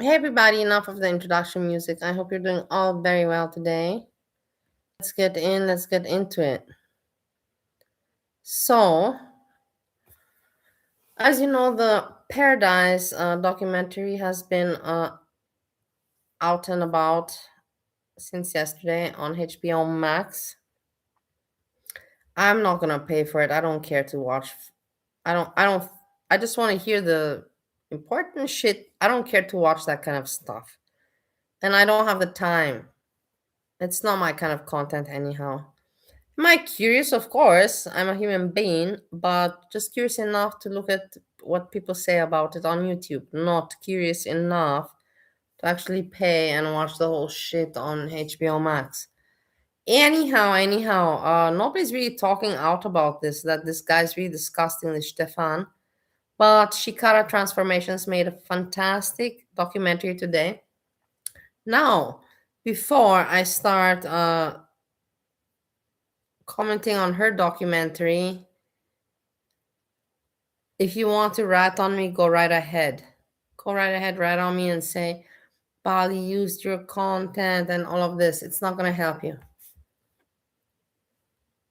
Hey everybody, enough of the introduction music. I hope you're doing all very well today. Let's get into it. So, as you know, the Paradise documentary has been out and about since yesterday on HBO Max. I'm not gonna pay for it. I don't care to watch. I don't. I just want to hear the important shit. I don't care to watch that kind of stuff, and I don't have the time. It's not my kind of content, anyhow. Am I curious? Of course, I'm a human being, but just curious enough to look at what people say about it on YouTube. Not curious enough to actually pay and watch the whole shit on HBO Max. Anyhow, nobody's really talking out about this, that this guy's really disgusting, this Stefan. But Chikara Transformations made a fantastic documentary today. Now, before I start commenting on her documentary, if you want to rat on me, go right ahead. Go right ahead, rat on me and say, Bali used your content and all of this. It's not going to help you.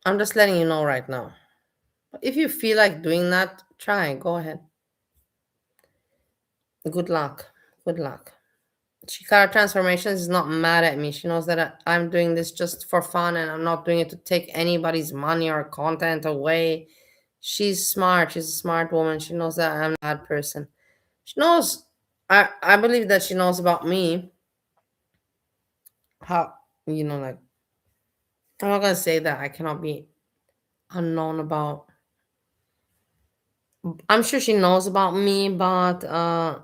I'm just letting you know right now. If you feel like doing that, try. Go ahead. Good luck. Good luck. Chikara Transformations is not mad at me. She knows that I'm doing this just for fun and I'm not doing it to take anybody's money or content away. She's smart. She's a smart woman. She knows that I'm a bad person. She knows, I believe that she knows about me. How, like, I'm not going to say that I cannot be unknown about. I'm sure she knows about me, but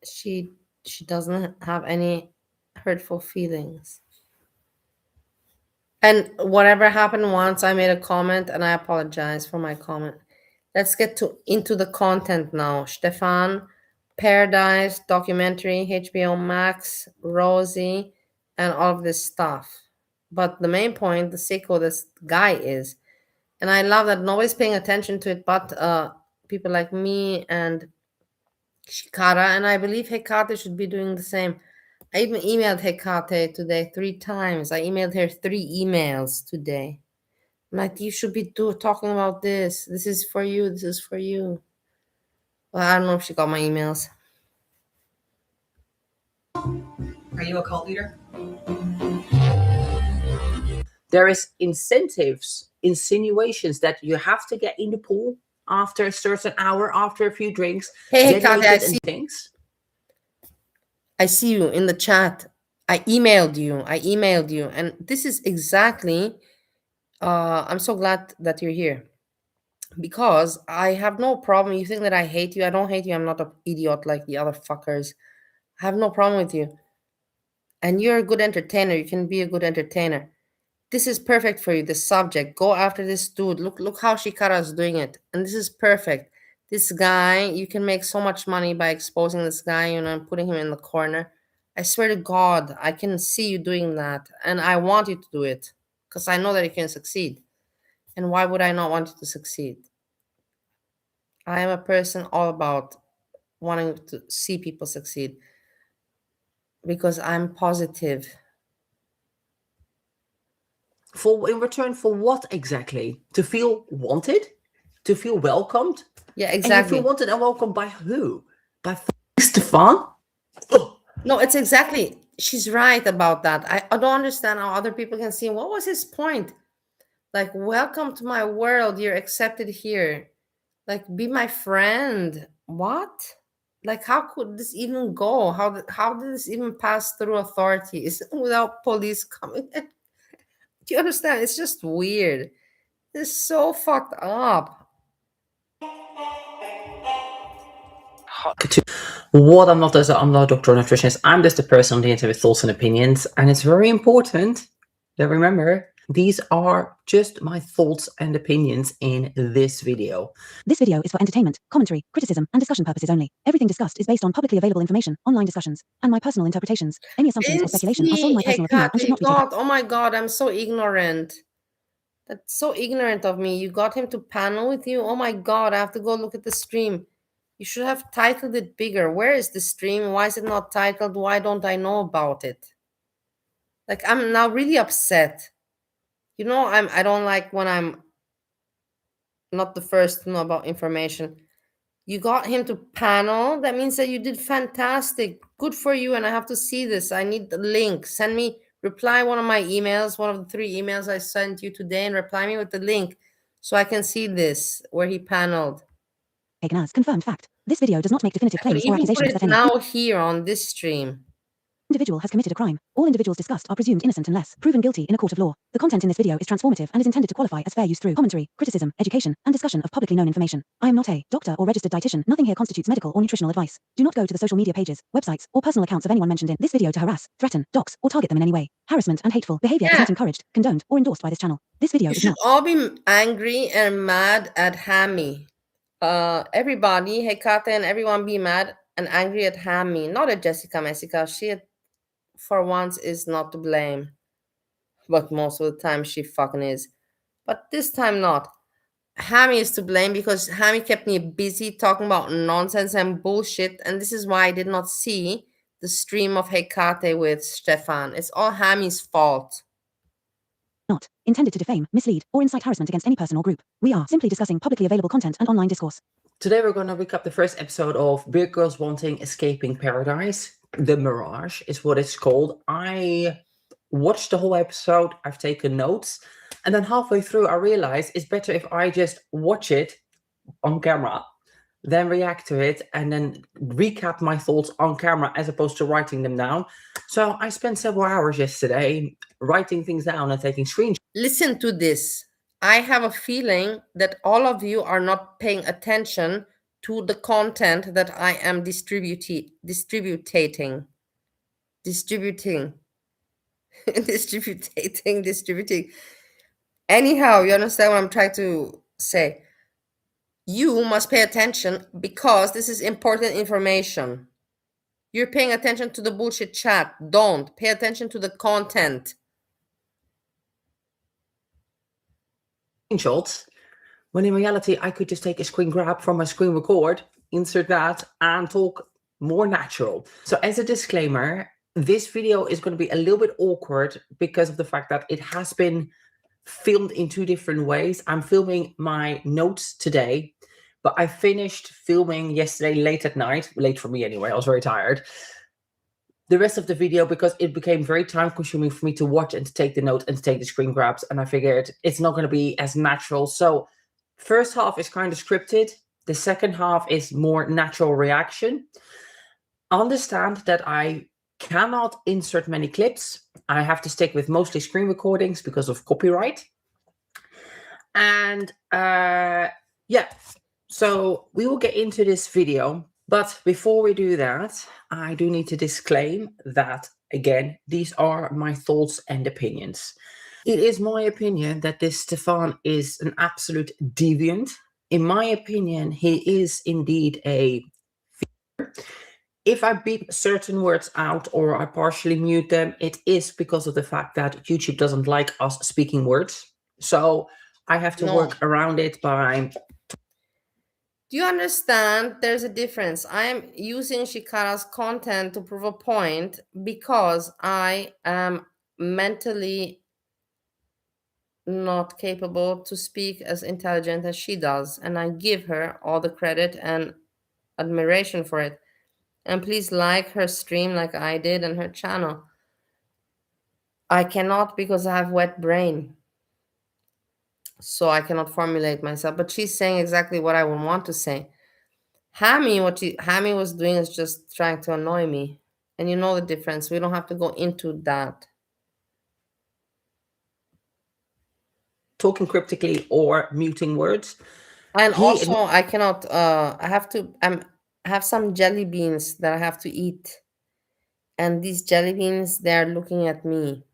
she she doesn't have any hurtful feelings. And whatever happened once, I made a comment and I apologize for my comment. Let's get to into the content now. Stefan, Paradise, documentary, HBO Max, Rosie, and all of this stuff. But the main point, the sicko this guy is, and I love that nobody's paying attention to it but people like me and Chikara, and I believe Hekate should be doing the same. I even emailed Hekate today 3 times. I emailed her 3 emails today. I'm like, you should be talking about this. This is for you. This is for you. Well, I don't know if she got my emails. Are you a cult leader? There is incentives, insinuations that you have to get in the pool after a certain hour, after a few drinks, Hey, get Hekate, naked and things. I see you in the chat. I emailed you. And this is exactly, I'm so glad that you're here because I have no problem. You think that I hate you. I don't hate you. I'm not an idiot like the other fuckers. I have no problem with you. And you're a good entertainer. You can be a good entertainer. This is perfect for you. The subject. Go after this dude. Look how Chikara is doing it. And this is perfect. This guy, you can make so much money by exposing this guy, and putting him in the corner. I swear to God, I can see you doing that. And I want you to do it. Because I know that you can succeed. And why would I not want you to succeed? I am a person all about wanting to see people succeed. Because I'm positive. In return for what exactly? To feel wanted? To feel welcomed? Yeah, And you exactly. feel wanted and welcomed by who? By Stefan? No, it's exactly. She's right about that. I don't understand how other people can see. What was his point? Like, welcome to my world. You're accepted here. Like, be my friend. What? Like, how could this even go? How did this even pass through authorities without police coming in? Do you understand? It's just weird. It's so fucked up. What I'm not a doctor or nutritionist. I'm just a person on the internet with thoughts and opinions, and it's very important that remember these are just my thoughts and opinions in this video. This video is for entertainment, commentary, criticism, and discussion purposes only. Everything discussed is based on publicly available information, online discussions, and my personal interpretations. Any assumptions or speculation are solely my personal opinion and should not be taken. God, oh my God, I'm so ignorant. That's so ignorant of me. You got him to panel with you? Oh my God, I have to go look at the stream. You should have titled it bigger. Where is the stream? Why is it not titled? Why don't I know about it? Like, I'm now really upset. I don't like when I'm not the first to know about information. You got him to panel. That means that you did fantastic. Good for you. And I have to see this. I need the link. Send me, reply one of my emails, one of the 3 emails I sent you today, and reply me with the link so I can see this where he paneled. Taken as confirmed fact. This video does not make definitive I could claims or even put accusations it that any now here on this stream. individual has committed a crime. All individuals discussed are presumed innocent unless proven guilty in a court of law. The content in this video is transformative and is intended to qualify as fair use through commentary, criticism, education, and discussion of publicly known information. I am not a doctor or registered dietitian. Nothing here constitutes medical or nutritional advice. Do not go to the social media pages, websites, or personal accounts of anyone mentioned in this video to harass, threaten, dox, or target them in any way. Harassment and hateful behavior is Yeah. not encouraged, condoned, or endorsed by this channel. This video You is should not. all be angry and mad at Hammy. Everybody, Hekate and everyone be mad and angry at Hammy, not at Jessica Messica. She, for once, is not to blame. But most of the time she fucking is. But this time not. Hammy is to blame because Hammy kept me busy talking about nonsense and bullshit, and this is why I did not see the stream of Hekate with Stefan. It's all Hammy's fault. Not intended to defame, mislead, or incite harassment against any person or group. We are simply discussing publicly available content and online discourse. Today we're going to recap the first episode of Beer Girls Wanting Escaping Paradise. The Mirage is what it's called. I watched the whole episode, I've taken notes, and then halfway through I realized it's better if I just watch it on camera, then react to it, and then recap my thoughts on camera as opposed to writing them down. So I spent several hours yesterday writing things down and taking screenshots. Listen to this. I have a feeling that all of you are not paying attention to the content that I am distributing. Distributing. Anyhow, you understand what I'm trying to say. You must pay attention because this is important information. You're paying attention to the bullshit chat. Don't. Pay attention to the content. Screenshots, when in reality I could just take a screen grab from my screen record, insert that, and talk more natural. So as a disclaimer, this video is going to be a little bit awkward because of the fact that it has been filmed in 2 different ways. I'm filming my notes today, but I finished filming yesterday late at night, late for me anyway, I was very tired. The rest of the video, because it became very time consuming for me to watch and to take the notes and to take the screen grabs, and I figured it's not going to be as natural. So first half is kind of scripted, the second half is more natural reaction. Understand that I cannot insert many clips. I have to stick with mostly screen recordings because of copyright. And yeah, so we will get into this video. But before we do that, I do need to disclaim that, again, these are my thoughts and opinions. It is my opinion that this Stefan is an absolute deviant. In my opinion, he is indeed a figure. If I beep certain words out or I partially mute them, it is because of the fact that YouTube doesn't like us speaking words. So I have to work around it by... Do you understand? There's a difference. I am using Chikara's content to prove a point because I am mentally not capable to speak as intelligent as she does, and I give her all the credit and admiration for it. And please like her stream like I did and her channel. I cannot because I have wet brain. So I cannot formulate myself. But she's saying exactly what I would want to say. Hammy was doing is just trying to annoy me. And you know the difference. We don't have to go into that. Talking cryptically or muting words. And also I cannot I have some jelly beans that I have to eat. And these jelly beans, they're looking at me.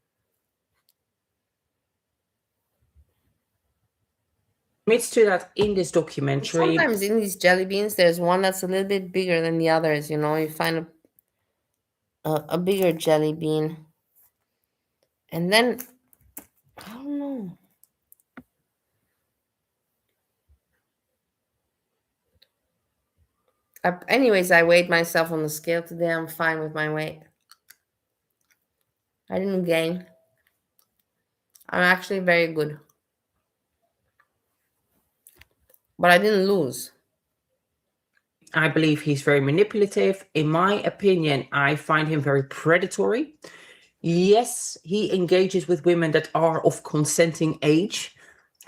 Admits to that in this documentary. Sometimes in these jelly beans, there's one that's a little bit bigger than the others. You know, you find a bigger jelly bean, and then I don't know. Anyways, I weighed myself on the scale today. I'm fine with my weight. I didn't gain. I'm actually very good, but I didn't lose. I believe he's very manipulative. In my opinion, I find him very predatory. Yes, he engages with women that are of consenting age.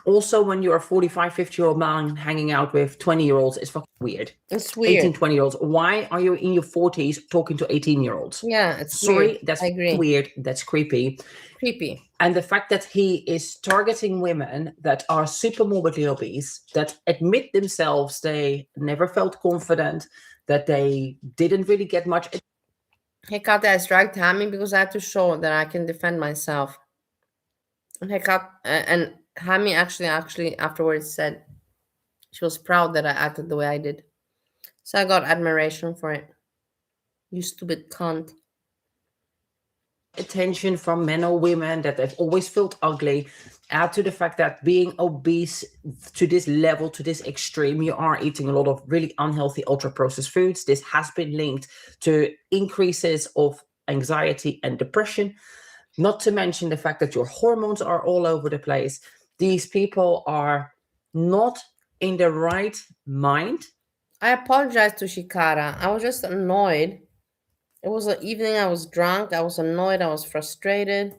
Also, when you're a 45, 50-year-old man hanging out with 20-year-olds, it's fucking weird. It's weird. 18, 20-year-olds. Why are you in your 40s talking to 18-year-olds? Yeah, it's Sorry, weird. that's I agree. weird. That's creepy. Creepy. And the fact that he is targeting women that are super morbidly obese, that admit themselves they never felt confident, that they didn't really get much. Hekate, I struck Tammy because I had to show that I can defend myself. And Hekate and Hami actually afterwards said she was proud that I acted the way I did. So I got admiration for it. You stupid cunt. Attention from men or women, that they've always felt ugly. Add to the fact that being obese to this level, to this extreme, you are eating a lot of really unhealthy ultra processed foods. This has been linked to increases of anxiety and depression, not to mention the fact that your hormones are all over the place. These people are not in the right mind. I apologized to Chikara. I was just annoyed. It was an evening, I was drunk, I was annoyed, I was frustrated.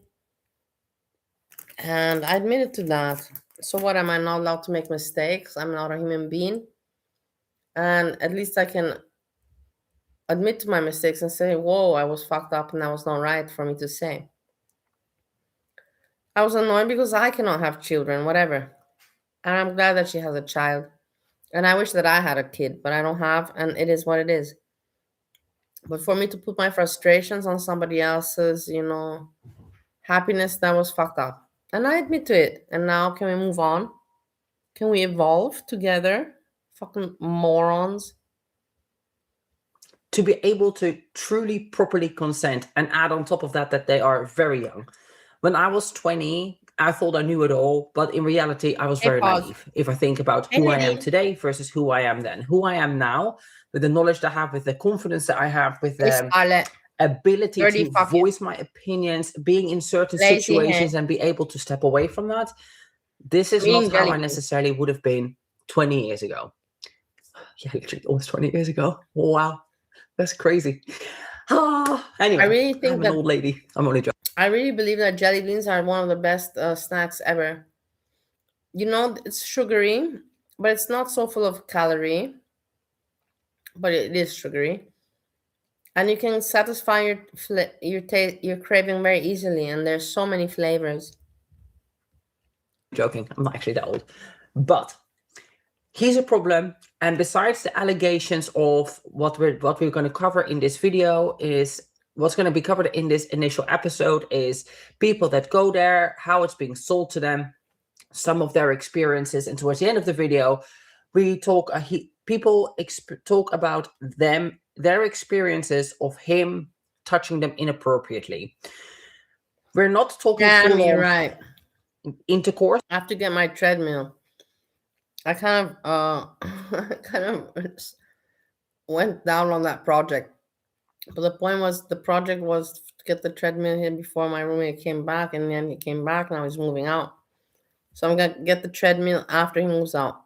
And I admitted to that. So what, am I not allowed to make mistakes? I'm not a human being. And at least I can admit to my mistakes and say, whoa, I was fucked up and that was not right for me to say. I was annoyed because I cannot have children, whatever. And I'm glad that she has a child. And I wish that I had a kid, but I don't have, and it is what it is. But for me to put my frustrations on somebody else's, happiness, that was fucked up. And I admit to it. And now can we move on? Can we evolve together? Fucking morons. To be able to truly properly consent, and add on top of that that they are very young. When I was 20, I thought I knew it all, but in reality, I was very naive. If I think about who I am today versus who I am then. Who I am now, with the knowledge that I have, with the confidence that I have, with the ability to voice my opinions, being in certain situations and be able to step away from that. This is not how I necessarily would have been 20 years ago. Yeah, literally almost 20 years ago. Wow. That's crazy. Anyway, I really think I'm an old lady. I'm only joking. I really believe that jelly beans are one of the best snacks ever. It's sugary, but it's not so full of calorie. But it is sugary, and you can satisfy your craving very easily. And there's so many flavors. Joking. I'm not actually that old, but here's a problem. And besides the allegations of what we're going to cover in this video, is what's going to be covered in this initial episode is people that go there, how it's being sold to them, some of their experiences, and towards the end of the video, we talk. People talk about their experiences of him touching them inappropriately. We're not talking right. intercourse. I have to get my treadmill. I kind of went down on that project, but the point was the project was to get the treadmill here before my roommate came back, and then he came back. Now he's moving out, so I'm gonna get the treadmill after he moves out.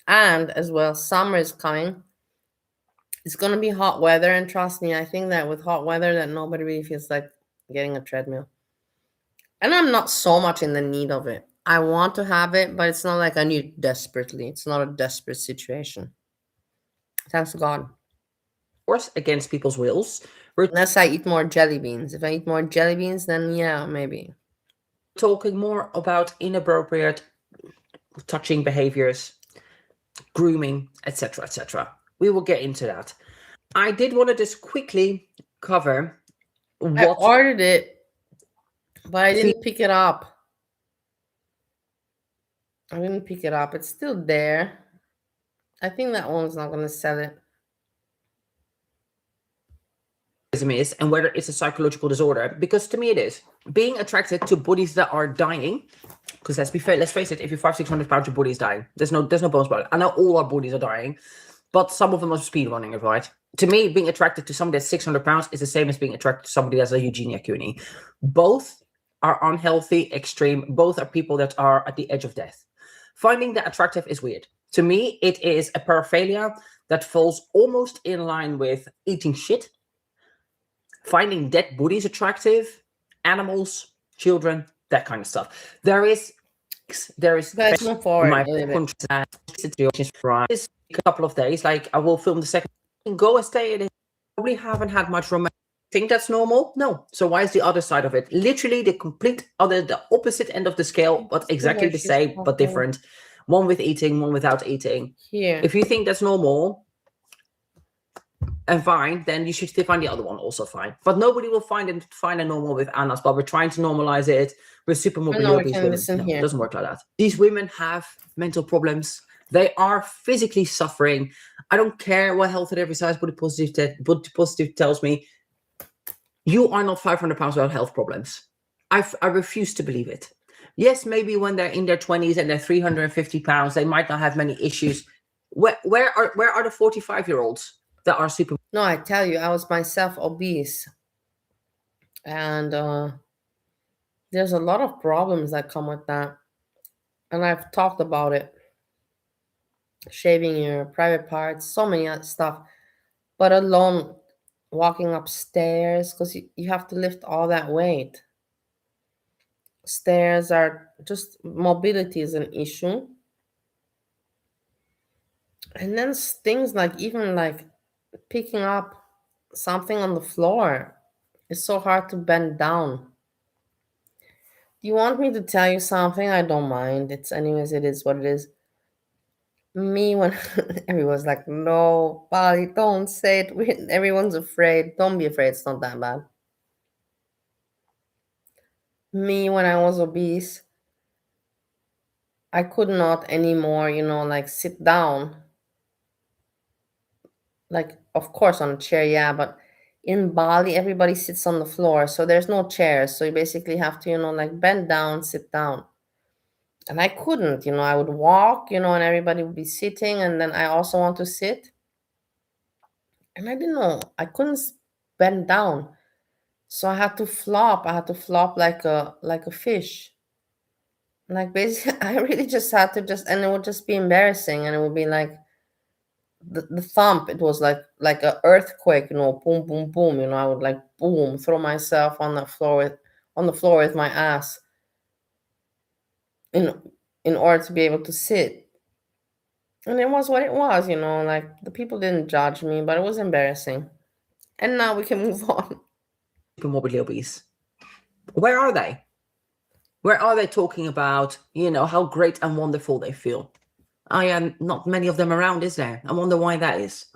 And as well, summer is coming. It's gonna be hot weather, and trust me, I think that with hot weather, that nobody really feels like getting a treadmill. And I'm not so much in the need of it. I want to have it, but it's not like I need it desperately. It's not a desperate situation. Thanks to God. Of course, against people's wills. Unless I eat more jelly beans. If I eat more jelly beans, then yeah, maybe. Talking more about inappropriate touching behaviors, grooming, etc., etc. We will get into that. I did want to just quickly cover what I ordered it, but I didn't pick it up. It's still there. I think that one's not going to sell it. Is, and whether it's a psychological disorder, because to me it is. Being attracted to bodies that are dying, because let's face it, if you're 500-600 pounds, your body is dying. There's no bones about it. I know all our bodies are dying, but some of them are speed running it, right? To me, being attracted to somebody that's 600 pounds is the same as being attracted to somebody that's a Eugenia Cooney. Both are unhealthy, extreme. Both are people that are at the edge of death. Finding that attractive is weird. To me, it is a paraphilia that falls almost in line with eating shit, finding dead bodies attractive, animals, children, that kind of stuff. There is Guys, move forward a little bit. situations for a couple of days. Like, I will film the second, go and stay in it. Probably haven't had much romance. Think that's normal? No. So why is the other side of it? Literally the opposite end of the scale, but exactly the same, but different. One with eating, one without eating. Here. If you think that's normal and fine, then you should still find the other one also fine. But nobody will find a normal with Anna's, but we're trying to normalize it with super morbidly obese women. No, it doesn't work like that. These women have mental problems. They are physically suffering. I don't care what Health at Every Size Body Positive tells me. You are not 500 pounds without health problems. I refuse to believe it. Yes, maybe when they're in their 20s and they're 350 pounds, they might not have many issues. Where are the 45-year-olds that are super? No, I tell you, I was myself obese. And there's a lot of problems that come with that. And I've talked about it. Shaving your private parts, so many other stuff. But alone walking upstairs, because you have to lift all that weight. Stairs are just, mobility is an issue. And then things like, even like picking up something on the floor, it's so hard to bend down. Do you want me to tell you something? I don't mind. It is what it is. Me, when everyone's like, no, Polly, don't say it. Everyone's afraid. Don't be afraid. It's not that bad. Me, when I was obese, I could not anymore, like sit down. Like, of course, on a chair, yeah, but in Bali, everybody sits on the floor, so there's no chairs. So you basically have to, like bend down, sit down. And I couldn't, I would walk, and everybody would be sitting, and then I also want to sit. And I didn't know, I couldn't bend down. So I had to flop. I had to flop like a fish. Like, basically, I really just had to and it would just be embarrassing, and it would be like the thump. It was like a earthquake, boom, boom, boom. I would like boom, throw myself on the floor with my ass in order to be able to sit. And it was what it was, like the people didn't judge me, but it was embarrassing. And now we can move on. Super morbidly obese. Where are they? Where are they talking about, how great and wonderful they feel? I am not many of them around, is there? I wonder why that is.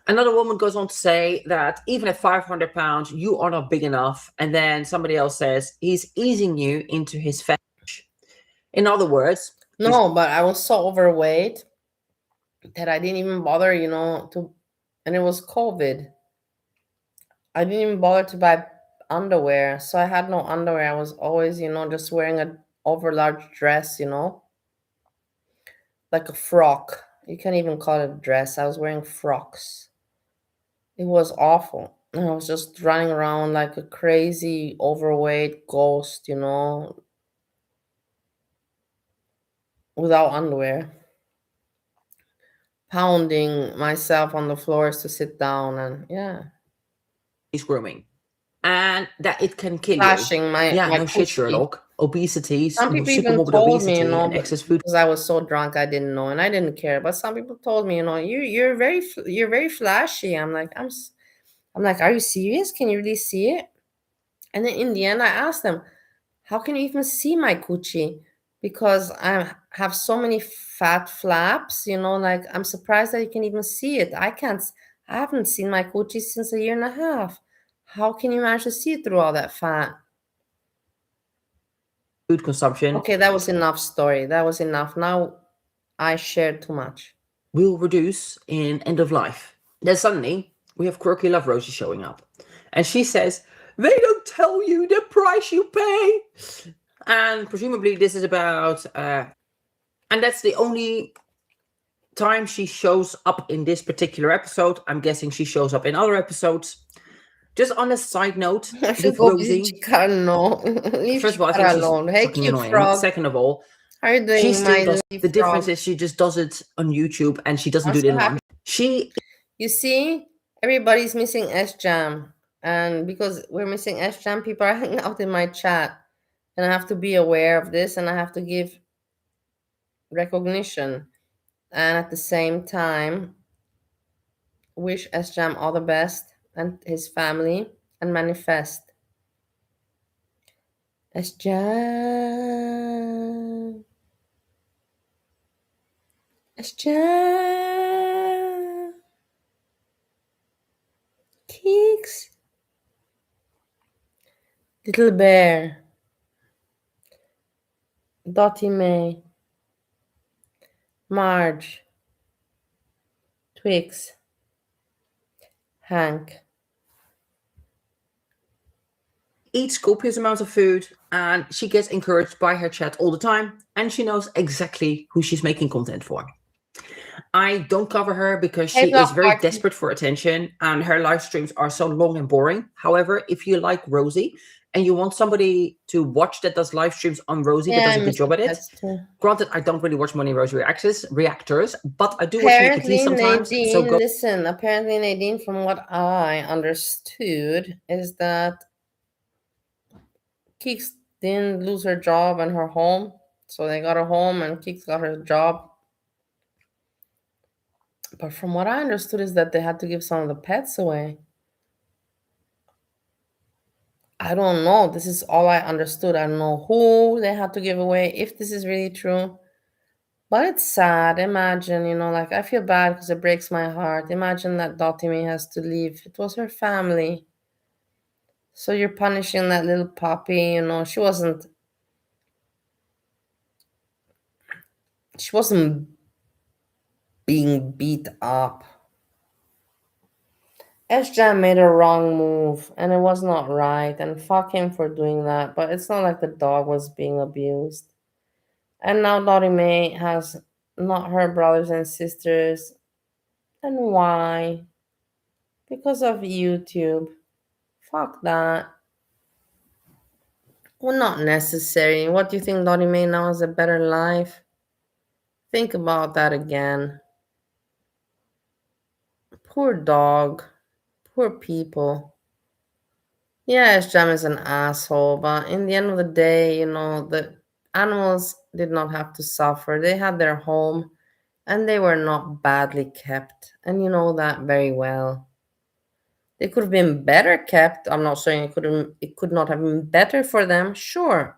Another woman goes on to say that even at 500 pounds, you are not big enough. And then somebody else says he's easing you into his fetish. In other words, no, but I was so overweight that I didn't even bother, and it was COVID. I didn't even bother to buy underwear. So I had no underwear. I was always, just wearing an overlarge dress, like a frock. You can't even call it a dress. I was wearing frocks. It was awful. And I was just running around like a crazy overweight ghost, without underwear. Pounding myself on the floors to sit down, and yeah. He's grooming. And that it can kill Flashing you. my no shit, Sherlock. Obesity, some people even told me, excess food, because I was so drunk, I didn't know, and I didn't care. But some people told me, you're very flashy. I'm like, are you serious? Can you really see it? And then in the end, I asked them, how can you even see my coochie? Because I have so many fat flaps, like I'm surprised that you can even see it. I haven't seen my coochie since 1.5 years. How can you manage to see it through all that fat? Food consumption. Okay, that was enough story. That was enough. Now I shared too much. Will reduce in end of life. Then suddenly we have Quirky Love Rosie showing up. And she says, they don't tell you the price you pay. And presumably this is about, and that's the only time she shows up in this particular episode. I'm guessing she shows up in other episodes. Just on a side note, I should go visit Chikara. No, leave first of all, I Chikara think she's alone. Hey, fucking cute annoying. frog. Second of all, How are you doing, She still my does. leaf The difference frog? is she just does it on YouTube and she doesn't I'm do it so in happy. one. She You see, everybody's missing S Jam, and because we're missing S Jam, people are hanging out in my chat, and I have to be aware of this, and I have to give recognition, and at the same time, wish S Jam all the best and his family, and manifest. S Jam, S Jam, Kicks, Little Bear, Dottie May, Marge, Twix, Hank. eats copious amounts of food and she gets encouraged by her chat all the time and she knows exactly who she's making content for. I don't cover her because Hey, she is Block very Party. desperate for attention and her live streams are so long and boring. However, if you like Rosie and you want somebody to watch that does live streams on Rosie that Yeah, does I a good miss job the at it, pets too. granted, I don't really watch many Rosie reactors, but I do watch Nikki T Apparently, sometimes. So Nadine, go listen, apparently, Nadine, from what I understood, is that Keeks didn't lose her job and her home. So they got a home and Keeks got her job. But from what I understood is that they had to give some of the pets away. I don't know. This is all I understood. I don't know who they had to give away, if this is really true. But it's sad. Imagine, like I feel bad because it breaks my heart. Imagine that Dotimi has to leave. It was her family. So you're punishing that little puppy, she wasn't being beat up. S-Jam made a wrong move and it was not right, and fuck him for doing that, but it's not like the dog was being abused. And now Dottie Mae has not her brothers and sisters. And why? Because of YouTube. Fuck that. Well, not necessary. What do you think Dottie Mae now has a better life? Think about that again. Poor dog. Poor people. Yeah, Jam is an asshole, but in the end of the day, the animals did not have to suffer. They had their home and they were not badly kept. And you know that very well. They could have been better kept. I'm not saying it could not have been better for them, sure.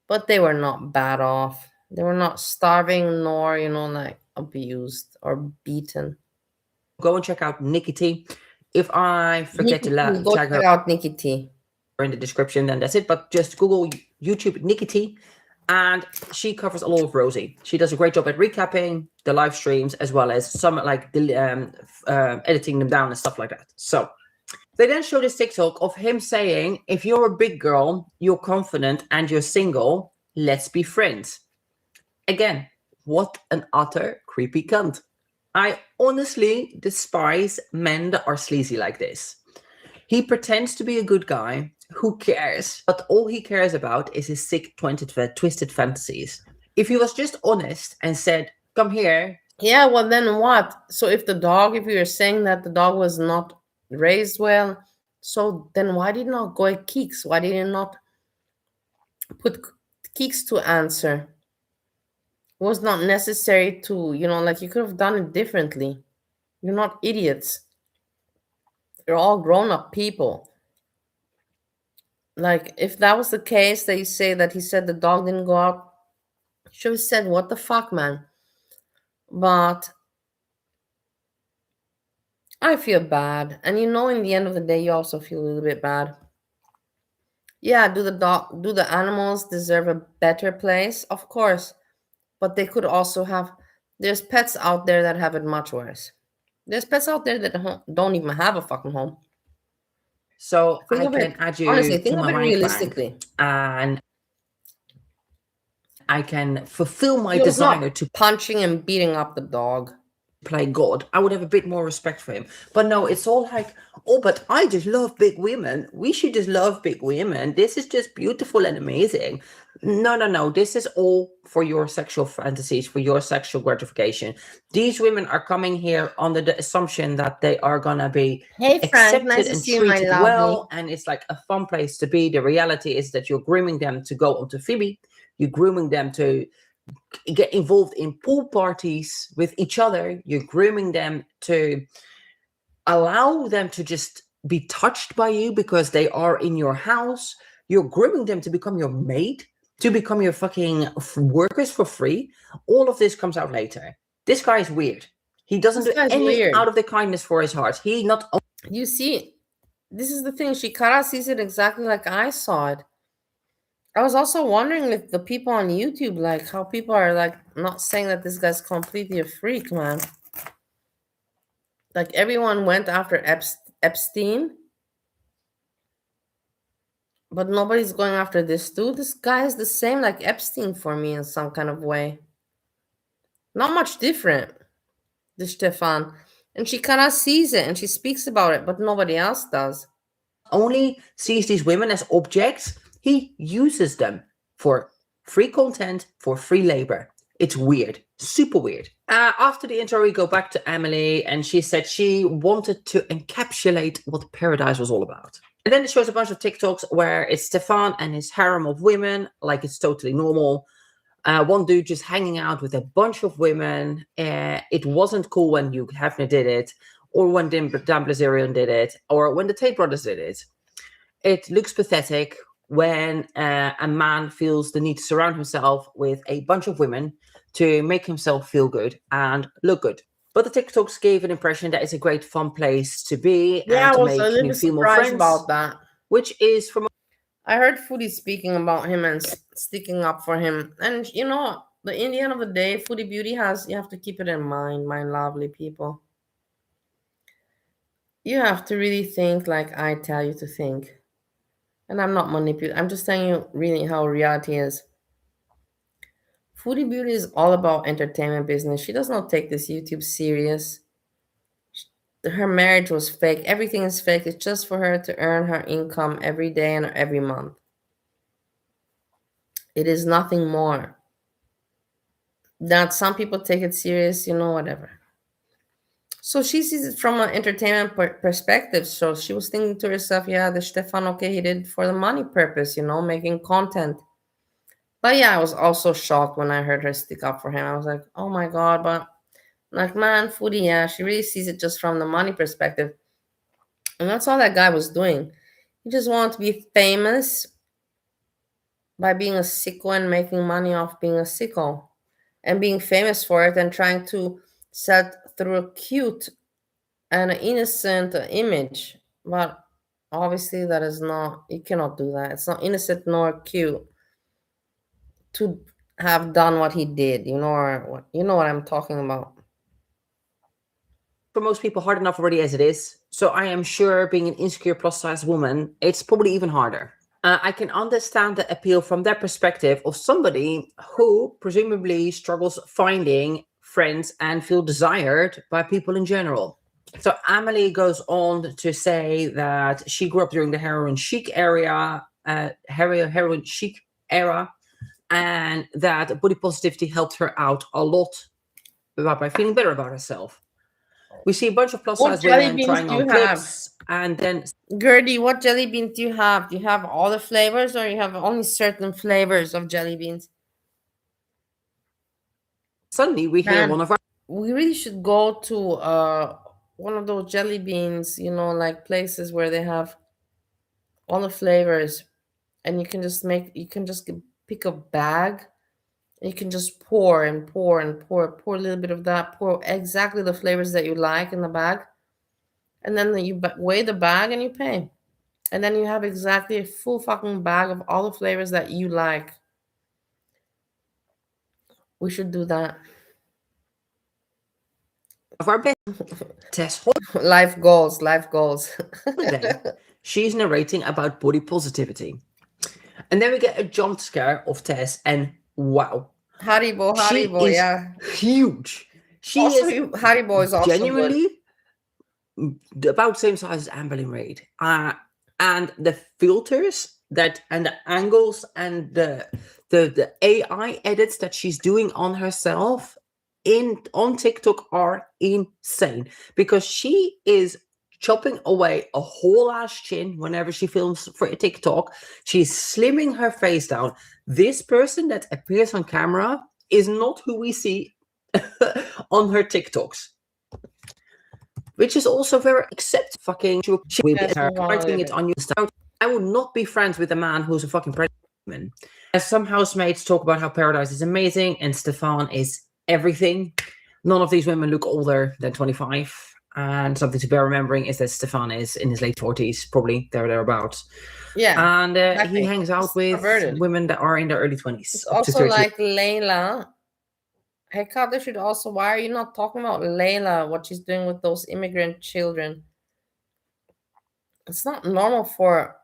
But they were not bad off. They were not starving nor, like abused or beaten. go and check out Nikki T. If I forget Nikki to T, go tag her check out Nikki T. in the description, then that's it. But just Google YouTube Nikki T, and she covers a lot of Rosie. She does a great job at recapping the live streams as well as some like the editing them down and stuff like that. So they then show this TikTok of him saying, "If you're a big girl, you're confident, and you're single, let's be friends." Again, what an utter creepy cunt. I honestly despise men that are sleazy like this. He pretends to be a good guy. Who cares? But all he cares about is his sick, twisted fantasies. If he was just honest and said, "Come here," Yeah, well, then what? So if you're saying that the dog was not raised well, so then why did not go at Keeks? Why did you not put Keeks to answer? It was not necessary to, like you could have done it differently. You're not idiots. You're all grown up people. Like, if that was the case, that you say that he said the dog didn't go out, you should have said, what the fuck, man? But I feel bad. And in the end of the day, you also feel a little bit bad. Yeah, do the animals deserve a better place? Of course. But they could also there's pets out there that have it much worse. There's pets out there that don't even have a fucking home. so Think I of it. can add Honestly, you to think of my it mind bank realistically. and I can fulfill my He was desire not to punching and beating up the dog. play God. I would have a bit more respect for him. But no, it's all like, "Oh, but I just love big women. We should just love big women. This is just beautiful and amazing." No. This is all for your sexual fantasies, for your sexual gratification. These women are coming here under the assumption that they are gonna be Hey Frank, accepted nice to and see you, my treated lovely. well, and it's like a fun place to be. The reality is that you're grooming them to go onto Phoebe. You're grooming them to get involved in pool parties with each other. You're grooming them to allow them to just be touched by you because they are in your house. You're grooming them to become your maid, to become your fucking workers for free. All of this comes out later. This guy is weird. He doesn't This do guy's any weird. out of the kindness for his heart. He not You see, this is the thing. Chikara sees it exactly like I saw it. I was also wondering if the people on YouTube, like how people are like not saying that this guy's completely a freak, man. Like everyone went after Epstein, but nobody's going after this dude. This guy is the same like Epstein for me in some kind of way. Not much different, this Stefan. And she kind of sees it and she speaks about it, but nobody else does. only sees these women as objects, he uses them for free content, for free labor. It's weird, super weird. After the intro, we go back to Emily, and she said she wanted to encapsulate what paradise was all about. And then it shows a bunch of TikToks where it's Stefan and his harem of women, like it's totally normal. One dude just hanging out with a bunch of women. It wasn't cool when Hugh Hefner did it, or when Dan Blazerian did it, or when the Tate brothers did it. It looks pathetic when a man feels the need to surround himself with a bunch of women to make himself feel good and look good. But the TikToks gave an impression that it's a great fun place to be Yeah, and I to was a make little new bit female surprised friends, about that. which is from I heard Foodie speaking about him and sticking up for him. And you know, in the end of the day, Foodie Beauty has, you have to keep it in mind, my lovely people. You have to really think like I tell you to think. And I'm not manipulating, I'm just telling you really how reality is. Foodie Beauty is all about entertainment business. She does not take this YouTube serious. Her marriage was fake. Everything is fake. It's just for her to earn her income every day and every month. It is nothing more. That some people take it serious, you know, whatever. So she sees it from an entertainment perspective. So she was thinking to herself, yeah, the Stefan, okay, he did it for the money purpose, you know, making content. But yeah, I was also shocked when I heard her stick up for him. I was like, oh my God, but like, man, Foodie, yeah, she really sees it just from the money perspective. And that's all that guy was doing. He just wanted to be famous by being a sicko and making money off being a sicko and being famous for it and trying to set through a cute and an innocent image. But obviously, that is not, you cannot do that. It's not innocent nor cute to have done what he did, you know, or what, you know what I'm talking about. for most people hard enough already as it is. So I am sure being an insecure plus size woman, it's probably even harder. I can understand the appeal from that perspective of somebody who presumably struggles finding friends and feel desired by people in general. So Amelie goes on to say that she grew up during the heroin chic heroin chic era, and that body positivity helped her out a lot by feeling better about herself. We see a bunch of plus What size jelly women beans trying do on you have? clips, and then Gertie, what jelly beans do you have? Do you have all the flavors or you have only certain flavors of jelly beans? suddenly we hear Man, one of our we really should go to one of those jelly beans, you know, like places where they have all the flavors and you can just pick a bag and you can just pour and pour and pour a little bit of that, pour exactly the flavors that you like in the bag. And then you weigh the bag and you pay. And then you have exactly a full fucking bag of all the flavors that you like. We should do that. best Tess Life goals, life goals. Holiday. She's narrating about body positivity. And then we get a jump scare of Tess, and wow, Haribo, she Haribo, is yeah. huge. She Also, is Haribo is also good. genuinely about the same size as Amberlyn Reid. And the filters that, and the angles and the AI edits that she's doing on herself on TikTok are insane, because she is chopping away a whole ass chin whenever she films for a TikTok. She's slimming her face down. This person that appears on camera is not who we see on her TikToks, which is also very accept fucking with her writing it on your style. I would not be friends with a man who's a fucking pregnant. As some housemates talk about how Paradise is amazing and Stefan is everything, none of these women look older than 25. And something to bear remembering is that Stefan is in his late 40s, probably thereabouts. Yeah. And exactly. he hangs out It's with perverted. women that are in their early 20s. It's up to also 30. like Layla. Hekate should also, why are you not talking about Layla, what she's doing with those immigrant children? It's not normal for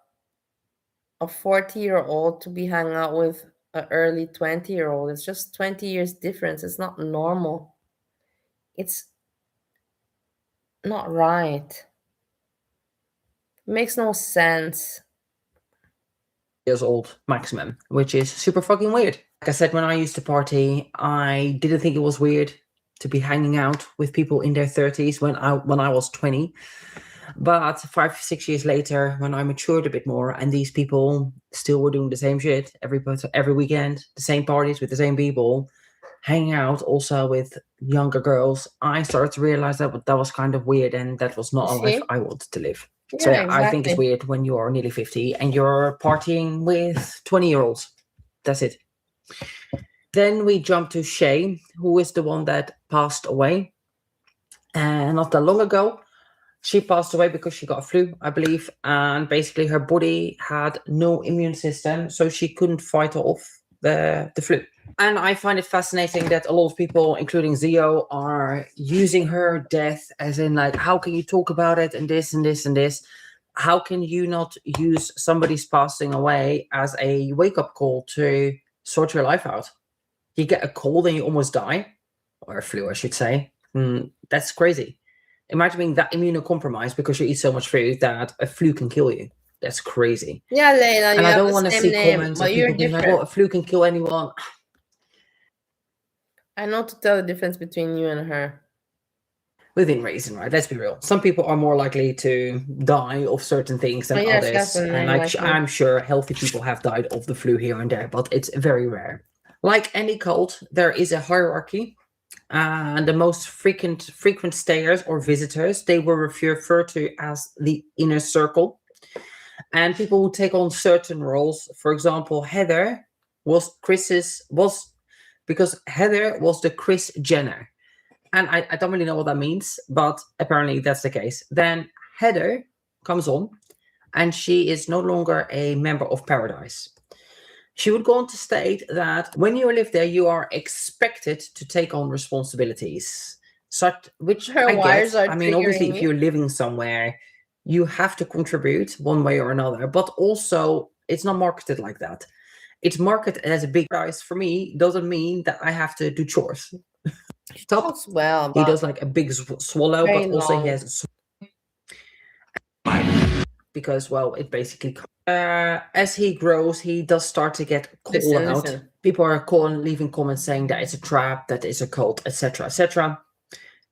a 40-year-old to be hanging out with an early 20-year-old. It's just 20 years difference. It's not normal. It's not right. It makes no sense. Years old maximum, which is super fucking weird. Like I said, when I used to party, I didn't think it was weird to be hanging out with people in their 30s when I was 20. But 5-6 years later, when I matured a bit more, and these people still were doing the same shit every weekend, the same parties with the same people, hanging out also with younger girls, I started to realize that that was kind of weird, and that was not a life I wanted to live. Yeah, So yeah, exactly. I think it's weird when you are nearly 50 and you're partying with 20-year-olds. That's it. Then we jump to Shay, who is the one that passed away. And not that long ago, she passed away because she got a flu, I believe. And basically her body had no immune system, so she couldn't fight off the flu. And I find it fascinating that a lot of people, including Zio, are using her death as in like, how can you talk about it and this and this and this? How can you not use somebody's passing away as a wake-up call to sort your life out? You get a cold and you almost die, or a flu, I should say. That's crazy. Imagine being that immunocompromised because you eat so much food that a flu can kill you. That's crazy. Yeah, Layla, and I don't want to see comments of people being like, well, a flu can kill anyone. I know to tell the difference between you and her. Within reason, right? Let's be real. Some people are more likely to die of certain things than others. And I'm sure healthy people have died of the flu here and there, but it's very rare. Like any cult, there is a hierarchy. And the most frequent stayers or visitors, they were referred to as the inner circle. And people who take on certain roles. For example, Heather was because Heather was the Kris Jenner. And I don't really know what that means, but apparently that's the case. Then Heather comes on, and she is no longer a member of Paradise. She would go on to state that when you live there, you are expected to take on responsibilities. Which I guess, I mean, obviously, if you're living somewhere, you have to contribute one way or another. But also, it's not marketed like that. It's marketed as a big prize. For me, doesn't mean that I have to do chores. He talks well. He does like a big swallow, but also he has because, well, it basically as he grows, he does start to get called out. Listen. People are leaving comments saying that it's a trap, that it's a cult, etc., etc.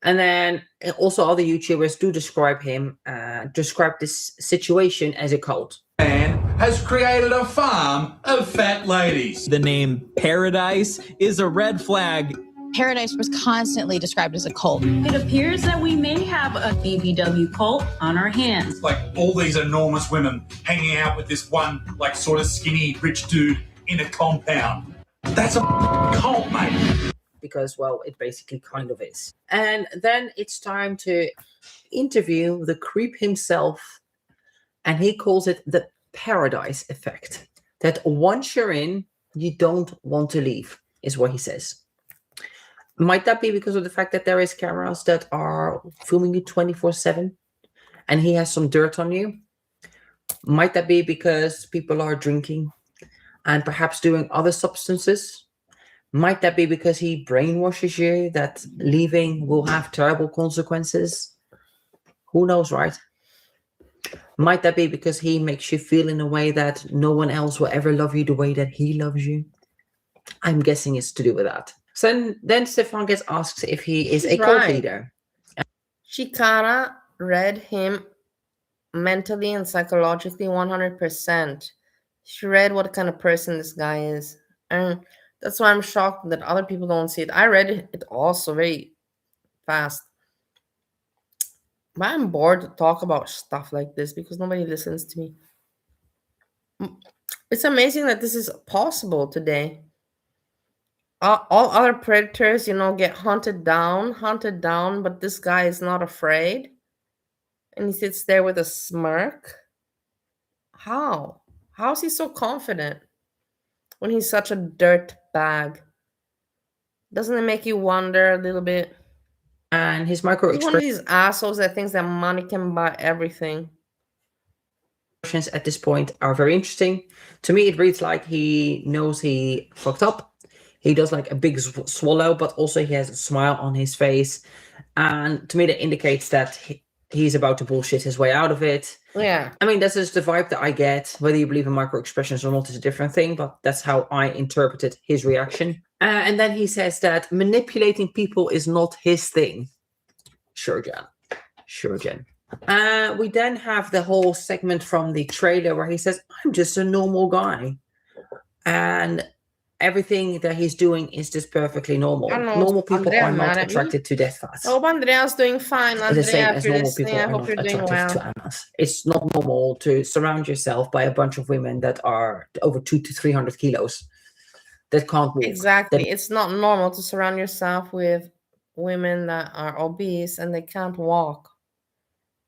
And then also other YouTubers do describe this situation as a cult. Man has created a farm of fat ladies. The name Paradise is a red flag. Paradise was constantly described as a cult. It appears that we may have a BBW cult on our hands. Like all these enormous women hanging out with this one, like sort of skinny rich dude in a compound. That's a cult, mate. Because, well, it basically kind of is. And then it's time to interview the creep himself. And he calls it the Paradise effect. That once you're in, you don't want to leave, is what he says. Might that be because of the fact that there is cameras that are filming you 24/7 and he has some dirt on you? Might that be because people are drinking and perhaps doing other substances? Might that be because he brainwashes you that leaving will have terrible consequences? Who knows, right? Might that be because he makes you feel in a way that no one else will ever love you the way that he loves you? I'm guessing it's to do with that. So then Stefan gets asked if he is He's a cult right. leader. Chikara read him mentally and psychologically 100%. She read what kind of person this guy is. And that's why I'm shocked that other people don't see it. I read it also very fast. But I'm bored to talk about stuff like this because nobody listens to me. It's amazing that this is possible today. All other predators, get hunted down, but this guy is not afraid. And he sits there with a smirk. How? How is he so confident when he's such a dirt bag? Doesn't it make you wonder a little bit? And his micro He's one of these assholes that thinks that money can buy everything. expressions at this point are very interesting. To me, it reads like he knows he fucked up. He does like a big swallow, but also he has a smile on his face. And to me, that indicates that he's about to bullshit his way out of it. Yeah. I mean, that's just the vibe that I get. Whether you believe in micro expressions or not is a different thing, but that's how I interpreted his reaction. And then he says that manipulating people is not his thing. Sure, Jen. Sure, Jen. We then have the whole segment from the trailer where he says, I'm just a normal guy. And everything that he's doing is just perfectly normal. I don't know, Normal people Andrea are mad not at me? attracted to death fats. I hope Andrea's doing fine. The same Andrea, if as you're normal listening, people I are hope not you're doing attractive well. to Annas. It's not normal to surround yourself by a bunch of women that are over 200 to 300 kilos that can't walk. Exactly. It's not normal to surround yourself with women that are obese and they can't walk.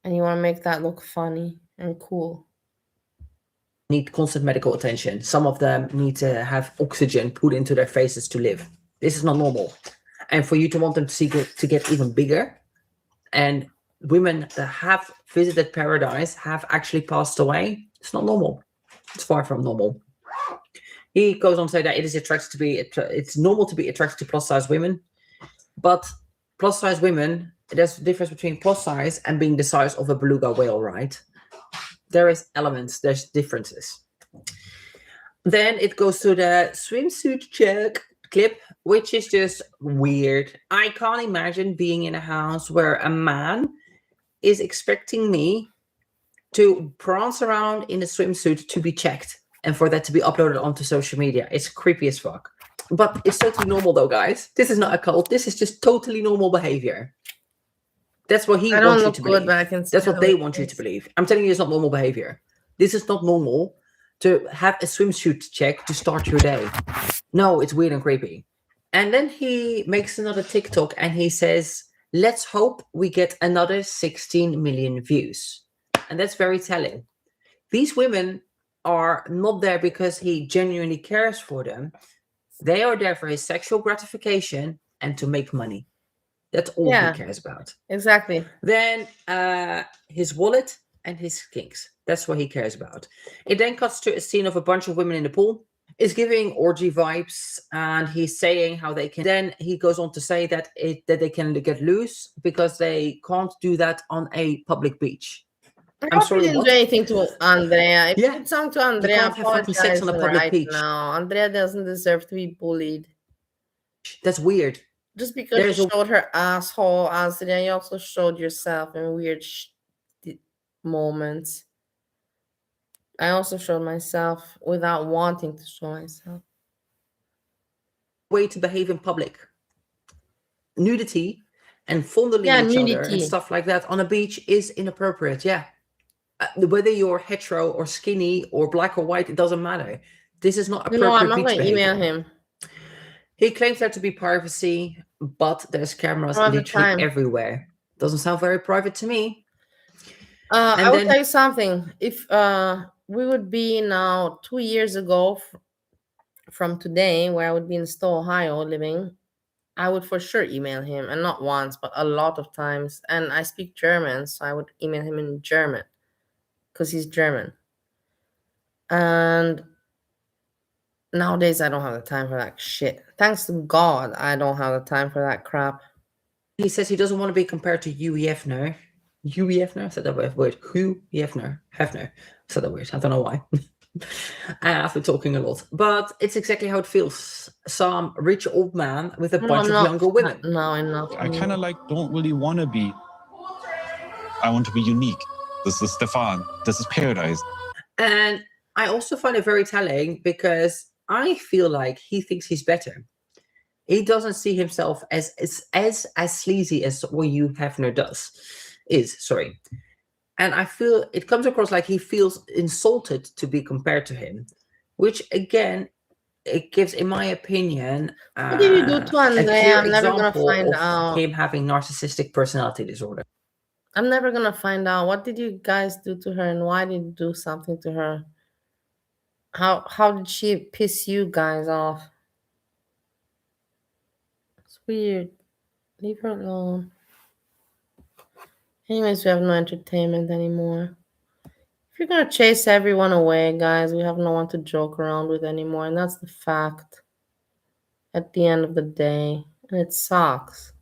And you want to make that look funny and cool. Need constant medical attention. Some of them need to have oxygen put into their faces to live. This is not normal. And for you to want them to get even bigger, and women that have visited paradise have actually passed away, it's not normal. It's far from normal. He goes on to say that it's normal to be attracted to plus size women, but plus size women, there's a difference between plus size and being the size of a beluga whale, right? There's differences. Then it goes to the swimsuit check clip, which is just weird. I can't imagine being in a house where a man is expecting me to prance around in a swimsuit to be checked and for that to be uploaded onto social media. It's creepy as fuck. But it's totally normal though, guys. This is not a cult. This is just totally normal behavior. That's what he wants you to believe. That's what they want you to believe. I'm telling you, it's not normal behavior. This is not normal to have a swimsuit check to start your day. No, it's weird and creepy. And then he makes another TikTok and he says, let's hope we get another 16 million views. And that's very telling. These women are not there because he genuinely cares for them. They are there for his sexual gratification and to make money. That's all he cares about. Exactly. Then his wallet and his kinks. That's what he cares about. It then cuts to a scene of a bunch of women in the pool. It's giving orgy vibes, and he's saying how they can. Then he goes on to say that they can get loose because they can't do that on a public beach. I'm sorry, didn't do anything to Andrea. If you did something to Andrea, you can't have fucking sex on a public beach now. Andrea doesn't deserve to be bullied. That's weird. Just because you showed her asshole, Andrea, you also showed yourself in weird moments. I also showed myself without wanting to show myself. Way to behave in public. Nudity and fondling each other and stuff like that on a beach is inappropriate. Yeah. Whether you're hetero or skinny or black or white, it doesn't matter. This is not appropriate. No, I'm not going to email him. He claims there to be privacy, but there's cameras literally everywhere. Doesn't sound very private to me. I will tell you something. If we would be now 2 years ago from today, where I would be in Stowe, Ohio, living, I would for sure email him, and not once, but a lot of times. And I speak German, so I would email him in German because he's German. And nowadays, I don't have the time for that shit. Thanks to God, I don't have the time for that crap. He says he doesn't want to be compared to UEF now. Hugh Hefner, I said that word. Hugh Hefner. Said that weird. I don't know why. I've been talking a lot, but it's exactly how it feels. Some rich old man with a bunch of younger women. No, I'm not. I kind of don't really want to be. I want to be unique. This is Stefan. This is paradise. And I also find it very telling because I feel like he thinks he's better. He doesn't see himself as sleazy as what Hugh Hefner is. And I feel it comes across like he feels insulted to be compared to him, which again, it gives, in my opinion, what did you do to Andrea? I'm never gonna find out. Him having narcissistic personality disorder. I'm never gonna find out. What did you guys do to her, and why did you do something to her? How did she piss you guys off? It's weird. Leave her alone. Anyways, we have no entertainment anymore. If you're gonna chase everyone away, guys, we have no one to joke around with anymore, and that's the fact at the end of the day. And it sucks.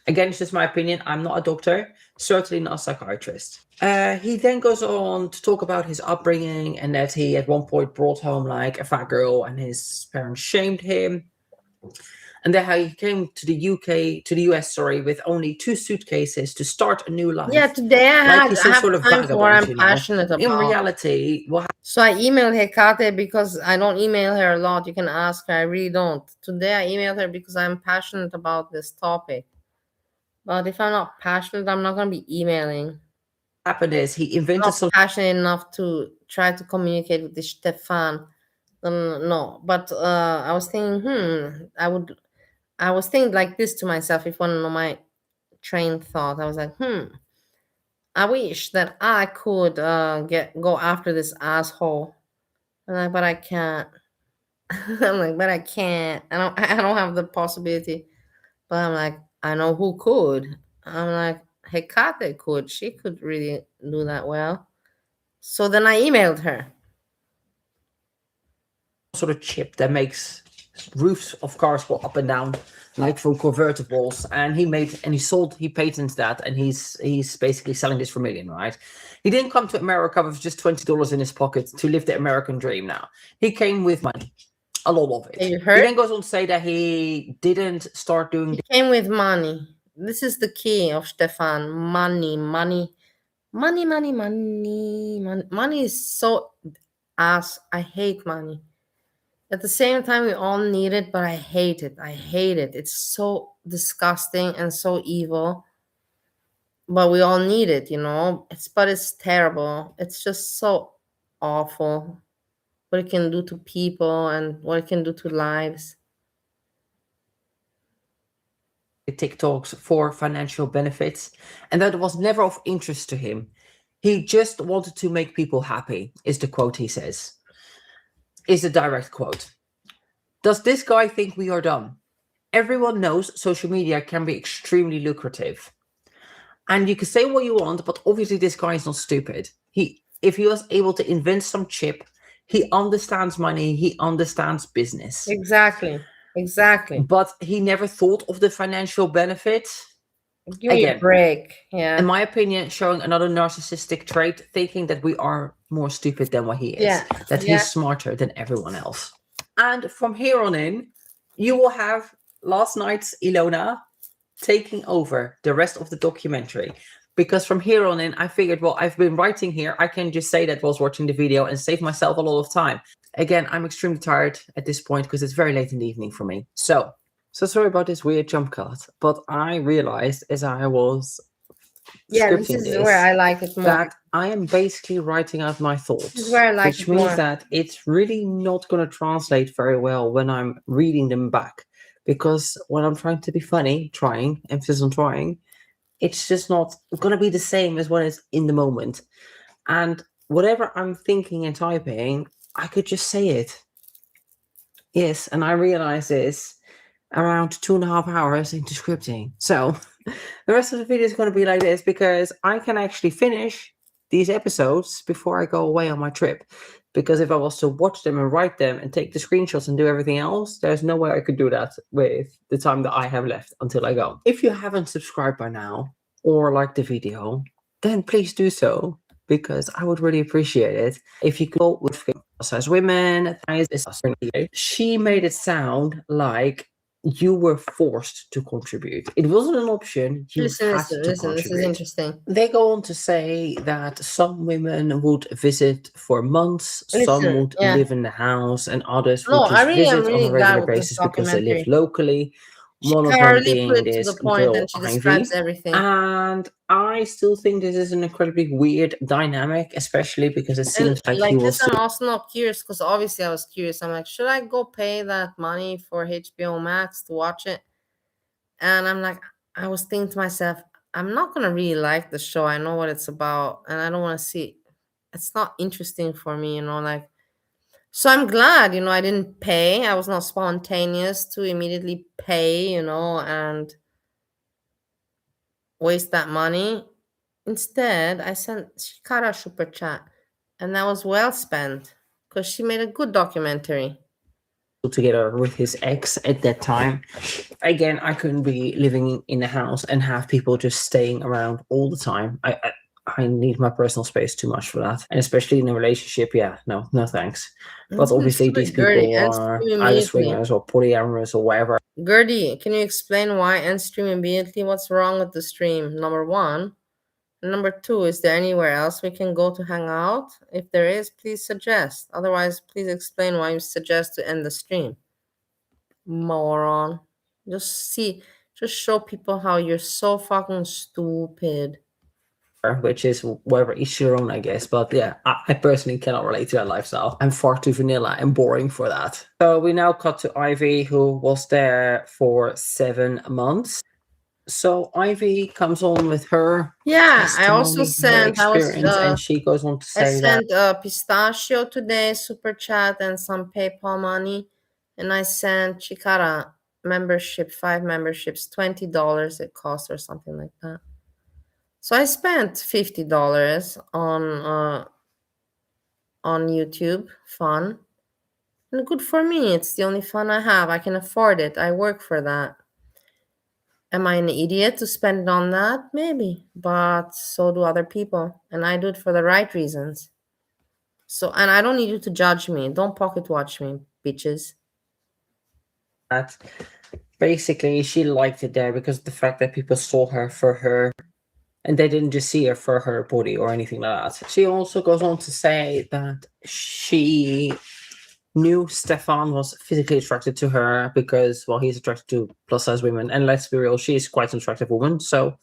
Again, it's just my opinion. I'm not a doctor, certainly not a psychiatrist. He then goes on to talk about his upbringing and that he at one point brought home like a fat girl and his parents shamed him. And then how he came to the US, with only 2 suitcases to start a new life. Yeah, today I have sort of time for what I'm passionate about. In reality, so I emailed Hekate because I don't email her a lot. You can ask her. I really don't. Today I emailed her because I'm passionate about this topic. But if I'm not passionate, I'm not going to be emailing. Happened is he invented some passionate enough to try to communicate with this Stefan. No, but I was thinking, I was thinking like this to myself. If you want to know my train of thought, I was like, I wish that I could go after this asshole. I'm like, but I can't. I'm like, but I can't. I don't have the possibility. But I'm like, I know who could. I'm like, Hekate could. She could really do that well. So then I emailed her. Sort of chip that makes roofs of cars go up and down, like for convertibles. And he patents that, and he's basically selling this for $1 million, right? He didn't come to America with just $20 in his pocket to live the American dream now. He came with money. A lot of it. You heard? He then goes on to say that he didn't start doing. He came with money. This is the key of Stefan. Money. Money is so ass. I hate money. At the same time, we all need it, but I hate it. It's so disgusting and so evil. But we all need it, it's terrible. It's just so awful. What it can do to people and what it can do to lives. TikToks for financial benefits, and that was never of interest to him. He just wanted to make people happy, is the quote he says. Is the direct quote. Does this guy think we are dumb? Everyone knows social media can be extremely lucrative. And you can say what you want, but obviously this guy is not stupid. If he was able to invent some chip, he understands money, he understands business. Exactly. But he never thought of the financial benefits. Give me a break. Yeah. In my opinion, showing another narcissistic trait, thinking that we are more stupid than what he is. Yeah. That he's smarter than everyone else. And from here on in, you will have last night's Ilona taking over the rest of the documentary. Because from here on in, I figured, well, I've been writing here. I can just say that whilst watching the video and save myself a lot of time. Again, I'm extremely tired at this point because it's very late in the evening for me. So sorry about this weird jump cut. But I realized as I was this is where I like it more. That I am basically writing out my thoughts. This is where I like which means that it's really not going to translate very well when I'm reading them back. Because when I'm trying to be funny, emphasis on trying, it's just not going to be the same as when it's in the moment. And whatever I'm thinking and typing, I could just say it. Yes, and I realized this around 2.5 hours into scripting. So the rest of the video is going to be like this because I can actually finish these episodes before I go away on my trip. Because if I was to watch them and write them and take the screenshots and do everything else, there's no way I could do that with the time that I have left until I go. If you haven't subscribed by now, or like the video, then please do so, because I would really appreciate it if you could go with plus-size women. She made it sound like you were forced to contribute. It wasn't an option. You had to Listen, this is contribute. interesting. They go on to say that some women would visit for months, some Listen, would yeah. live in the house, and others No, would I just really am visit on really a glad regular with this basis because they live documentary. locally. One of Chikara them really put being it to this the point, girl and she Ivy. describes everything. And I still think this is an incredibly weird dynamic, especially because it seems like he Like was this, I'm also not curious, because obviously I was curious. I'm like, should I go pay that money for HBO Max to watch it? And I'm like, I was thinking to myself, I'm not gonna really like the show. I know what it's about, and I don't want to see. It's not interesting for me, like. So I'm glad, I didn't pay. I was not spontaneous to immediately pay, and waste that money. Instead, I sent Chikara super chat, and that was well spent because she made a good documentary. together with his ex at that time. Again, I couldn't be living in a house and have people just staying around all the time. I need my personal space too much for that, and especially in a relationship. Yeah, no thanks. But obviously, these people are either swingers or polyamorous or whatever. Gertie, can you explain why end stream immediately? What's wrong with the stream? Number one. Number two, is there anywhere else we can go to hang out? If there is, please suggest. Otherwise, please explain why you suggest to end the stream. Moron. Just show people how you're so fucking stupid. Which is whatever, each your own, I guess. But yeah, I personally cannot relate to that lifestyle. I'm far too vanilla and boring for that. So we now cut to Ivy, who was there for 7 months. So Ivy comes on with her I also testimony, her experience, and she goes on to I say that sent a pistachio today, super chat, and some PayPal money, and I sent Chikara membership, 5 memberships, $20 it cost or something like that. So I spent $50 on YouTube, fun, and good for me. It's the only fun I have. I can afford it. I work for that. Am I an idiot to spend it on that? Maybe, but so do other people, and I do it for the right reasons. So, and I don't need you to judge me. Don't pocket watch me, bitches. basically she liked it there because the fact that people saw her for her, and they didn't just see her for her body or anything like that. She also goes on to say that she knew Stefan was physically attracted to her because, well, he's attracted to plus size women, and let's be real, she's quite an attractive woman, so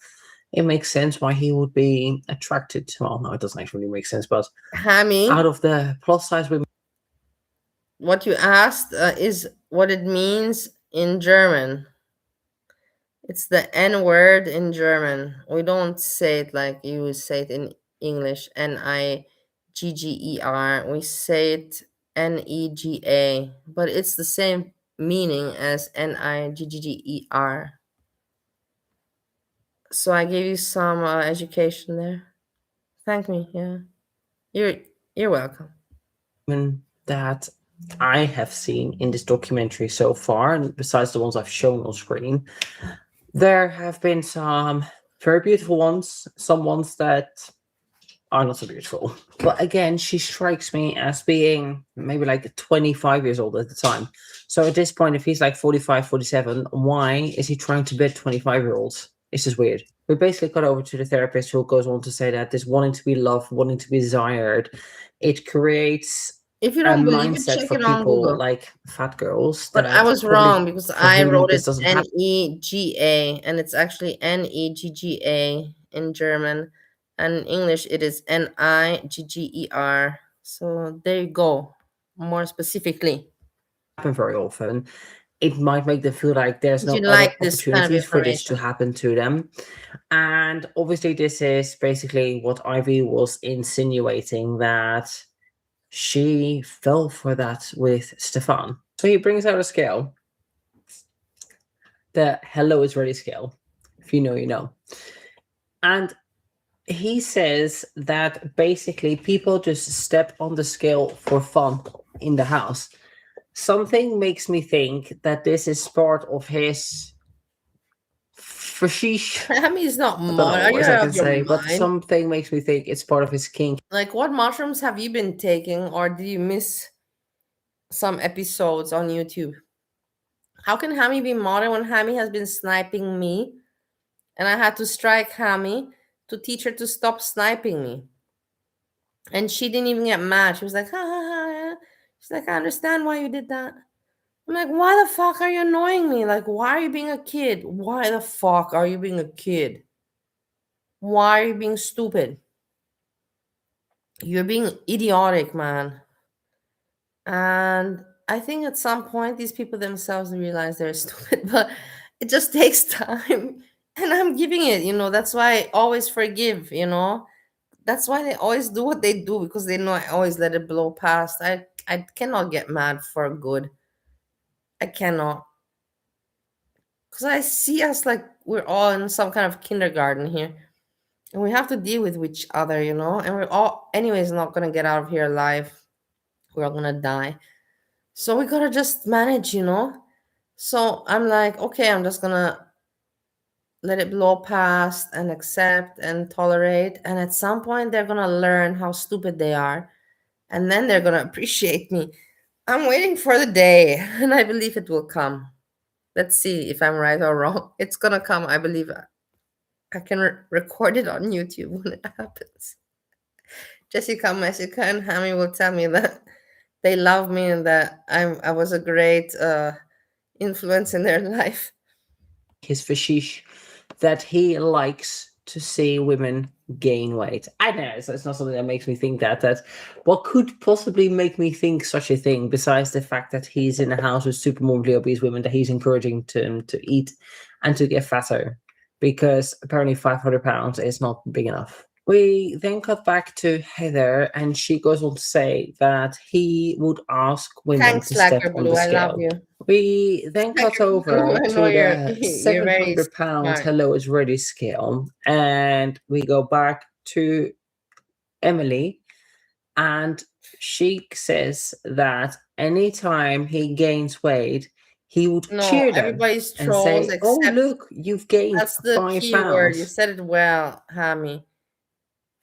it makes sense why he would be attracted to. Well, no, it doesn't actually make sense, but Hammy, out of the plus size women, what you asked is what it means in German. It's the N word in German. We don't say it like you say it in English, Nigger. We say it Nega, but it's the same meaning as Nigger. So I gave you some education there. Thank me. Yeah, you're welcome. that I have seen in this documentary so far, and besides the ones I've shown on screen, there have been some very beautiful ones, some ones that are not so beautiful. But again, she strikes me as being maybe like 25 years old at the time. So at this point, if he's like 45, 47, why is he trying to bed 25-year-olds? It's just weird. We basically got over to the therapist, who goes on to say that this wanting to be loved, wanting to be desired, it creates If you a don't believe it, mindset check for it on people Google. like fat girls. But I was wrong because I whom wrote this it doesn't happen. Nega, and it's actually Negga in German. And in English, it is Nigger. So there you go. More specifically. Happen very often. It might make them feel like there's no You other like this kind of opportunities for this to information. happen to them. And obviously, this is basically what Ivy was insinuating, that she fell for that with Stefan. So he brings out a scale, the hello is ready scale. If you know, you know. And he says that basically people just step on the scale for fun in the house. Something makes me think that this is part of his For sheesh. Hami is not I don't mod. know Are what you else I out can of your say, but mind? something makes me think it's part of his kink. Like, what mushrooms have you been taking, or did you miss some episodes on YouTube? How can Hami be modern when Hami has been sniping me, and I had to strike Hami to teach her to stop sniping me? And she didn't even get mad. She was like, ha ha ha. Yeah. She's like, I understand why you did that. I'm like, why the fuck are you annoying me? Like, why are you being a kid? Why the fuck are you being a kid? Why are you being stupid? You're being idiotic, man. And I think at some point these people themselves realize they're stupid, but it just takes time. And I'm giving it, that's why I always forgive. That's why they always do what they do, because they know I always let it blow past. I cannot get mad for good. I cannot. Because I see us like we're all in some kind of kindergarten here. And we have to deal with each other. And we're all, anyways, not going to get out of here alive. We're all going to die. So we got to just manage. So I'm like, okay, I'm just going to let it blow past and accept and tolerate. And at some point, they're going to learn how stupid they are. And then they're going to appreciate me. I'm waiting for the day, and I believe it will come. Let's see if I'm right or wrong. It's going to come. I believe I can record it on YouTube when it happens. Jessica, and Hami will tell me that they love me and that I was a great influence in their life. His fashish that he likes to see women gain weight. I know it's not something that makes me think that what could possibly make me think such a thing, besides the fact that he's in a house with super morbidly obese women that he's encouraging to eat and to get fatter, because apparently 500 pounds is not big enough. We then cut back to Heather, and she goes on to say that he would ask women Thanks, to step Slacker on Blue. the I love scale. you. We then cut Slacker Blue, over I to know the you're very 700 pounds smart. hello is ready scale, and we go back to Emily, and she says that anytime he gains weight, he would No, cheer them everybody's and trolls say, "Oh, except look, you've gained that's the 5 key word. You pounds." said it well, Hami.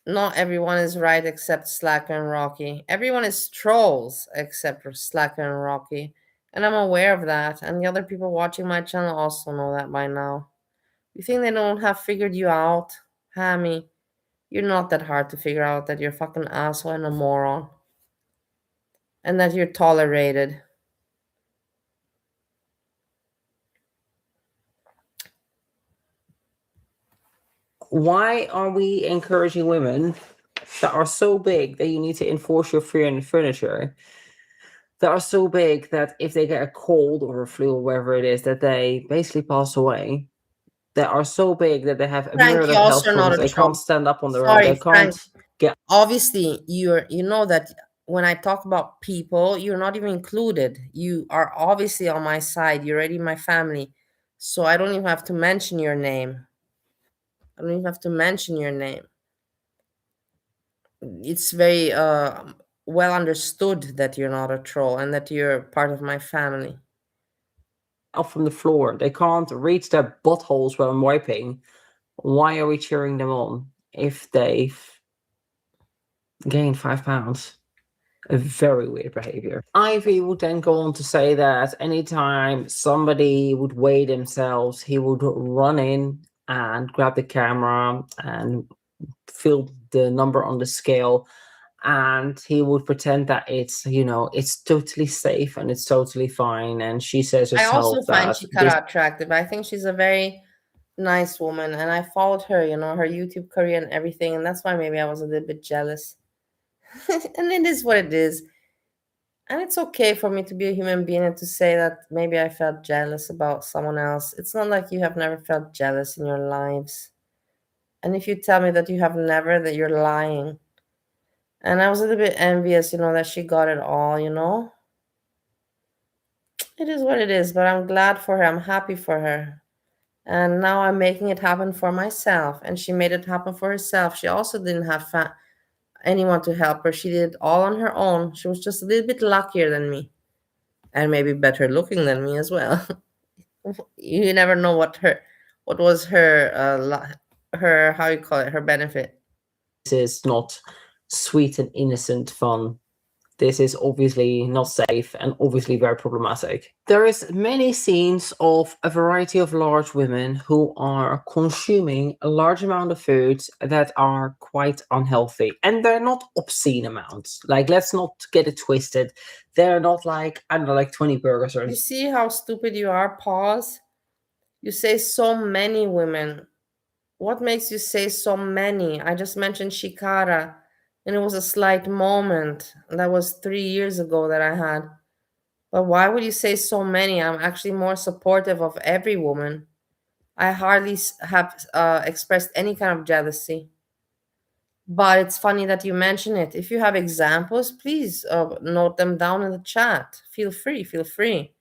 Not everyone is right except Slacker and Rocky. Everyone is trolls except for Slacker and Rocky. And I'm aware of that. And the other people watching my channel also know that by now. You think they don't have figured you out? Hami, you're not that hard to figure out that you're a fucking asshole and a moron. And that you're tolerated. Why are we encouraging women that are so big that you need to enforce your fear in the furniture, that are so big that if they get a cold or a flu or whatever it is, that they basically pass away, that are so big that they have Frank, myriad you of health also not problems, a they troll. can't stand up on their own, Sorry, they Frank. can't get. Obviously, you know that when I talk about people, you're not even included. You are obviously on my side. You're already my family. So I don't even have to mention your name. I don't even have to mention your name. It's very well understood that you're not a troll and that you're part of my family. Up from the floor, they can't reach their buttholes when I'm wiping. Why are we cheering them on if they've gained 5 pounds? A very weird behavior. Ivy would then go on to say that anytime somebody would weigh themselves, he would run in and grab the camera and film the number on the scale, and he would pretend that it's totally safe and it's totally fine. And she says I also herself find that this Chikara attractive. I think she's a very nice woman, and I followed her, her YouTube career and everything, and that's why maybe I was a little bit jealous. And it is what it is. And it's okay for me to be a human being and to say that maybe I felt jealous about someone else. It's not like you have never felt jealous in your lives. And if you tell me that you have never, that you're lying. And I was a little bit envious, that she got it all. It is what it is, but I'm glad for her. I'm happy for her. And now I'm making it happen for myself. And she made it happen for herself. She also didn't have anyone to help her. She did it all on her own. She was just a little bit luckier than me. And maybe better looking than me as well. You never know what What was her her, how you call it, her benefit? This is not sweet and innocent fun. This is obviously not safe and obviously very problematic. There is many scenes of a variety of large women who are consuming a large amount of foods that are quite unhealthy. And they're not obscene amounts. Like, let's not get it twisted. They're not like, I don't know, like 20 burgers or You see how stupid you are? Pause. You say so many women. What makes you say so many? I just mentioned Chikara, and it was a slight moment. That was 3 years ago that I had. But why would you say so many? I'm actually more supportive of every woman. I hardly have expressed any kind of jealousy. But it's funny that you mention it. If you have examples, please note them down in the chat. Feel free, feel free.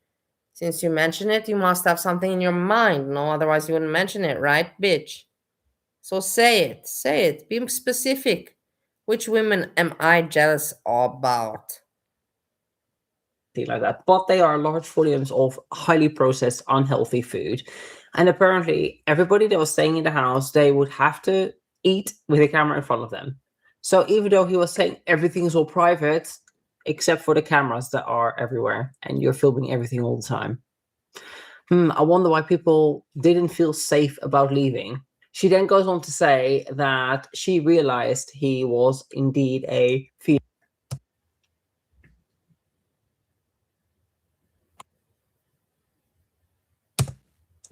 Since you mention it, you must have something in your mind. No, otherwise you wouldn't mention it, right, bitch? So say it, say it. Be specific. Which women am I jealous about? like that, but they are large volumes of highly processed, unhealthy food. And apparently, everybody that was staying in the house, they would have to eat with a camera in front of them. So even though he was saying everything is all private, except for the cameras that are everywhere, and you're filming everything all the time. I wonder why people didn't feel safe about leaving. She then goes on to say that she realized he was indeed a female.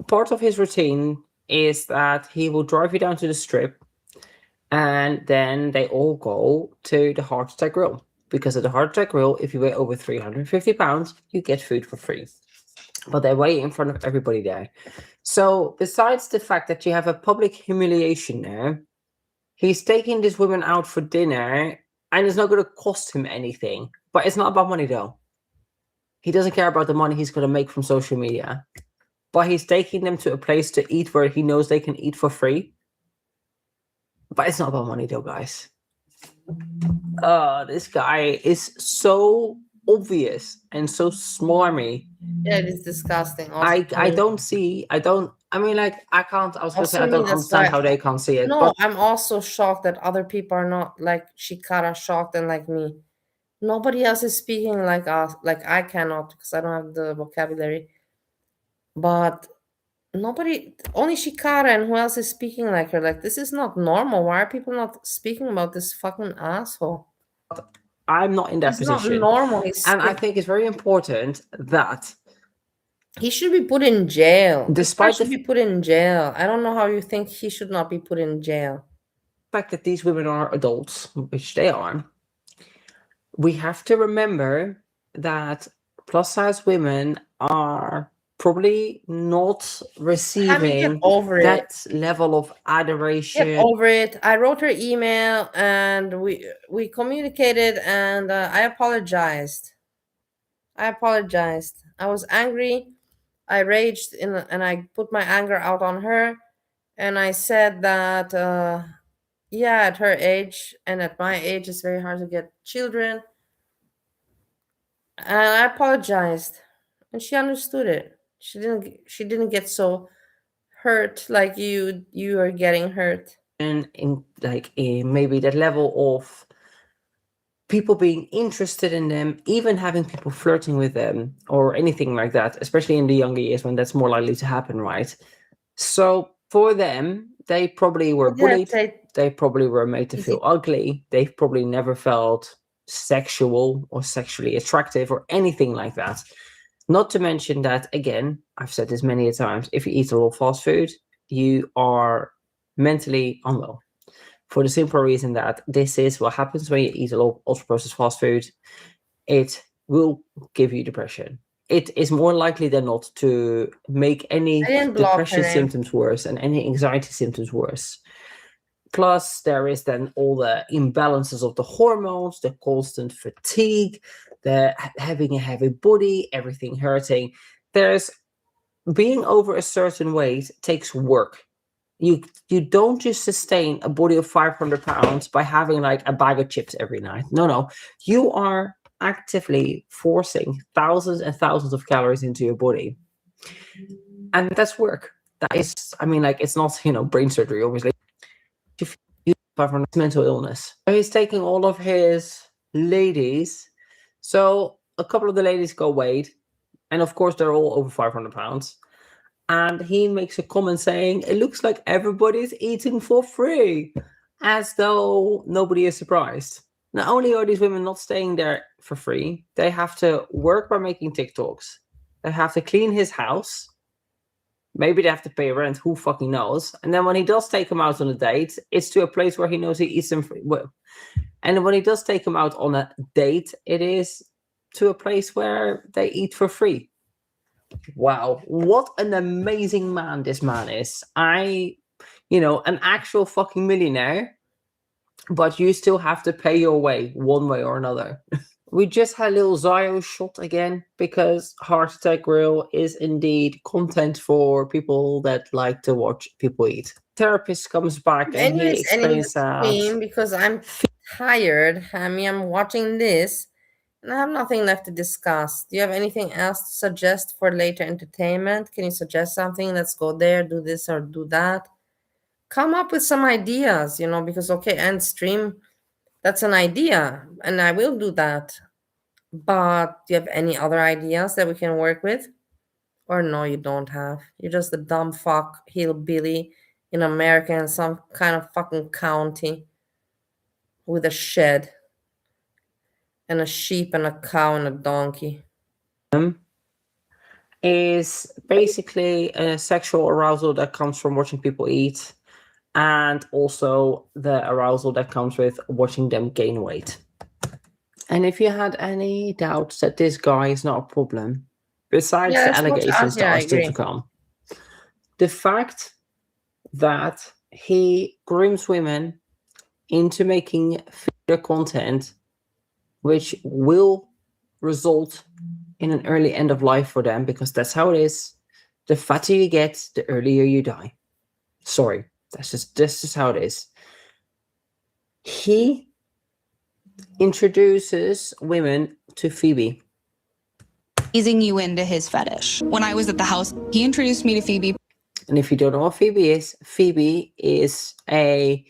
Part of his routine is that he will drive you down to the strip, and then they all go to the Heart Attack Grill. Because at the Heart Attack Grill, if you weigh over 350 pounds, you get food for free. But they weigh in front of everybody there. So besides the fact that you have a public humiliation there, he's taking this woman out for dinner, and it's not going to cost him anything. But it's not about money, though. He doesn't care about the money he's going to make from social media. But he's taking them to a place to eat where he knows they can eat for free. But it's not about money, though, guys. This guy is so obvious and so smarmy. Yeah, it is disgusting. I don't understand how they can't see it. No, but I'm also shocked that other people are not like Chikara shocked and like me. Nobody else is speaking like us. Like I cannot because I don't have the vocabulary. But nobody, only Chikara, and who else is speaking like her? Like this is not normal. Why are people not speaking about this fucking asshole? I'm not in that It's position. not normal. And I think it's very important that he should be put in jail. Despite should be put in jail. I don't know how you think he should not be put in jail. The fact that these women are adults, which they are, we have to remember that plus size women are probably not receiving that level of adoration. Get over it. I wrote her email and we communicated, and I apologized. I was angry. I raged and I put my anger out on her, and I said that yeah, at her age and at my age it's very hard to get children. And I apologized, and she understood it. She didn't get so hurt like you are getting hurt. And in maybe that level of people being interested in them, even having people flirting with them or anything like that, especially in the younger years when that's more likely to happen, right? So for them, they probably were bullied. They probably were made to feel ugly. They've probably never felt sexual or sexually attractive or anything like that. Not to mention that, again, I've said this many times, if you eat a lot of fast food, you are mentally unwell. For the simple reason that this is what happens when you eat a lot of ultra-processed fast food. It will give you depression. It is more likely than not to make any depression symptoms worse and any anxiety symptoms worse. Plus, there is then all the imbalances of the hormones, the constant fatigue, the having a heavy body, everything hurting. There's being over a certain weight takes work. You don't just sustain a body of 500 pounds by having like a bag of chips every night. No. You are actively forcing thousands and thousands of calories into your body. And that's work. That is, I mean, like, it's not, brain surgery, obviously. If you have mental illness. So he's taking all of his ladies. So a couple of the ladies go weighed, and of course they're all over 500 pounds. And he makes a comment saying, it looks like everybody's eating for free, as though nobody is surprised. Not only are these women not staying there for free, they have to work by making TikToks. They have to clean his house. Maybe they have to pay rent, who fucking knows. And then when he does take them out on a date, it's to a place where he knows he eats them free. And when he does take them out on a date, it is to a place where they eat for free. Wow, what an amazing man this man is. An actual fucking millionaire, but you still have to pay your way one way or another. We just had a little Zio shot again, because Heart Attack Grill is indeed content for people that like to watch people eat. Therapist comes back and Anyways, he explains that. because I'm tired, Hammy, I'm watching this. And I have nothing left to discuss. Do you have anything else to suggest for later entertainment? Can you suggest something? Let's go there, do this or do that. Come up with some ideas, because end stream, that's an idea, and I will do that. But do you have any other ideas that we can work with? Or no, you don't have. You're just a dumb fuck hillbilly in America in some kind of fucking county with a shed and a sheep and a cow and a donkey. Is basically a sexual arousal that comes from watching people eat, and also the arousal that comes with watching them gain weight. And if you had any doubts that this guy is not a problem, besides the allegations that are still to come, the fact that he grooms women into making filler content, which will result in an early end of life for them, because that's how it is. The fatter you get, the earlier you die. Sorry, this is how it is. He introduces women to Phoebe. Easing you into his fetish. When I was at the house, he introduced me to Phoebe. And if you don't know what Phoebe is a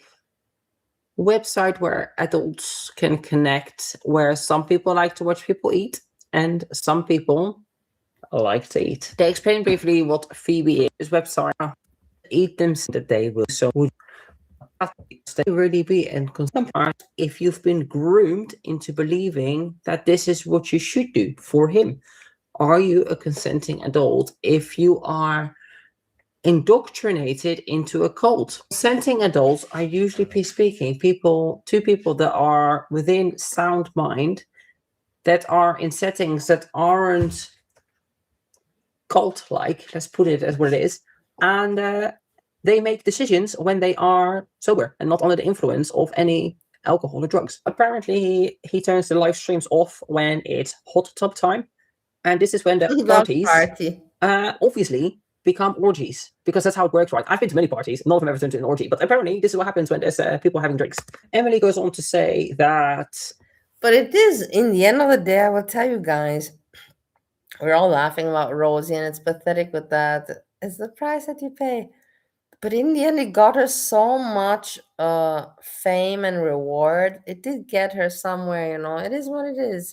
website where adults can connect, where some people like to watch people eat and some people like to eat. They explain briefly what Phoebe is. Website eat them that they will so would really be, and if you've been groomed into believing that this is what you should do for him. Are you a consenting adult if you are indoctrinated into a cult? Consenting adults are usually, speaking, two people that are within sound mind, that are in settings that aren't cult-like, let's put it as what it is, and they make decisions when they are sober and not under the influence of any alcohol or drugs. Apparently, he turns the live streams off when it's hot tub time, and this is when the parties obviously become orgies, because that's how it works, right? I've been to many parties, none of them ever turned into an orgy, but apparently this is what happens when there's people having drinks. Emily goes on to say that... But it is, in the end of the day, I will tell you guys, we're all laughing about Rosie, and it's pathetic with that. It's the price that you pay. But in the end, it got her so much fame and reward. It did get her somewhere, It is what it is,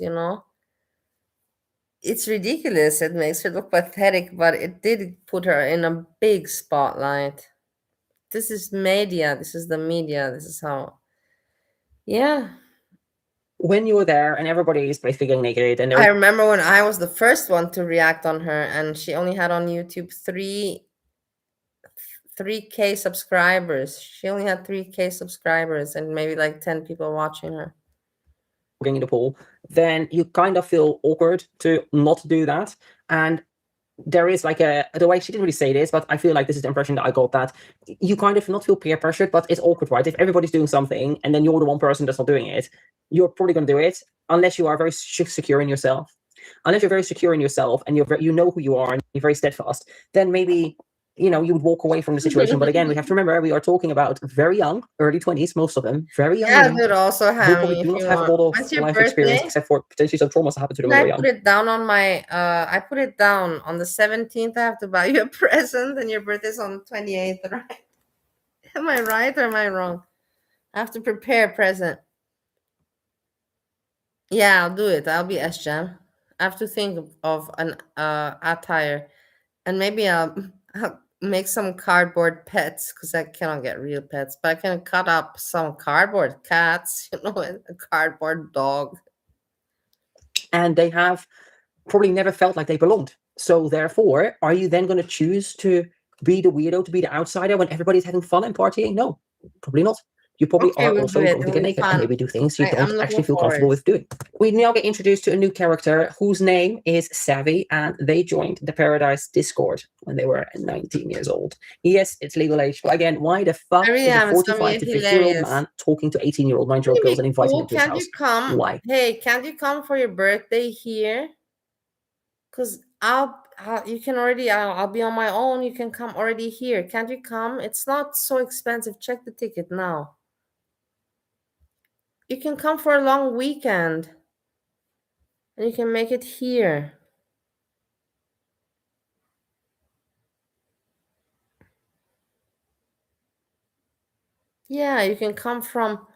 It's ridiculous. It makes her look pathetic, but it did put her in a big spotlight. This is media. This is the media. This is how... Yeah. When you were there and everybody is basically getting naked, and I remember when I was the first one to react on her, and she only had on YouTube 3K subscribers. She only had 3K subscribers and maybe like 10 people watching her. In the pool, then you kind of feel awkward to not do that. And there is like the way, she didn't really say this, but I feel like this is the impression that I got, that you kind of not feel peer pressured, but it's awkward, right? If everybody's doing something and then you're the one person that's not doing it, you're probably going to do it unless you are very secure in yourself. Unless you're very secure in yourself and you know who you are and you're very steadfast, then maybe you would walk away from the situation. But again, we have to remember, we are talking about very young, early 20s, most of them, very young Yeah, women dude, also who have probably me do if not you have a want. lot of When's your life experience, birthday? except for potentially some traumas that happened to them Can when they I were put young. it down on my I put it down on the 17th. I have to buy you a present, and your birthday's on the 28th, right? Am I right or am I wrong? I have to prepare a present. Yeah, I'll do it. I'll be S-Jam. I have to think of an attire, and maybe I'll make some cardboard pets because I cannot get real pets, but I can cut up some cardboard cats, a cardboard dog. And they have probably never felt like they belonged. So therefore, are you then going to choose to be the weirdo, to be the outsider when everybody's having fun and partying? No, probably not. You probably Okay, are we'll also do it. going to It'll get be naked and fun. maybe do things you I'm don't looking actually feel forward. comfortable with doing. We now get introduced to a new character whose name is Savvy, and they joined the Paradise Discord when they were 19 years old. Yes, it's legal age. But again, why the fuck I really is a am. It's gonna 45 be to 50-year-old hilarious. man talking to 18-year-old, 19-year-old It'll girls be and inviting cool. them to his Can't house? you come? Why? Hey, can't you come for your birthday here? Cause you can already. I'll be on my own. You can come already here. Can't you come? It's not so expensive. Check the ticket now. You can come for a long weekend, and you can make it here. Yeah, you can come from.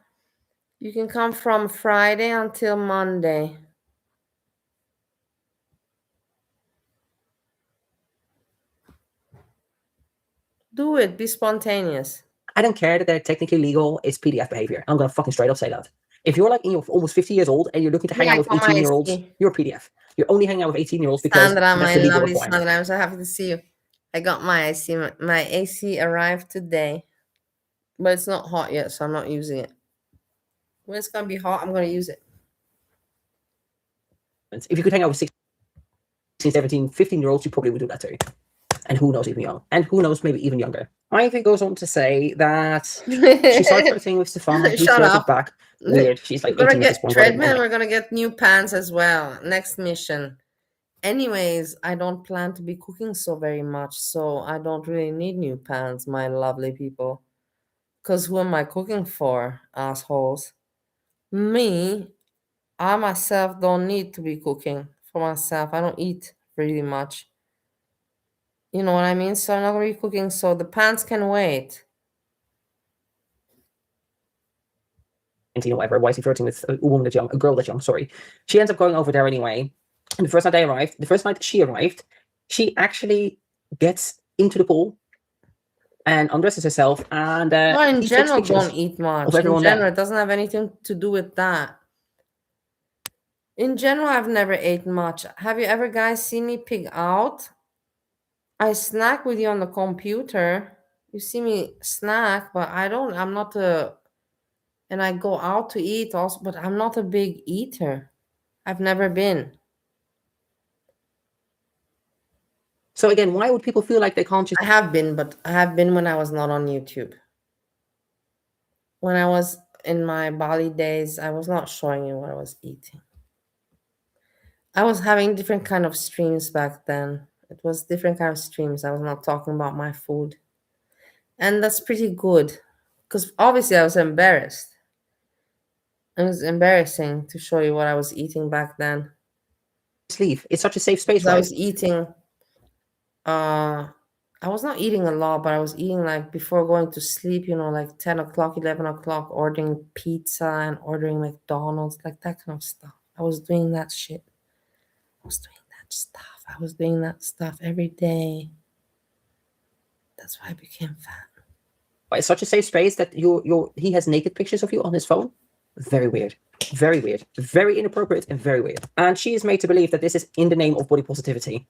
You can come from Friday until Monday. Do it. Be spontaneous. I don't care that they're technically legal. It's PDF behavior. I'm going to fucking straight up say that. If you're like almost 50 years old and you're looking to hang out with 18-year-olds, you're a PDF. You're only hanging out with 18-year-olds because Sandra, that's my the legal lovely requirement. Sandra, I'm so happy to see you. I got my AC. My AC arrived today, but it's not hot yet, so I'm not using it. When it's gonna be hot, I'm gonna use it. If you could hang out with 16, 17, 15-year-olds, you probably would do that too. And who knows, even young. And who knows, maybe even younger. Ivy goes on to say that she started flirting with Stefan. He Shut flirted up. back. Weird. She's like We're 18 gonna at this get point. treadmill. We're gonna get new pants as well. Next mission. Anyways, I don't plan to be cooking so very much, so I don't really need new pants, my lovely people. Because who am I cooking for, assholes? Me, I myself don't need to be cooking for myself. I don't eat really much. You know what I mean? So I'm not gonna be cooking, so the pants can wait. Whatever. Why is he flirting with a woman that's young, a girl that's young? Sorry. She ends up going over there anyway. And the first night she arrived, she actually gets into the pool and undresses herself, and Well, in he takes general, pictures don't eat much. of In everyone general, there. it doesn't have anything to do with that. In general, I've never ate much. Have you ever guys seen me pig out? I snack with you on the computer. You see me snack, but I'm not and I go out to eat also, but I'm not a big eater. I've never been. So again, why would people feel like they can't just I have been, but I have been when I was not on YouTube. When I was in my Bali days, I was not showing you what I was eating. I was having different kind of streams back then. It was different kind of streams. I was not talking about my food. And that's pretty good. Because obviously I was embarrassed. It was embarrassing to show you what I was eating back then. leave? It's such a safe space, I right? was eating I was not eating a lot, but I was eating like before going to sleep, like 10 o'clock, 11 o'clock, ordering pizza and ordering McDonald's, like that kind of stuff. I was doing that shit. I was doing that stuff every day. That's why I became fat. It's such a safe space that he has naked pictures of you on his phone. Very weird. Very weird. Very inappropriate and very weird. And she is made to believe that this is in the name of body positivity.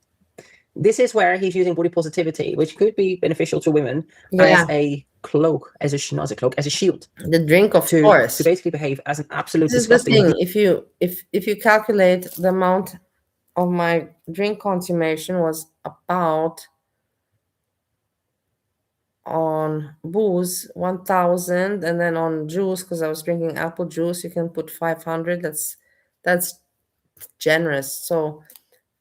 This is where he's using body positivity, which could be beneficial to women, as a cloak, as a shield. The drink, of course. To basically behave as an absolute This is the disgusting. thing. If you calculate the amount of my drink consummation was about on booze 1,000, and then on juice, because I was drinking apple juice, you can put 500. That's generous. So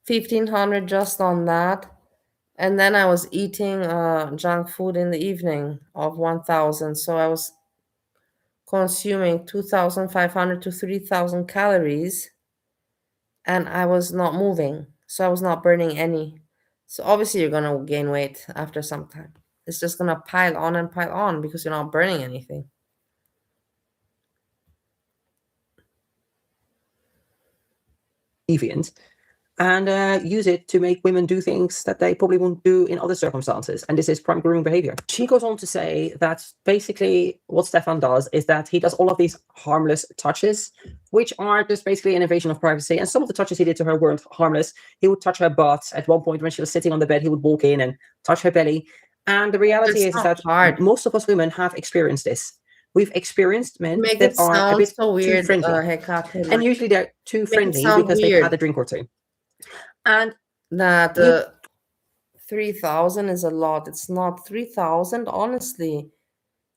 1,500 just on that, And then I was eating junk food in the evening of 1,000. So I was consuming 2,500 to 3,000 calories, and I was not moving. So I was not burning any. So obviously you're going to gain weight after some time. It's just going to pile on because you're not burning anything. Deviant, and use it to make women do things that they probably won't do in other circumstances. And this is prime grooming behavior. She goes on to say that basically what Stefan does is that he does all of these harmless touches, which are just basically an invasion of privacy. And some of the touches he did to her weren't harmless. He would touch her butt. At one point when she was sitting on the bed, he would walk in and touch her belly. And the reality is that most of us women have experienced this. We've experienced men that are a bit so weird, too friendly. Hekate, and usually they're too friendly because they've had a drink or two. And that 3,000 is a lot. It's not 3,000, honestly.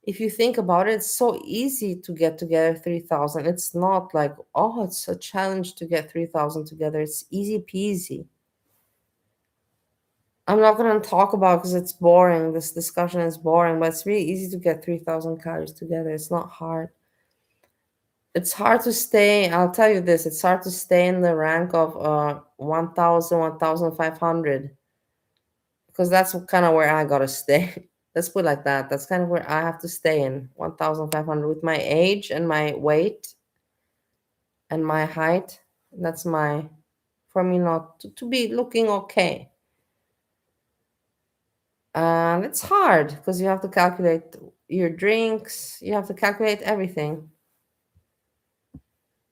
If you think about it, it's so easy to get together 3,000. It's not like, oh, it's a challenge to get 3,000 together. It's easy peasy. I'm not going to talk about because it's boring. This discussion is boring, but it's really easy to get 3,000 calories together. It's not hard. It's hard to stay. I'll tell you this. It's hard to stay in the rank of 1,000, 1,500. Because that's kind of where I got to stay. Let's put it like that. That's kind of where I have to stay in 1,500 with my age and my weight and my height. That's for me not to be looking okay. And it's hard because you have to calculate your drinks. You have to calculate everything.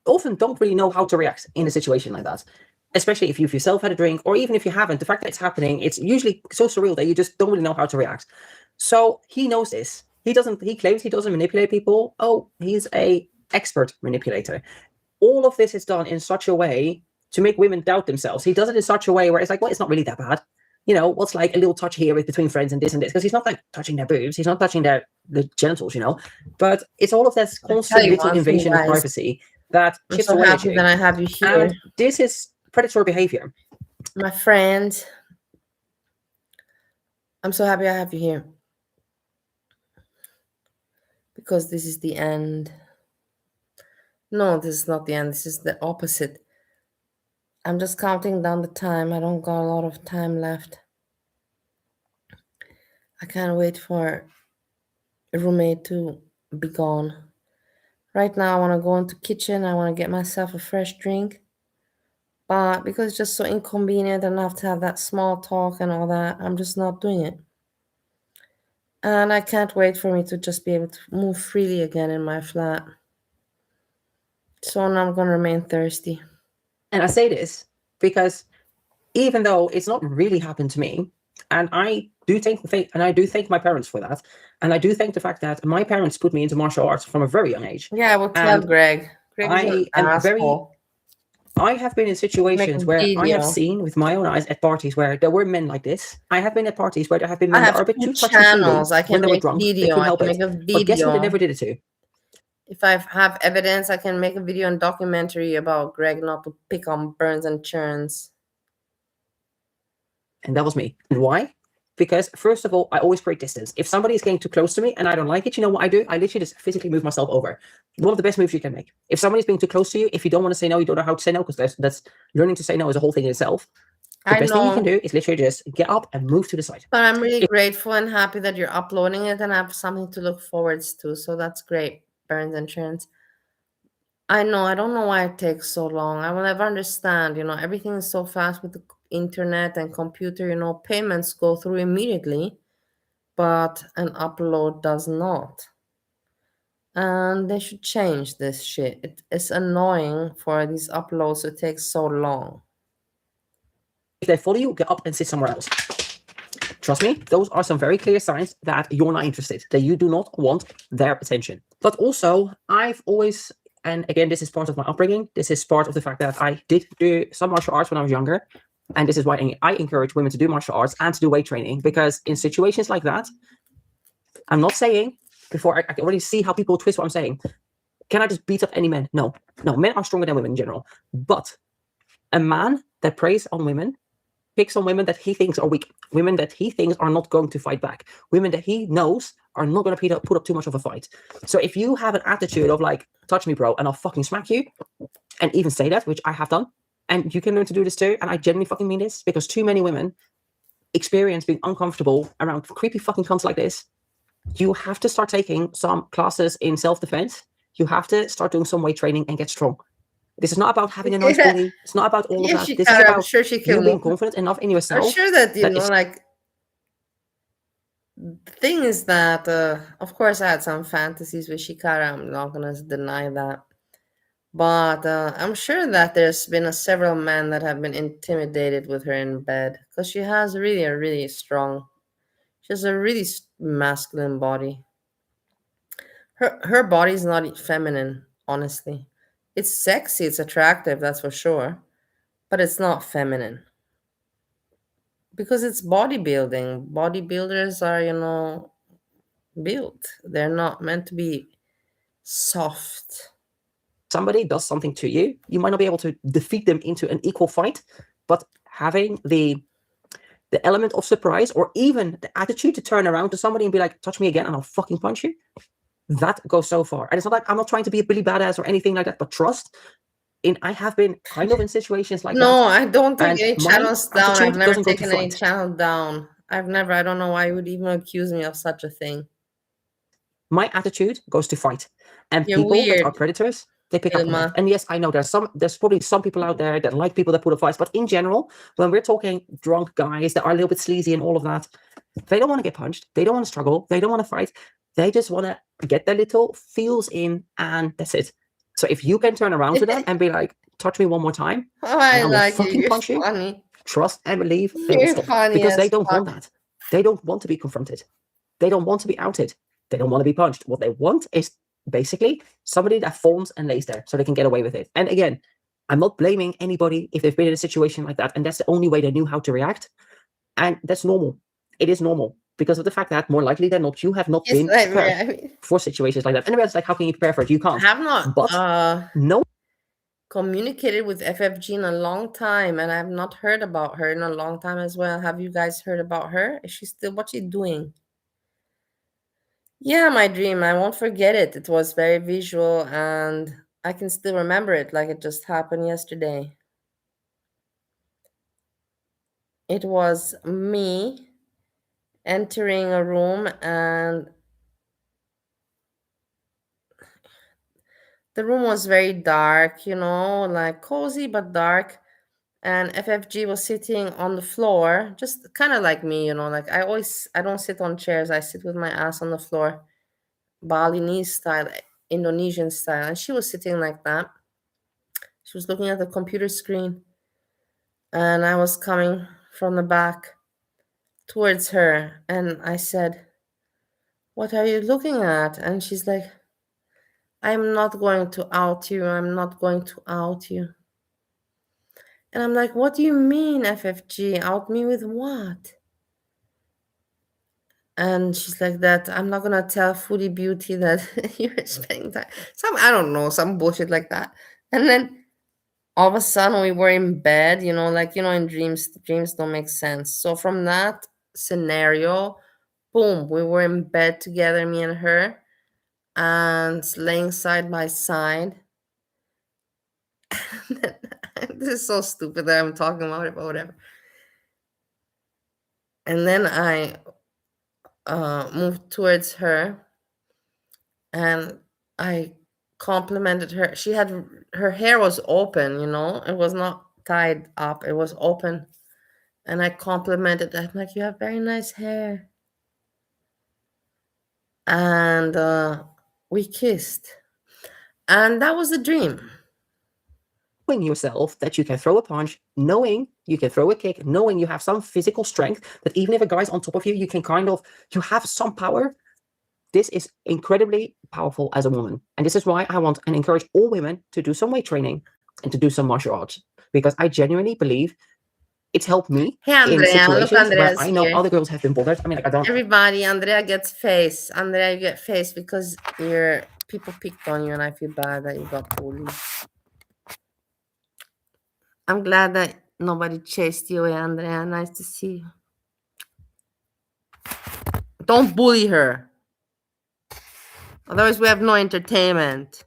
Often don't really know how to react in a situation like that, especially if you've yourself had a drink, or even if you haven't. The fact that it's happening, it's usually so surreal that you just don't really know how to react. So he knows this. He claims he doesn't manipulate people. Oh, he's a expert manipulator. All of this is done in such a way to make women doubt themselves. He does it in such a way where it's like, well, it's not really that bad. What's like a little touch here between friends and this, because he's not like touching their boobs, he's not touching the genitals, but it's all of that constant little invasion of privacy that chips away at you. That I have you here. And this is predatory behavior. My friend, I'm so happy I have you here. Because this is the end. No, this is not the end. This is the opposite. I'm just counting down the time. I don't got a lot of time left. I can't wait for a roommate to be gone. Right now, I want to go into the kitchen. I want to get myself a fresh drink. But because it's just so inconvenient and I have to have that small talk and all that, I'm just not doing it. And I can't wait for me to just be able to move freely again in my flat. So now I'm going to remain thirsty. And I say this because even though it's not really happened to me, and I do thank my parents for that, and I do thank the fact that my parents put me into martial arts from a very young age. Yeah, I will tell Greg. I have been in situations where I have seen with my own eyes at parties where there were men like this. I have been at parties where there have been men that are a bit too touchy-feely when they were drunk. They couldn't help it. But guess who they never did it to? If I have evidence, I can make a video and documentary about Greg not to pick on burns and churns. And that was me. And why? Because first of all, I always create distance. If somebody is getting too close to me and I don't like it, you know what I do? I literally just physically move myself over. One of the best moves you can make. If somebody's being too close to you, if you don't want to say no, you don't know how to say no, because that's learning to say no is a whole thing in itself. The best thing you can do is literally just get up and move to the side. But I'm really grateful and happy that you're uploading it and I have something to look forward to. So that's great, burns and churns. I don't know why it takes so long. I will never understand. Everything is so fast with the internet and computer. Payments go through immediately, but an upload does not. And they should change this shit. It's annoying for these uploads to take so long. If they follow you, get up and sit somewhere else. Trust me, those are some very clear signs that you're not interested, that you do not want their attention. But also, I've always, and again, this is part of my upbringing, this is part of the fact that I did do some martial arts when I was younger. And this is why I encourage women to do martial arts and to do weight training, because in situations like that, I'm not saying, before I can already see how people twist what I'm saying, can I just beat up any men? No, men are stronger than women in general. But a man that preys on women picks on women that he thinks are weak, women that he thinks are not going to fight back, women that he knows are not going to put up too much of a fight. So if you have an attitude of like, touch me, bro, and I'll fucking smack you, and even say that, which I have done, and you can learn to do this too, and I genuinely fucking mean this, because too many women experience being uncomfortable around creepy fucking cunts like this. You have to start taking some classes in self-defense. You have to start doing some weight training and get strong. This is not about having a nice body. It's not about all of that. This is about you being confident enough in yourself. I'm sure that, you know, like, the thing is that, of course, I had some fantasies with Chikara. I'm not going to deny that. But I'm sure that there's been several men that have been intimidated with her in bed, because she has really a really strong, she has a really masculine body. Her body is not feminine, honestly. It's sexy, it's attractive, that's for sure, but it's not feminine. Because it's bodybuilding. Bodybuilders are, you know, built. They're not meant to be soft. Somebody does something to you, you might not be able to defeat them into an equal fight, but having the element of surprise, or even the attitude to turn around to somebody and be like, touch me again and I'll fucking punch you, that goes so far. And it's not like I'm not trying to be a Billy Badass or anything like that, but trust. I have been kind of in situations like that. No, I don't take any channels down. I've never taken any channel down. I don't know why you would even accuse me of such a thing. My attitude goes to fight. And people that are predators, they pick up on that. And yes, I know there's probably some people out there that like people that put up fights, but in general, when we're talking drunk guys that are a little bit sleazy and all of that, they don't want to get punched, they don't want to struggle, they don't want to fight, they just want to get their little feels in, and that's it. So if you can turn around to them and be like, touch me one more time, I will like fucking you. punch Funny. you, trust and believe they will stop. Because they don't want that. They don't want to be confronted. They don't want to be outed. They don't want to be punched. What they want is basically somebody that forms and lays there so they can get away with it. And again, I'm not blaming anybody if they've been in a situation like that, and that's the only way they knew how to react. And that's normal. It is normal, because of the fact that more likely than not, you have not been prepared for situations like that. And it's like, how can you prepare for it? You can't. I have not no communicated with FFG in a long time, and I've not heard about her in a long time as well. Have you guys heard about her? Is she still, what's she doing? Yeah, my dream. I won't forget it. It was very visual, and I can still remember it like it just happened yesterday. It was me entering a room, and the room was very dark, you know, like cozy but dark. And FFG was sitting on the floor, just kind of like me, you know, like I don't sit on chairs. I sit with my ass on the floor, Balinese style, Indonesian style. And she was sitting like that. She was looking at the computer screen. And I was coming from the back towards her. And I said, "What are you looking at?" And she's like, "I'm not going to out you. I'm not going to out you." And I'm like, "What do you mean, FFG? Out me with what?" And she's like, "That I'm not gonna tell Foodie Beauty that you're spending time." I don't know, some bullshit like that. And then all of a sudden we were in bed, you know, like, you know, in dreams don't make sense. So from that scenario, boom, we were in bed together, me and her, and laying side by side. This is so stupid that I'm talking about it, but whatever. And then I moved towards her, and I complimented her. She had, her hair was open, you know, it was not tied up, it was open. And I complimented her, like, "You have very nice hair." And we kissed. And that was a dream. Knowing yourself that you can throw a punch, knowing you can throw a kick, knowing you have some physical strength, that even if a guy's on top of you, you can you have some power. This is incredibly powerful as a woman. And this is why I want and encourage all women to do some weight training and to do some martial arts, because I genuinely believe it's helped me in situations where I know other girls have been bothered. I mean, like, I don't. Everybody, Andrea gets face. Andrea, you get face because people picked on you, and I feel bad that you got bullied. I'm glad that Nobody chased you away, Andrea. Nice to see you. Don't bully her. Otherwise, we have no entertainment.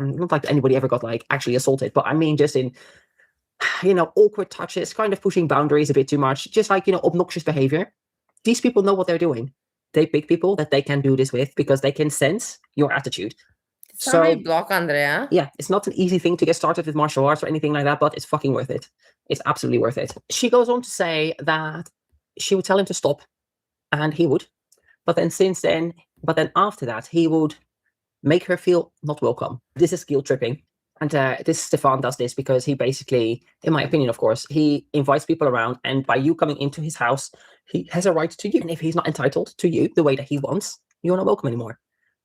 Not like anybody ever got like actually assaulted, but I mean just in, awkward touches, kind of pushing boundaries a bit too much, just like, obnoxious behavior. These people know what they're doing. They pick people that they can do this with because they can sense your attitude. Did somebody block Andrea? Yeah, it's not an easy thing to get started with martial arts or anything like that, but it's fucking worth it. It's absolutely worth it. She goes on to say that she would tell him to stop, and he would. But then after that, he would make her feel not welcome. This is guilt tripping. And this Stefan does this because he basically, in my opinion, of course, he invites people around, and by you coming into his house, he has a right to you. And if he's not entitled to you the way that he wants, you're not welcome anymore.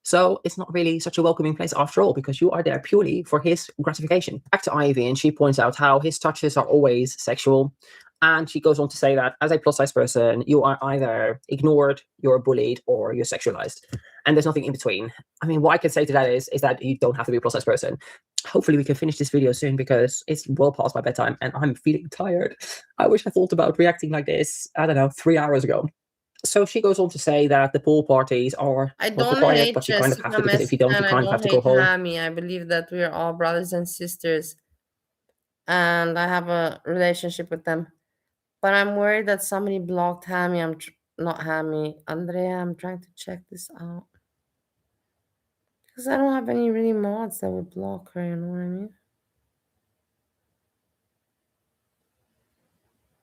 So it's not really such a welcoming place after all, because you are there purely for his gratification. Back to Ivy, and she points out how his touches are always sexual. And she goes on to say that as a plus size person, you are either ignored, you're bullied, or you're sexualized. And there's nothing in between. I mean, what I can say to that is that you don't have to be a plus size person. Hopefully we can finish this video soon because it's well past my bedtime and I'm feeling tired. I wish I thought about reacting like this, I don't know, 3 hours ago. So she goes on to say that the pool parties are not required, but you kind of have to, because if you don't, you kind of have to go home. I believe that we are all brothers and sisters, and I have a relationship with them. But I'm worried that somebody blocked Hammy. Not Hammy, Andrea. I'm trying to check this out because I don't have any really mods that would block her. You know what I mean?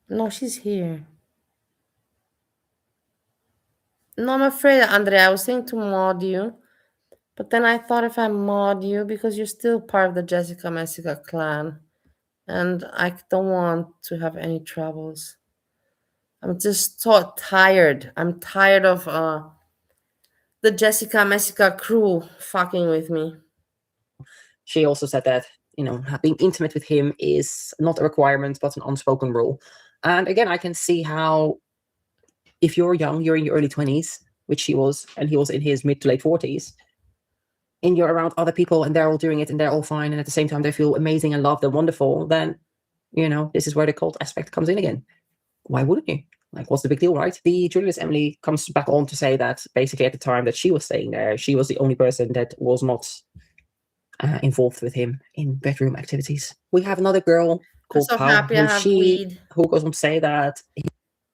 No, she's here. No, I'm afraid, Andrea. I was saying to mod you, but then I thought if I mod you, because you're still part of the Jessica Messica clan, and I don't want to have any troubles. I'm just so tired. I'm tired of the Jessica Messica crew fucking with me. She also said that, being intimate with him is not a requirement, but an unspoken rule. And again, I can see how, if you're young, you're in your early 20s, which he was, and he was in his mid to late 40s, and you're around other people and they're all doing it and they're all fine, and at the same time they feel amazing and loved and wonderful, then, this is where the cult aspect comes in again. Why wouldn't you? Like, what's the big deal, right? The journalist Emily comes back on to say that basically at the time that she was staying there, she was the only person that was not involved with him in bedroom activities. We have another girl called Pau, who goes on to say that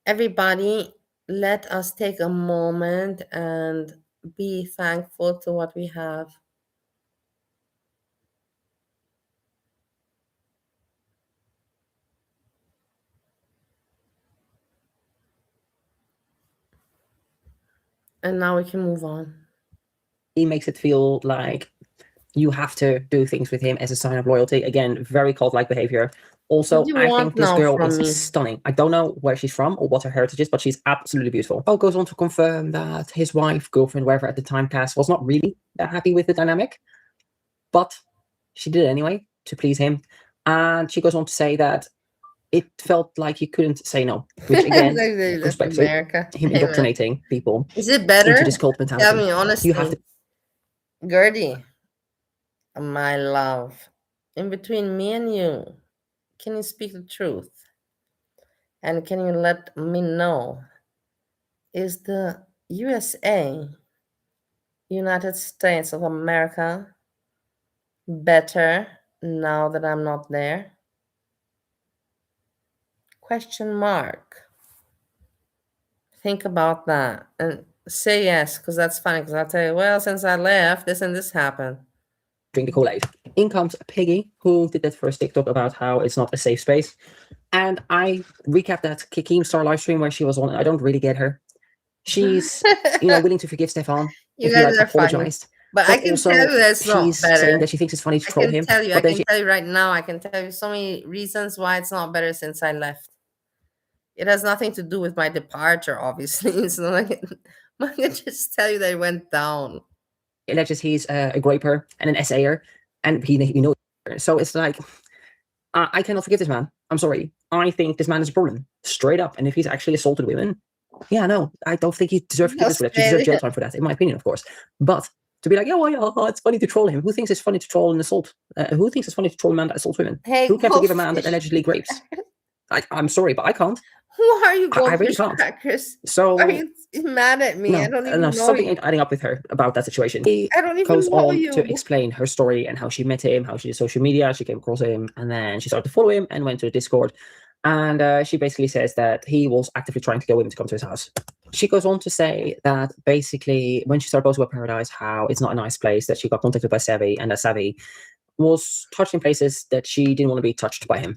everybody, let us take a moment and be thankful to what we have. And now we can move on. He makes it feel like you have to do things with him as a sign of loyalty. Again, very cult-like behavior. Also, I think this girl is stunning. I don't know where she's from or what her heritage is, but she's absolutely beautiful. Paul goes on to confirm that his wife, girlfriend, whatever at the time, Cass, was not really that happy with the dynamic, but she did it anyway to please him. And she goes on to say that it felt like he couldn't say no, which again, respects him indoctrinating people. Is it better? Into this cult mentality. Tell me honestly. You have to. Gertie, my love, in between me and you, can you speak the truth? And can you let me know, is the USA, United States of America, better now that I'm not there? Question mark. Think about that and say yes, because that's funny, because I'll tell you, well, since I left, this and this happened. Drink the Kool-Aid. In comes Peggy, who did that first TikTok about how it's not a safe space. And I recapped that Keemstar live stream where she was on. I don't really get her. She's, willing to forgive Stefan. You guys are apologized. But I can tell you that's not better. She's saying that she thinks it's funny to troll him. I can tell you right now, I can tell you so many reasons why it's not better since I left. It has nothing to do with my departure, obviously. It's not like I can just tell you that it went down. It alleges he's a graper and an essayer, and so it's like, I cannot forgive this man. I'm sorry. I think this man is a problem, straight up. And if he's actually assaulted women, yeah, no, I don't think he deserves forgiveness for that. He deserves jail time for that, in my opinion, of course. But to be like, it's funny to troll him. Who thinks it's funny to troll an assault? Who thinks it's funny to troll a man that assaults women? Hey, Who can forgive a man that goldfish. allegedly rapes? I'm sorry, but I can't. Who are you, I really goldfish can't. crackers? So Are you mad at me? no, I don't even know something you. ain't adding up with her about that situation. She I don't even goes know on you. to explain her story and how she met him, how she did social media, she came across him, and then she started to follow him and went to the Discord. And she basically says that he was actively trying to get women to come to his house. She goes on to say that basically when she started going to a paradise, how it's not a nice place, that she got contacted by Savvy, and that Savvy was touching places that she didn't want to be touched by him.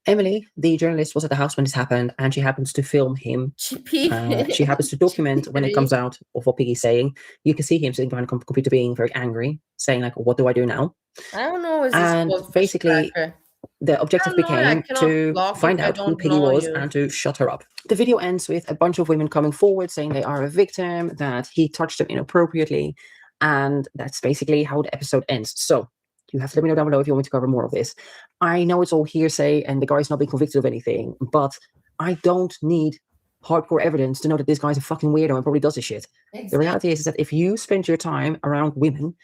Emily, the journalist, was at the house when this happened, and she happens to film him. She happens to document when it comes out of what Piggy's saying. You can see him sitting behind a computer being very angry, saying like, what do I do now? I don't know. And basically, the objective became to find out who Piggy was and to shut her up. The video ends with a bunch of women coming forward saying they are a victim, that he touched them inappropriately, and that's basically how the episode ends. So you have to let me know down below if you want me to cover more of this. I know it's all hearsay and the guy's not being convicted of anything, but I don't need hardcore evidence to know that this guy's a fucking weirdo and probably does this shit. Exactly. The reality is that if you spend your time around women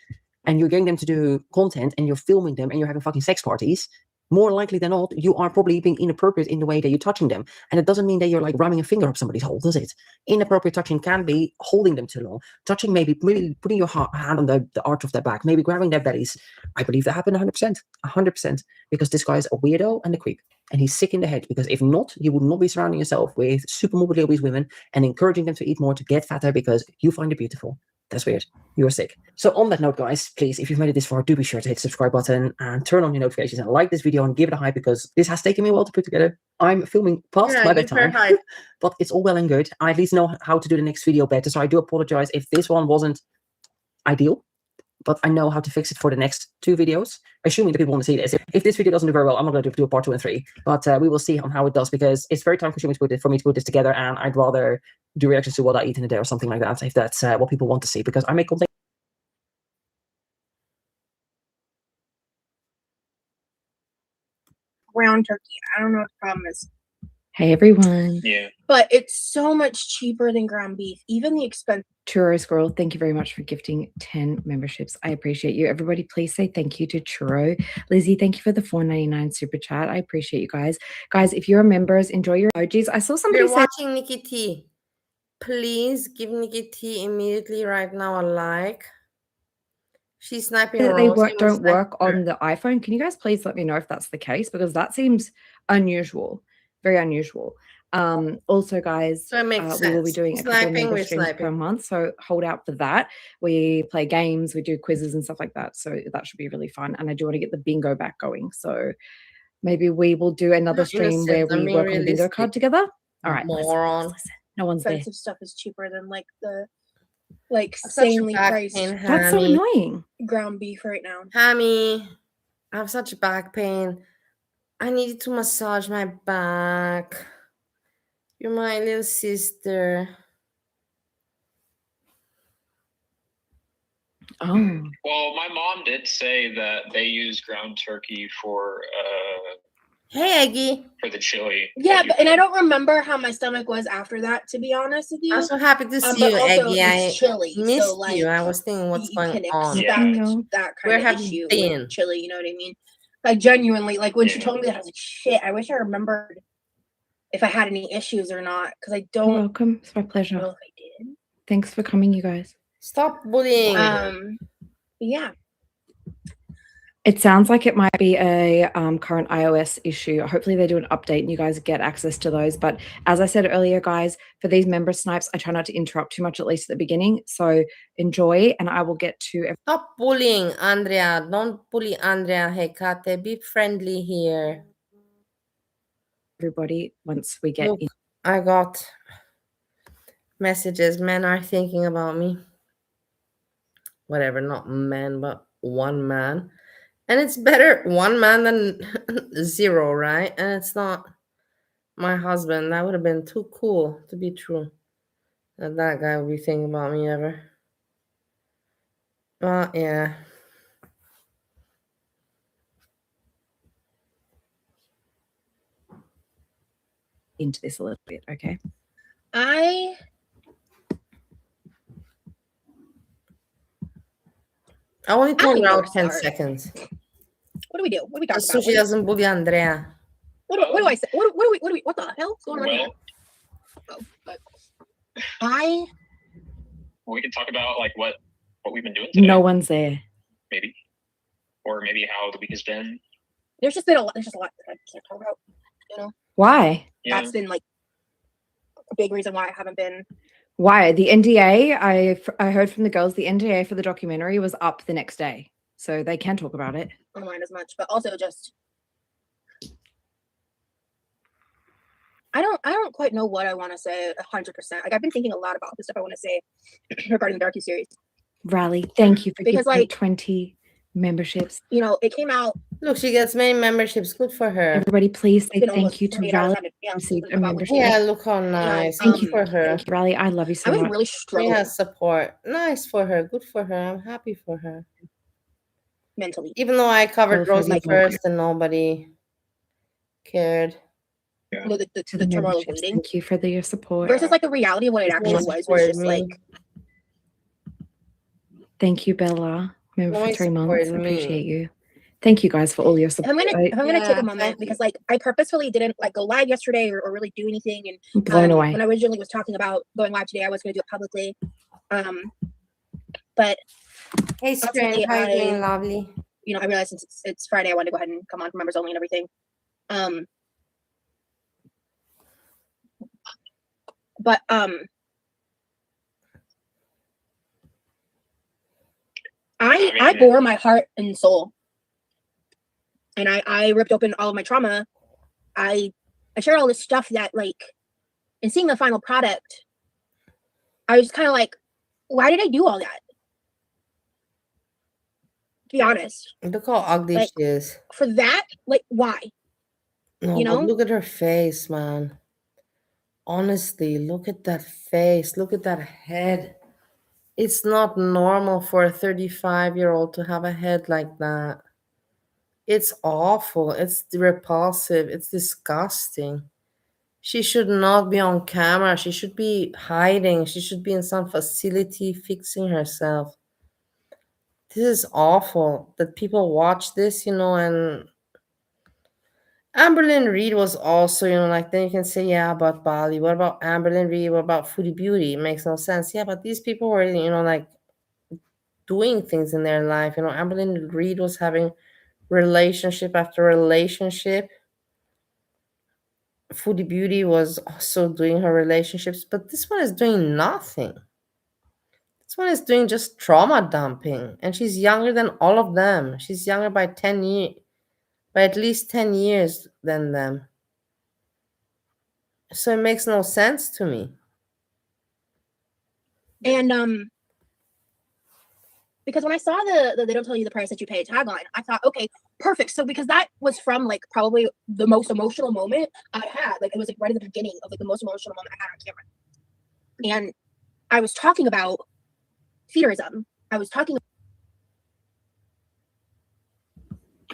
and you're getting them to do content and you're filming them and you're having fucking sex parties, more likely than not, you are probably being inappropriate in the way that you're touching them. And it doesn't mean that you're like ramming a finger up somebody's hole, does it? Inappropriate touching can be holding them too long. Touching, maybe really putting your hand on the arch of their back, maybe grabbing their bellies. I believe that happened 100%, because this guy is a weirdo and a creep. And he's sick in the head, because if not, you would not be surrounding yourself with super morbidly obese women and encouraging them to eat more to get fatter because you find it beautiful. That's weird. You're sick. So on that note, guys, please, if you've made it this far, do be sure to hit the subscribe button and turn on your notifications and like this video and give it a hype, because this has taken me a while to put together. I'm filming past my bedtime, but it's all well and good. I at least know how to do the next video better. So I do apologize if this one wasn't ideal, but I know how to fix it for the next 2 videos, assuming that people want to see this. If this video doesn't do very well, I'm not going to do a part 2 and 3, but we will see on how it does, because it's very time consuming for me to put this together, and I'd rather do reactions to what I eat in a day or something like that, if that's what people want to see, because I make content. Ground turkey. I don't know what the problem is. Hey everyone. Yeah. But it's so much cheaper than ground beef. Even the expensive. Churro Squirrel, thank you very much for gifting 10 memberships. I appreciate you. Everybody, please say thank you to Churro. Lizzie, thank you for the $4.99 super chat. I appreciate you guys. Guys, if you're members, enjoy your emojis. I saw somebody say. You're watching Nikki T. Please give Nikki T immediately right now a like. She's sniping that they Rose. don't work on the iPhone. Can you guys please let me know if that's the case? Because that seems unusual, very unusual. Also, guys, so it makes we will be sense. doing a couple of member streams per month, so hold out for that. We play games, we do quizzes and stuff like that, so that should be really fun. And I do want to get the bingo back going, so maybe we will do another stream where we work on the bingo card together. All right, listen. No one's there. Expensive stuff is cheaper than like the insanely priced. That's so annoying. Ground beef right now. Hammy, I have such back pain. I need to massage my back. You're my little sister. Oh. Well, my mom did say that they use ground turkey for hey Eggy, for the chili. Yeah, and I don't remember how my stomach was after that, to be honest with you. I'm so happy to see you, Eggy. I chili, missed so, like, you. I was thinking what's going on. That kind of issue with chili, you know what I mean? Like, genuinely, like, when she told me that, I was like, shit, I wish I remembered if I had any issues or not, because I don't. You're welcome. It's my pleasure. know if I did. Thanks for coming, you guys. Stop bullying. Yeah. It sounds like it might be a current iOS issue. Hopefully they do an update and you guys get access to those. But as I said earlier, guys, for these member snipes, I try not to interrupt too much, at least at the beginning. So enjoy, and I will get to. Stop bullying, Andrea. Don't bully Andrea, Hekate. Be friendly here. Everybody, once we get in. I got messages. Men are thinking about me. Whatever, not men, but one man. And it's better one man than 0, right? And it's not my husband. That would have been too cool to be true. That guy would be thinking about me ever. Well, yeah. into this a little bit, okay? I only told don't around know 10 where to start. seconds. What do we do? What do we talk Just about? so she doesn't bully Andrea. What do I say? What the hell is going on here? We can talk about like what we've been doing today. No one's there. Maybe. Or maybe how the week has been. There's just a lot that I can't talk about, you know. Why? That's been like a big reason why I haven't been. Why? The NDA, I heard from the girls, the NDA for the documentary was up the next day. So they can talk about it. I don't mind as much, but also just I don't quite know what I want to say 100%. Like I've been thinking a lot about the stuff I want to say regarding the docuseries. Riley, thank you for Because, giving like, 20 memberships. You know, it came out. Look, she gets many memberships. Good for her. Everybody, please say Been thank almost you to 48 hours Riley. having- Received a about membership. Yeah, look how nice. You know, Good for her. Thank you, Riley. I love you so I've been much. really She struggling has support. Nice for her. Good for her. I'm happy for her. mentally. Even though I covered Well, Rosie like- first and nobody cared. You know, the To the turmoil of memberships. waiting Thank you for your support. versus like the reality of what it actually Always was supported just me. like Thank you, Bella. Member for Always 3 months. I supported me. appreciate you. Thank you guys for all your if support. I'm gonna take Yeah, a moment thank because like I purposefully didn't like go live yesterday or really do anything, and I'm blown away. when I originally was talking about going live today, I was gonna do it publicly. But Hey, ultimately, Strand, how you doing, lovely? you know, I realized since it's Friday, I wanted to go ahead and come on for members only and everything. But I bore my heart and soul, and I ripped open all of my trauma. I shared all this stuff that like, and seeing the final product, I was kind of like, why did I do all that? To be honest, Look how ugly Like, she is. for that, like, why? No, you but know? look at her face, man. Honestly, look at that face. Look at that head. It's not normal for a 35-year-old to have a head like that. It's awful. It's repulsive. It's disgusting. She should not be on camera. She should be hiding. She should be in some facility fixing herself. This is awful that people watch this, you know, and Amberlynn Reed was also, you know, like then you can say, yeah, about Bali. What about Amberlynn Reed? What about Foodie Beauty? It makes no sense. Yeah, but these people were, you know, like doing things in their life. You know, Amberlynn Reed was having relationship after relationship. Foodie Beauty was also doing her relationships, but this one is doing nothing. This one is doing just trauma dumping, and she's younger than all of them. She's younger by 10 years, by at least 10 years than them. So it makes no sense to me. And because when I saw the they don't tell you the price that you pay tagline, I thought, okay, perfect. So because that was from like probably the most emotional moment I had. Like it was like right at the beginning of like the most emotional moment I had on camera. And I was talking about feederism. I was talking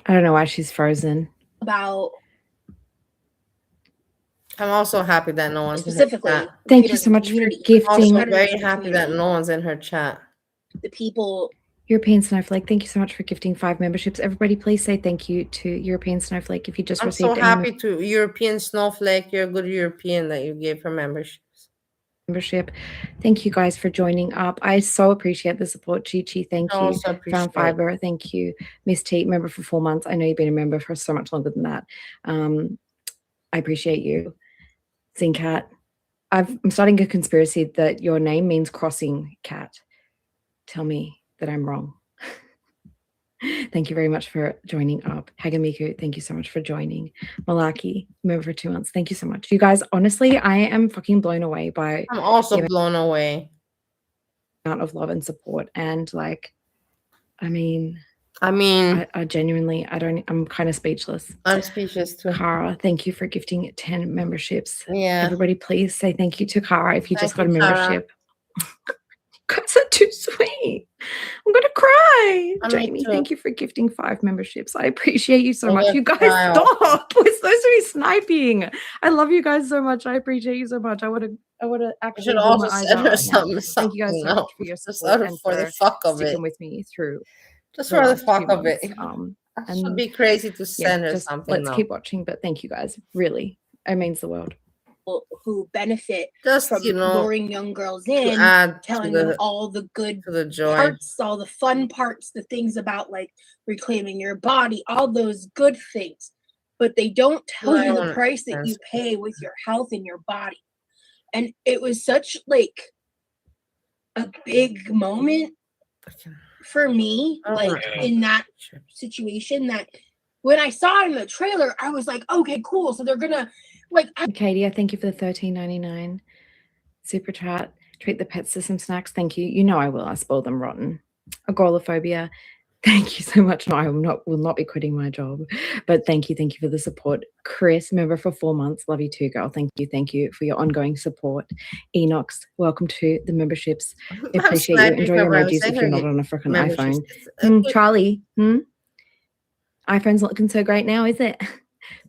I don't know why she's frozen. about I'm also happy that no one's specifically. in her chat. Thank you so much for community. gifting. Also very happy that no one's in her chat. The people. European Snowflake, thank you so much for gifting 5 memberships. Everybody, please say thank you to European Snowflake if you just I'm received so any happy to European Snowflake. You're a good European that you gave her memberships. membership. Thank you guys for joining up. I so appreciate the support. Chi, thank I you. also appreciate Brown Fiber, thank you. Miss T, member for 4 months. I know you've been a member for so much longer than that. I appreciate you. Zincat, I'm starting a conspiracy that your name means crossing cat. Tell me that I'm wrong. Thank you very much for joining up. Hagamiku, thank you so much for joining. Malaki, member for 2 months. Thank you so much. You guys, honestly, I am fucking blown away by I'm also blown away. amount of love and support. And like, I mean, I genuinely, I'm kind of speechless. I'm speechless too. Kara, thank you for gifting 10 memberships. Yeah. Everybody, please say thank you to Kara if you just got a you, Kara. membership. guys are too sweet. I'm gonna cry. Me Jamie, too. thank you for gifting 5 memberships. I appreciate you so I'm much. gonna You guys cry also. stop. We're supposed to be sniping. I love you guys so much. I appreciate you so much. I would I actually should bawl also my eyes send out her right now. something Thank you guys so now. much for your Just support out and for the for fuck of sticking it. with me through Just the for the last fuck 2 of it. months. I should And be crazy to yeah, send her just something let's now. keep watching. But thank you guys. Really, it means the world. Who benefit Just, from you know, luring young girls to in, add telling to them the all the good to the joy. parts, all the fun parts, the things about like reclaiming your body, all those good things. But they don't tell you the price that you pay with your health and your body. And it was such like a big moment for me, like in that situation, that when I saw it in the trailer, I was like, okay, cool. So they're gonna like Katie, I thank you for the $13.99 super chat. Treat the pets to some snacks. Thank you. You know I will. I spoil them rotten. Agoraphobia. Thank you so much. No, I will not be quitting my job. But thank you for the support. Chris, member for 4 months. Love you too, girl. Thank you for your ongoing support. Enox, welcome to the memberships. I appreciate you. Enjoy your emojis if you're not on a freaking iPhone. Charlie, iPhone's not looking so great now, is it?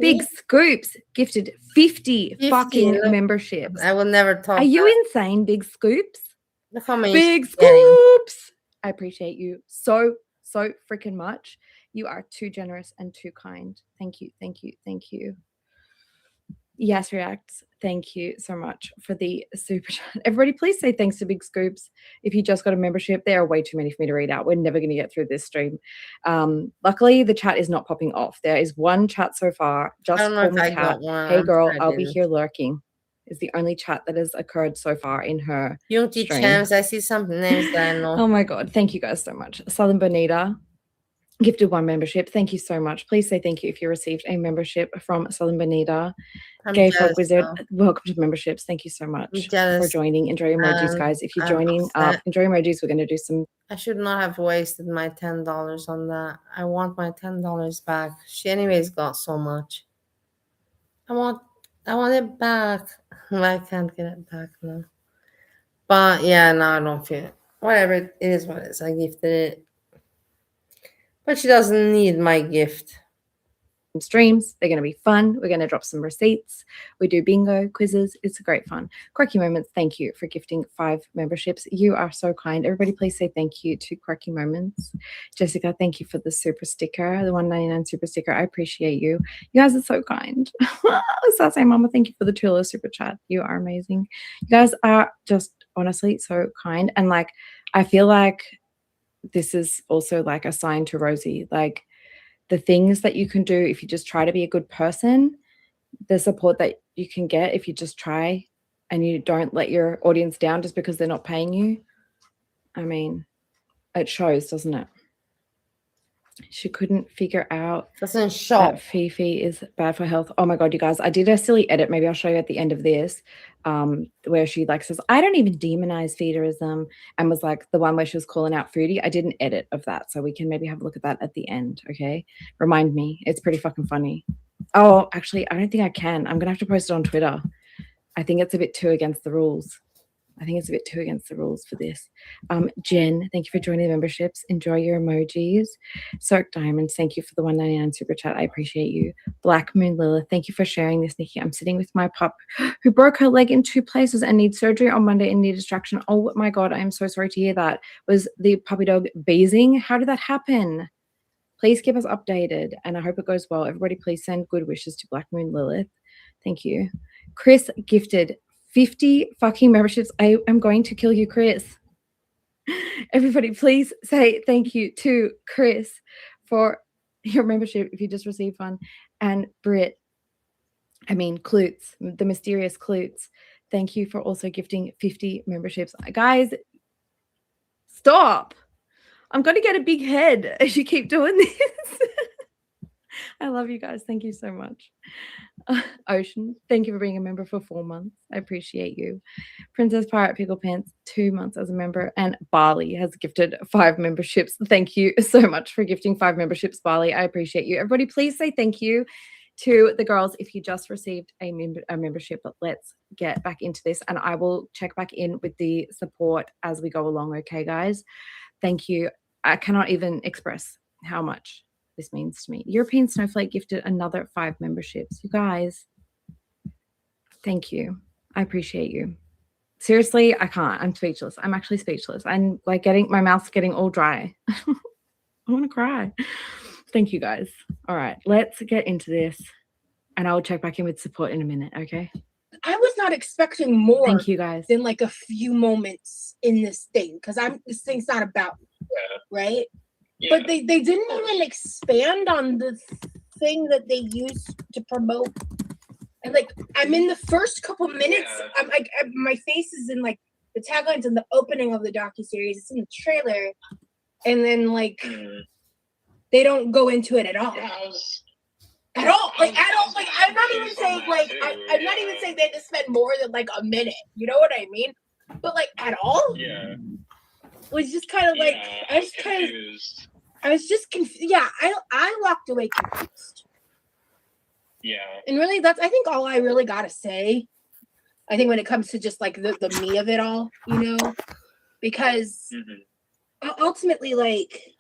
Big Scoops gifted 50 fucking memberships. I will never talk. Are you insane, Big Scoops? Look how many Big Scoops. I appreciate you so freaking much. You are too generous and too kind. Thank you. Yes, Reacts. Thank you so much for the super chat. Everybody, please say thanks to Big Scoops. If you just got a membership, there are way too many for me to read out. We're never going to get through this stream. Luckily, the chat is not popping off. There is one chat so far. Just call me Cat. Hey, girl, I'll be here lurking. Is the only chat that has occurred so far in her Yunti stream. Chams, I see some names that I know. Oh my God. Thank you guys so much. Southern Bonita gifted 1 membership. Thank you so much. Please say thank you if you received a membership from Southern Bonita. Gay Folk Wizard, welcome to memberships. Thank you so much for joining. Enjoy emojis, guys. If you're joining up, enjoy emojis. We're going to do some. I should not have wasted my $10 on that. I want my $10 back. She anyways got so much. I want it back. I can't get it back now. But yeah, no, I don't feel it. Whatever, it is what it is. I gifted it. But she doesn't need my gift. Streams, they're going to be fun. We're going to drop some receipts. We do bingo quizzes. It's a great fun. Quirky Moments, thank you for gifting 5 memberships. You are so kind. Everybody, please say thank you to Quirky Moments. Jessica, thank you for the super sticker, the $1.99 super sticker. I appreciate you. You guys are so kind. Sase Mama, thank you for the $2 super chat. You are amazing. You guys are just honestly so kind. And like, I feel like this is also like a sign to Rosie, like the things that you can do if you just try to be a good person, the support that you can get if you just try and you don't let your audience down just because they're not paying you. I mean, it shows, doesn't it? She couldn't figure out that Fifi is bad for health. Oh my God, you guys, I did a silly edit. Maybe I'll show you at the end of this, where she like says, I don't even demonize feederism, and was like the one where she was calling out foodie. I did an edit of that. So we can maybe have a look at that at the end. Okay. Remind me. It's pretty fucking funny. Oh, actually, I don't think I can. I'm going to have to post it on Twitter. I think it's a bit too against the rules. For this. Jen, thank you for joining the memberships. Enjoy your emojis. Soak Diamonds, thank you for the $1.99 super chat. I appreciate you. Black Moon Lilith, thank you for sharing this, Nikki. I'm sitting with my pup who broke her leg in 2 places and needs surgery on Monday and need distraction. Oh my God, I am so sorry to hear that. Was the puppy dog basing? How did that happen? Please keep us updated and I hope it goes well. Everybody, please send good wishes to Black Moon Lilith. Thank you. Chris gifted 50 fucking memberships. I am going to kill you, Chris. Everybody, please say thank you to Chris for your membership if you just received one. And Klutz, the mysterious Klutz. Thank you for also gifting 50 memberships. Guys, stop. I'm going to get a big head as you keep doing this. I love you guys. Thank you so much. Ocean, thank you for being a member for 4 months. I appreciate you. Princess Pirate Pickle Pants, 2 months as a member. And Barley has gifted 5 memberships. Thank you so much for gifting 5 memberships, Barley. I appreciate you. Everybody, please say thank you to the girls, if you just received a membership, but let's get back into this, and I will check back in with the support as we go along. Okay, guys? Thank you. I cannot even express how much this means to me. European Snowflake gifted another 5 memberships. You guys, thank you. I appreciate you. Seriously, I can't. I'm speechless. I'm actually speechless. I'm like my mouth's getting all dry. I want to cry. Thank you, guys. All right, let's get into this, and I'll check back in with support in a minute, okay? I was not expecting more. Thank you, guys. Than like a few moments in this thing, because this thing's not about me, right? Yeah. But they didn't even expand on the thing that they used to promote. And like, I'm in the first couple minutes. Yeah. I'm like, my face is in like the taglines in the opening of the docuseries. It's in the trailer, and then like. They don't go into it at all. Yeah, at all. Like, I'm not even saying, like, I'm not even saying they had to spend more than, like, a minute. You know what I mean? But, like, at all? Yeah. It was just kind of, like, I was just confused. Yeah, I walked away confused. Yeah. And really, I think, all I really got to say, I think when it comes to just, like, the me of it all, you know? Because ultimately, like...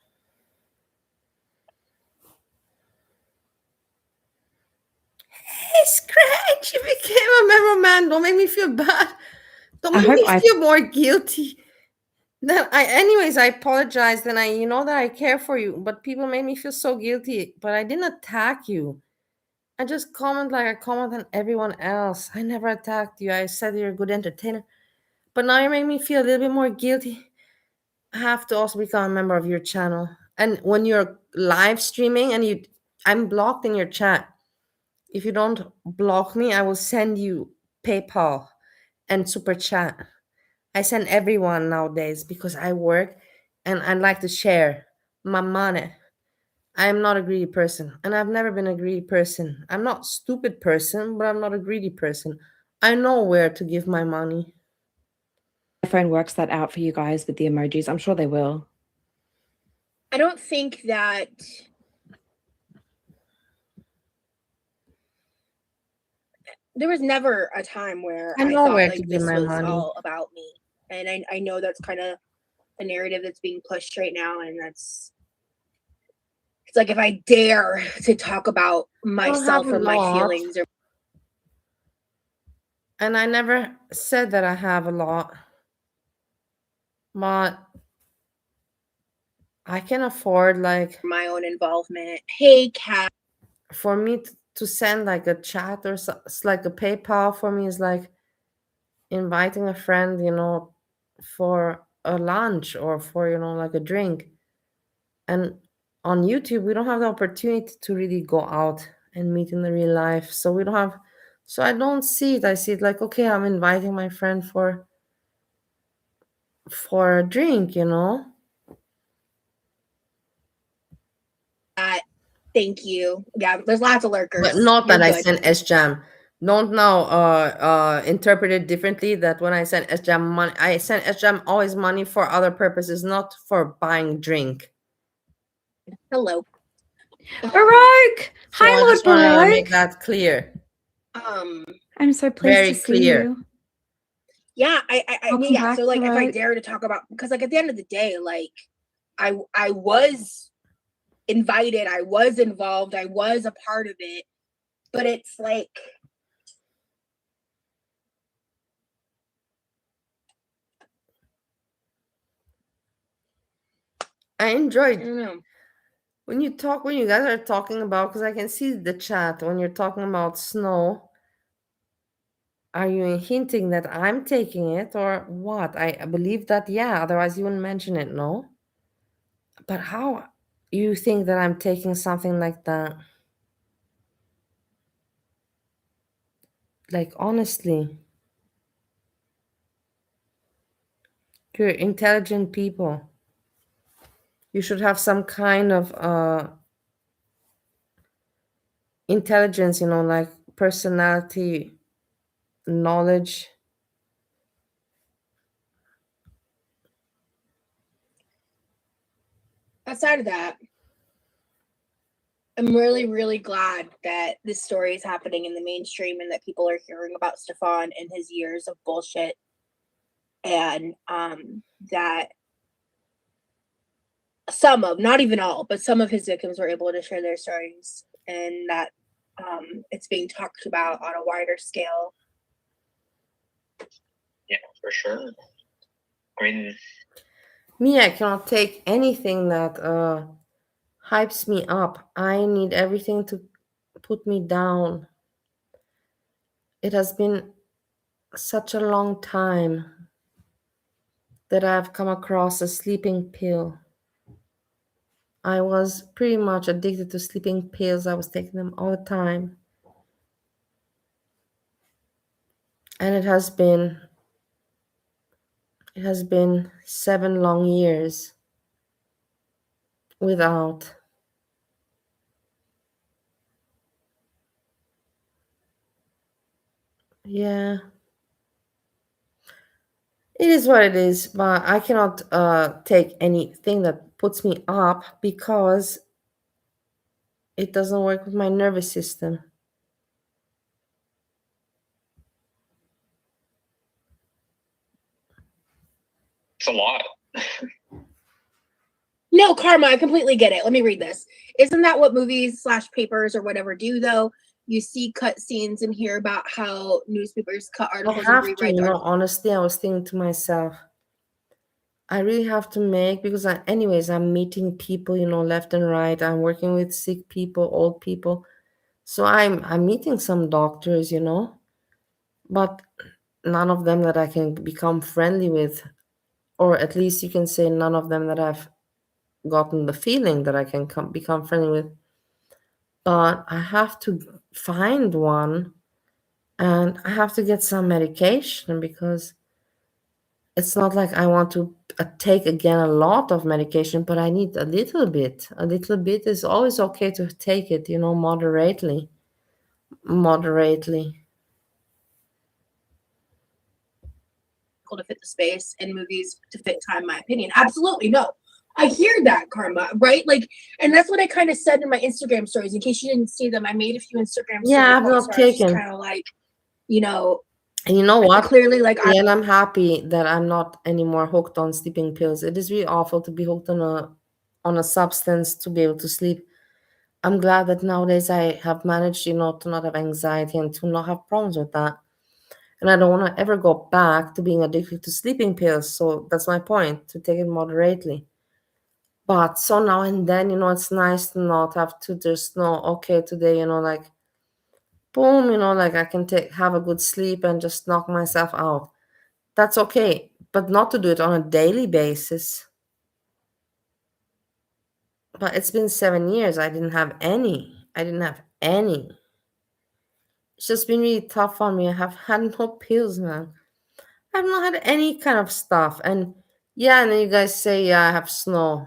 Hey, Scratch, you became a member, man. Don't make me feel bad. Don't make me feel more guilty. Anyways, I apologize. And you know that I care for you, but people made me feel so guilty. But I didn't attack you. I just comment like I comment on everyone else. I never attacked you. I said you're a good entertainer. But now you make me feel a little bit more guilty. I have to also become a member of your channel. And when you're live streaming and I'm blocked in your chat. If you don't block me, I will send you PayPal and Super Chat. I send everyone nowadays because I work and I like to share my money. I am not a greedy person, and I've never been a greedy person. I'm not a stupid person, but I'm not a greedy person. I know where to give my money. My phone works that out for you guys with the emojis. I'm sure they will. I don't think that... There was never a time where I thought like this was all about me. And I know that's kind of the narrative that's being pushed right now. And it's like, if I dare to talk about myself or my feelings. And I never said that I have a lot. But I can afford like my own involvement. Hey, Kat. For me to send like a chat or it's like a PayPal for me is like inviting a friend, you know, for a lunch or for, you know, like a drink. And on YouTube, we don't have the opportunity to really go out and meet in the real life. So we don't have, so I don't see it. I see it like, okay, I'm inviting my friend for a drink, you know. Thank you. Yeah, there's lots of lurkers. But not that I sent SJam. Don't now interpret it differently, that when I send SJam money, I send SJam always money for other purposes, not for buying drink. Hello. Baroque! So Hi, I Lord just want to Baroque. make that clear. I'm so pleased Very to clear. see you. Yeah, Welcome yeah. back, So like, if I Baroque. dare to talk about, because like at the end of the day, like I was invited, I was involved, I was a part of it, but it's like, I enjoyed I don't know. when you guys are talking about, because I can see the chat when you're talking about snow. Are you hinting that I'm taking it or what? I believe that, yeah, otherwise you wouldn't mention it, no? But how you think that I'm taking something like that? Like, honestly, you're intelligent people. You should have some kind of intelligence, you know, like personality, knowledge. Outside of that, I'm really, really glad that this story is happening in the mainstream and that people are hearing about Stefan and his years of bullshit. And that some of, not even all, but some of his victims were able to share their stories, and that it's being talked about on a wider scale. Yeah, for sure. I mean, Me, I cannot take anything that hypes me up. I need everything to put me down. It has been such a long time that I've come across a sleeping pill. I was pretty much addicted to sleeping pills. I was taking them all the time. And it has been 7 long years without. Yeah. It is what it is, but I cannot take anything that puts me up because it doesn't work with my nervous system. it's a lot. No, Karma, I completely get it. Let me read this. Isn't that what movies / papers or whatever do, though? You see cut scenes and hear about how newspapers cut I articles and have to, rewrite articles. honestly, I was thinking to myself, I really have to make, because anyways, I'm meeting people, left and right. I'm working with sick people, old people. So I'm meeting some doctors, but none of them that I can become friendly with, or at least you can say none of them that I've gotten the feeling that I can become friendly with. But I have to find one, and I have to get some medication, because it's not like I want to take again a lot of medication, but I need a little bit. A little bit is always okay to take it, moderately. Moderately. To fit the space and movies to fit time, my opinion. Absolutely. No, I hear that, Karma, right? Like, and that's what I kind of said in my Instagram stories. In case you didn't see them, I made a few Instagram stories. Yeah, I've not taken. Kind of like, you know. And you know what? Clearly, like, and I'm happy that I'm not anymore hooked on sleeping pills. It is really awful to be hooked on a substance to be able to sleep. I'm glad that nowadays I have managed, to not have anxiety and to not have problems with that. And I don't want to ever go back to being addicted to sleeping pills. So that's my point, to take it moderately. But so now and then, it's nice to not have to just know, okay, today, like, boom, like I can have a good sleep and just knock myself out. That's okay. But not to do it on a daily basis. But it's been 7 years. I didn't have any. It's just been really tough on me. I have had no pills, man. I've not had any kind of stuff. And yeah, and then you guys say, yeah, I have snow.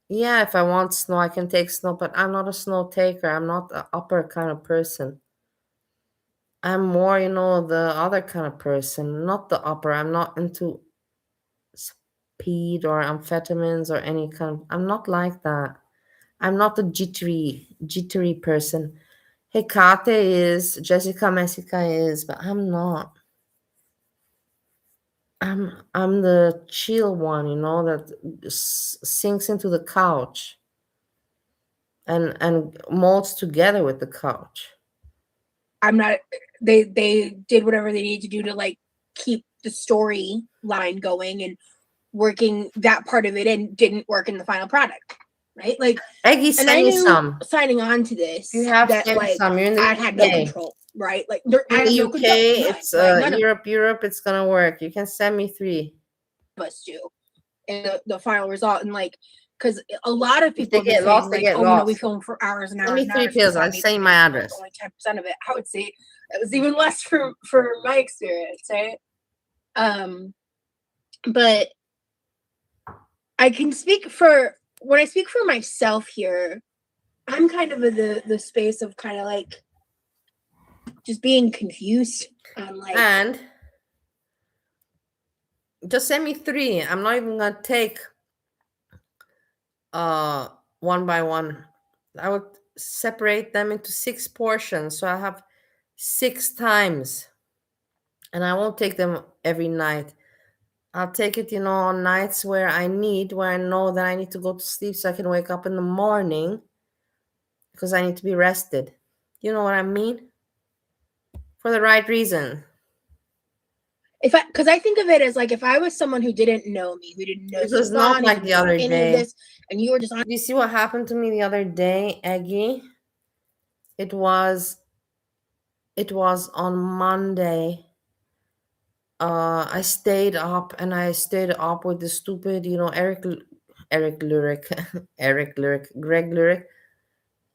Yeah, if I want snow, I can take snow, but I'm not a snow taker. I'm not an upper kind of person. I'm more, the other kind of person, not the upper. I'm not into speed or amphetamines or any kind of, I'm not like that. I'm not a jittery person. Hekate is, Jessica Messica is, but I'm not. I'm the chill one, that sinks into the couch and molds together with the couch. I'm not. They did whatever they need to do to like keep the story line going and working that part of it, and didn't work in the final product, right? Like, Eggie, and I knew some. signing on to this, You have that like some. You're in the I UK. had no control, right? Like, in the UK, it's Europe. It's gonna work. You can send me 3. Us do, and the final result, and like, because a lot of people get lost, they get lost. We film for hours and hours. Send me 3 pills. I'll say my address. Only 10% of it. I would say it was even less for my experience, right? But I can speak for, when I speak for myself here, I'm kind of in the space of kind of like just being confused. Like, and just send me 3. I'm not even gonna take one by one. separate them into 6 portions. So I have 6 times. And I won't take them every night. I'll take it, on nights where I know that I need to go to sleep so I can wake up in the morning because I need to be rested. You know what I mean? For the right reason. Because I think of it as like if I was someone who didn't know me, who didn't know It was not like the other any day. of this, and you were just on. You see what happened to me the other day, Eggy? It was on Monday. I stayed up with the stupid, Eric Lyric, Eric Lyric, Greg Lyric,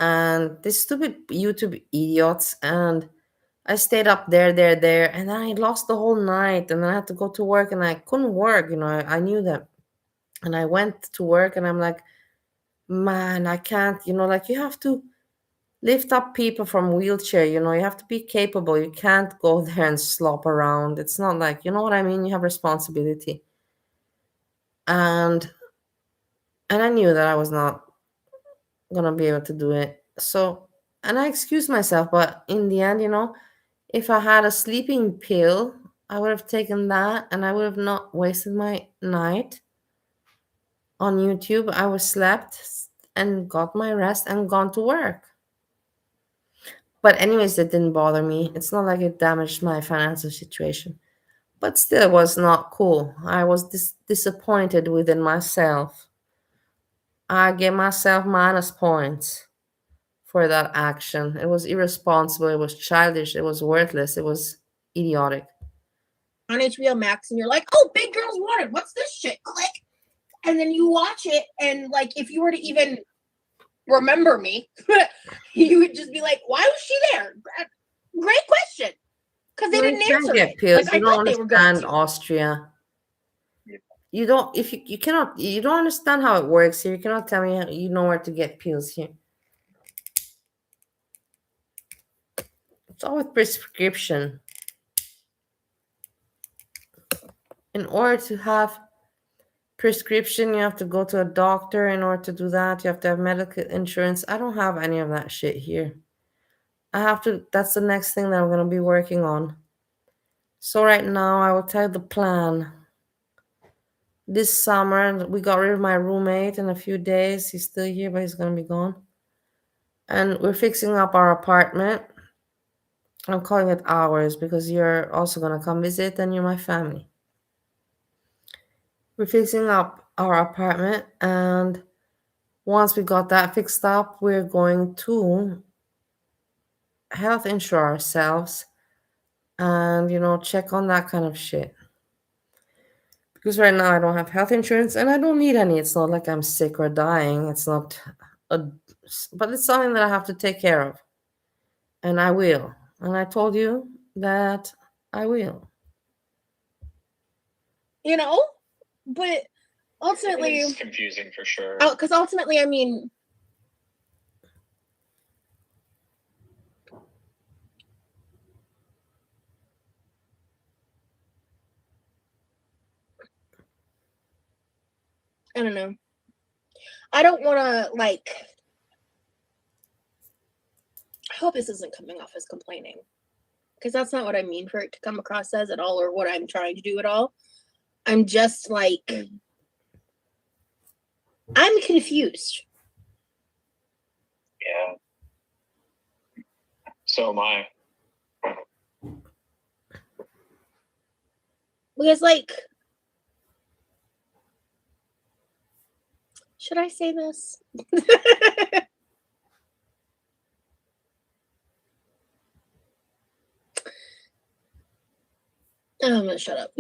and this stupid YouTube idiots. And I stayed up there, and then I lost the whole night, and then I had to go to work, and I couldn't work. I knew that, and I went to work, and I'm like, man, I can't. Like you have to lift up people from wheelchair. You have to be capable. You can't go there and slop around. It's not like, you know what I mean. You have responsibility, and I knew that I was not gonna be able to do it. So, and I excused myself, but in the end, if I had a sleeping pill, I would have taken that and I would have not wasted my night on YouTube. I would slept and got my rest and gone to work. But anyways, that didn't bother me. It's not like it damaged my financial situation. But still, it was not cool. I was disappointed within myself. I gave myself minus points for that action. It was irresponsible. It was childish. It was worthless. It was idiotic. On HBO Max, and you're like, oh, Big Girls Wanted. What's this shit? Click. And then you watch it, and like, if you were to even remember me, you would just be like, why was she there? Great question. Because they didn't answer it. Pills. Like, you don't understand Austria. You don't. If you cannot, you don't understand how it works here. You cannot tell me you know where to get pills here. It's all with prescription. In order to have prescription, you have to go to a doctor. In order to do that, you have to have medical insurance. I don't have any of that shit here. That's the next thing that I'm going to be working on. So right now, I will tell you the plan. This summer, we got rid of my roommate in a few days. He's still here, but he's going to be gone. And we're fixing up our apartment. I'm calling it ours because you're also going to come visit and you're my family. We're fixing up our apartment, and once we got that fixed up, we're going to health insure ourselves and, check on that kind of shit. Because right now I don't have health insurance and I don't need any. It's not like I'm sick or dying. It's not but it's something that I have to take care of. And I will. And I told you that I will. But ultimately, it's confusing for sure. Because ultimately, I mean, I don't know. I don't want to, like, I hope this isn't coming off as complaining, because that's not what I mean for it to come across as at all, or what I'm trying to do at all. I'm just like, I'm confused. Yeah. So am I. Because, like, should I say this? I'm gonna shut up.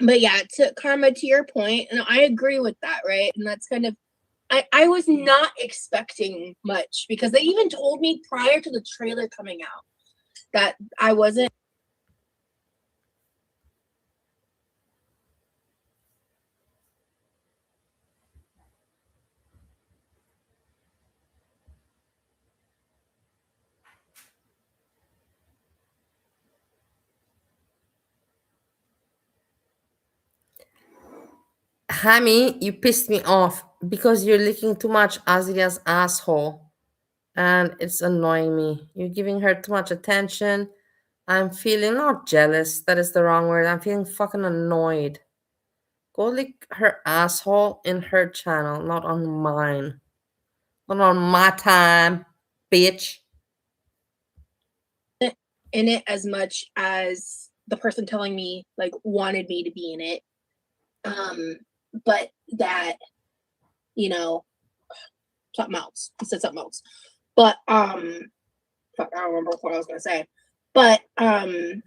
But yeah, Karma, to your point, and I agree with that, right? And that's kind of, I was not expecting much, because they even told me prior to the trailer coming out that I wasn't. Hammy, you pissed me off. because you're licking too much Azia's asshole and it's annoying me. You're giving her too much attention. I'm feeling not jealous, that is the wrong word. I'm feeling fucking annoyed. Go lick her asshole in her channel, not on mine. Not on my time, bitch. In it as much as the person telling me like wanted me to be in it. But that, you know, something else. He said something else. But fuck, I don't remember what I was gonna say. But I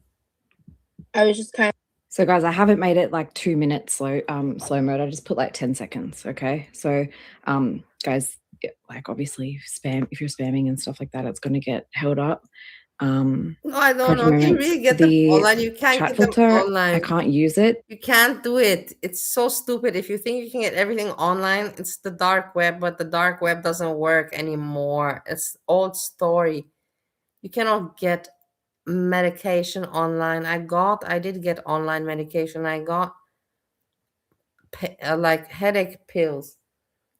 was just kind of. So guys, I haven't made it like 2 minutes slow mode. I just put like 10 seconds. Okay. So guys, like obviously if you're spamming and stuff like that, it's gonna get held up. No, I don't cracking know. Can you moments. really get them The online? You can't chat get them filter, I online. can't use it. You can't do it. It's so stupid. If you think you can get everything online, it's the dark web, but the dark web doesn't work anymore. It's old story. You cannot get medication online. I did get online medication. I got like headache pills,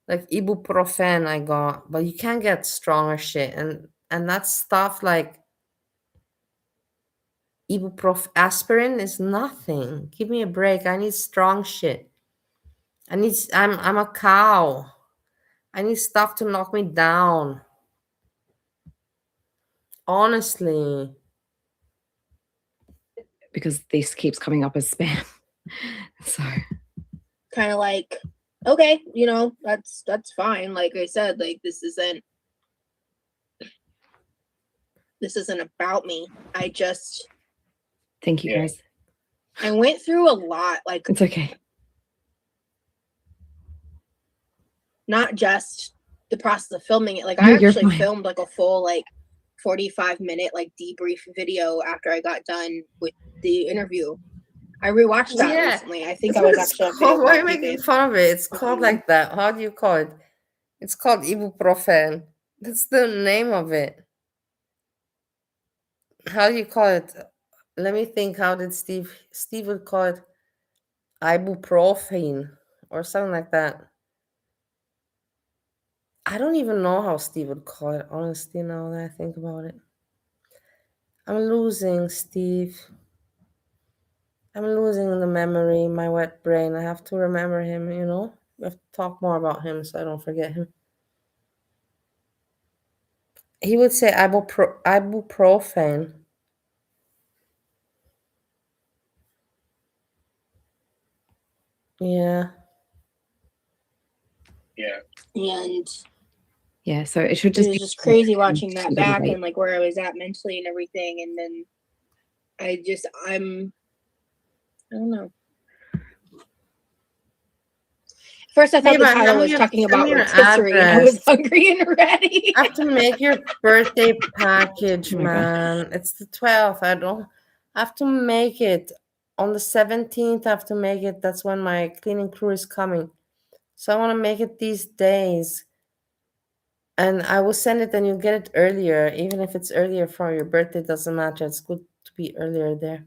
like ibuprofen I got, but you can't get stronger shit. And that stuff like aspirin is nothing. Give me a break. I need strong shit. I'm a cow. I need stuff to knock me down. Honestly. Because this keeps coming up as spam. So kind of like, okay, you know, that's fine. Like I said, like this isn't about me. I just thank you guys. I went through a lot. Like it's okay. Not just the process of filming it. Like I actually filmed like a full like 45-minute like debrief video after I got done with the interview. I rewatched that recently. I think I was actually called, why are you making fun of it? It's called like that. How do you call it? It's called ibuprofen. That's the name of it. How do you call it? Let me think. How did Steve would call it? Ibuprofen or something like that. I don't even know how Steve would call it, honestly, now that I think about it. I'm losing Steve. I'm losing the memory, my wet brain. I have to remember him, you know? We have to talk more about him so I don't forget him. He would say ibuprofen. Yeah. Yeah. And yeah, so it should just be just crazy watching that back and like where I was at mentally and everything. And then I don't know. First, I thought the title was talking about rotisserie, and I was hungry and ready. I have to make your birthday package, man. It's the 12th. I have to make it. On the 17th, I have to make it. That's when my cleaning crew is coming. So I want to make it these days. And I will send it and you'll get it earlier. Even if it's earlier for your birthday, doesn't matter. It's good to be earlier there.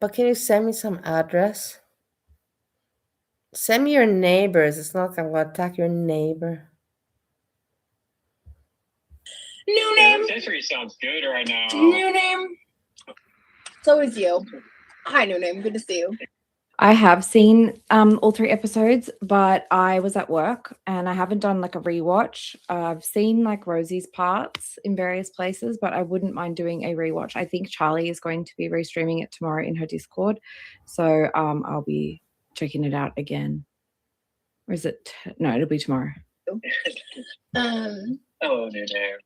But can you send me some address? Send me your neighbors. It's not like I'm going to attack your neighbor. New name. Rotisserie sounds good right now. New name. So is you. Hi, New name. Good to see you. I have seen all 3 episodes, but I was at work and I haven't done like a rewatch. I've seen like Rosie's parts in various places, but I wouldn't mind doing a rewatch. I think Charlie is going to be restreaming it tomorrow in her Discord. So I'll be checking it out again. Or is it? No, it'll be tomorrow. Hello, New name.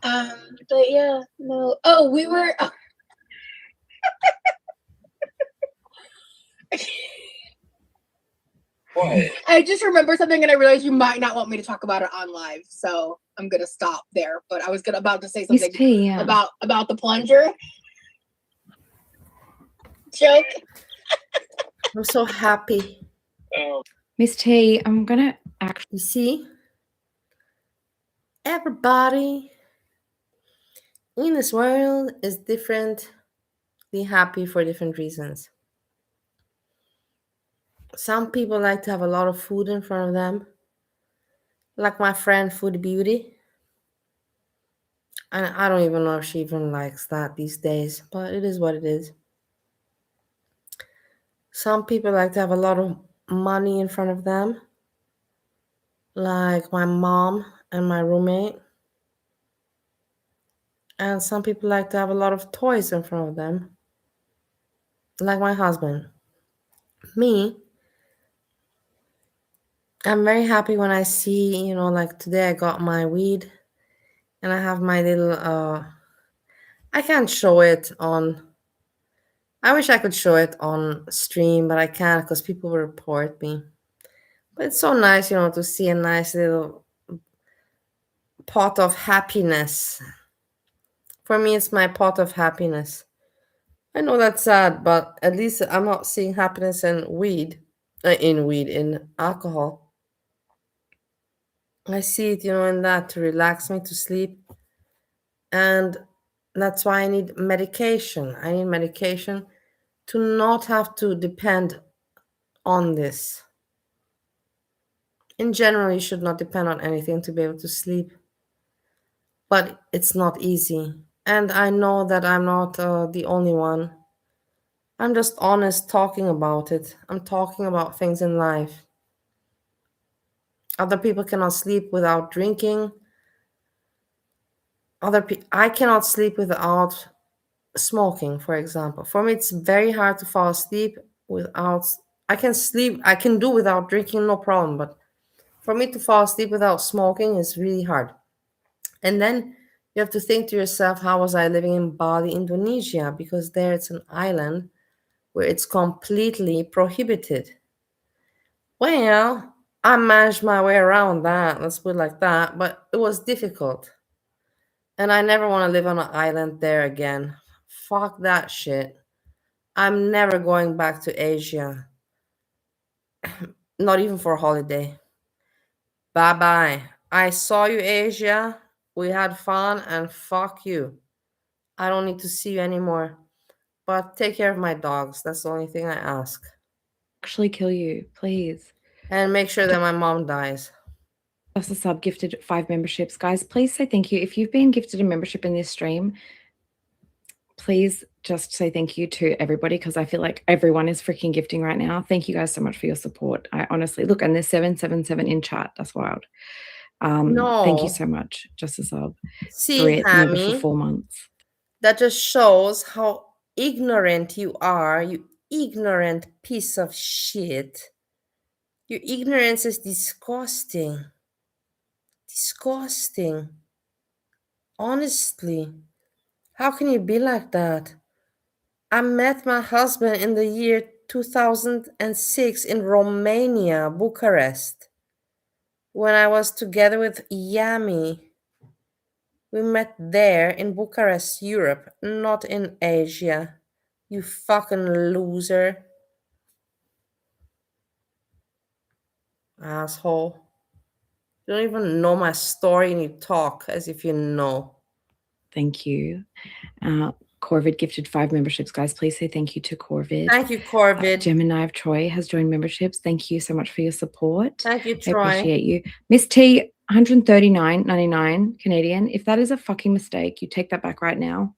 But yeah, no. Oh, we were. What? I just remember something and I realized you might not want me to talk about it on live, so I'm gonna stop there. But I was about to say something about the plunger joke. I'm so happy. Oh. Miss T, I'm gonna actually see everybody in this world is differently happy for different reasons. Some people like to have a lot of food in front of them, like my friend Food Beauty. And I don't even know if she even likes that these days, but it is what it is. Some people like to have a lot of money in front of them, like my mom and my roommate. And some people like to have a lot of toys in front of them, like my husband. Me, I'm very happy when I see, like today I got my weed and I have my little, I can't show it on, I wish I could show it on stream, but I can't because people will report me. But it's so nice, to see a nice little pot of happiness. For me, it's my pot of happiness. I know that's sad, but at least I'm not seeing happiness in weed, in alcohol. I see it, in that to relax me, to sleep. And that's why I need medication. I need medication to not have to depend on this. In general, you should not depend on anything to be able to sleep. But it's not easy. And I know that I'm not the only one. I'm just honest talking about it. I'm talking about things in life. Other people cannot sleep without drinking. I cannot sleep without smoking, for example. For me, it's very hard to fall asleep without. I can sleep. I can do without drinking, no problem. But for me to fall asleep without smoking is really hard. And then you have to think to yourself, how was I living in Bali, Indonesia? Because there it's an island where it's completely prohibited. Well, I managed my way around that, let's put it like that, but it was difficult. And I never want to live on an island there again. Fuck that shit. I'm never going back to Asia. Not even for a holiday. Bye bye. I saw you, Asia. We had fun, and fuck you. I don't need to see you anymore. But take care of my dogs. That's the only thing I ask. Actually kill you, please. And make sure that my mom dies. Just a sub gifted 5 memberships. Guys, please say thank you. If you've been gifted a membership in this stream, please just say thank you to everybody because I feel like everyone is freaking gifting right now. Thank you guys so much for your support. I honestly, look, and there's 777 in chat. That's wild. Thank you so much, just a sub. See, Member for Hammy, 4 months. that just shows how ignorant you are, you ignorant piece of shit. Your ignorance is disgusting. Disgusting. Honestly, how can you be like that? I met my husband in the year 2006 in Romania, Bucharest, when I was together with Yami. We met there in Bucharest, Europe, not in Asia. You fucking loser. Asshole. You don't even know my story and you talk as if you know. Thank you. Corvid gifted 5 memberships. Guys, please say thank you to Corvid. Thank you, Corvid. Gemini of Troy has joined memberships. Thank you so much for your support. Thank you, Troy. I appreciate you. Miss T, 139.99 Canadian. If that is a fucking mistake, you take that back right now.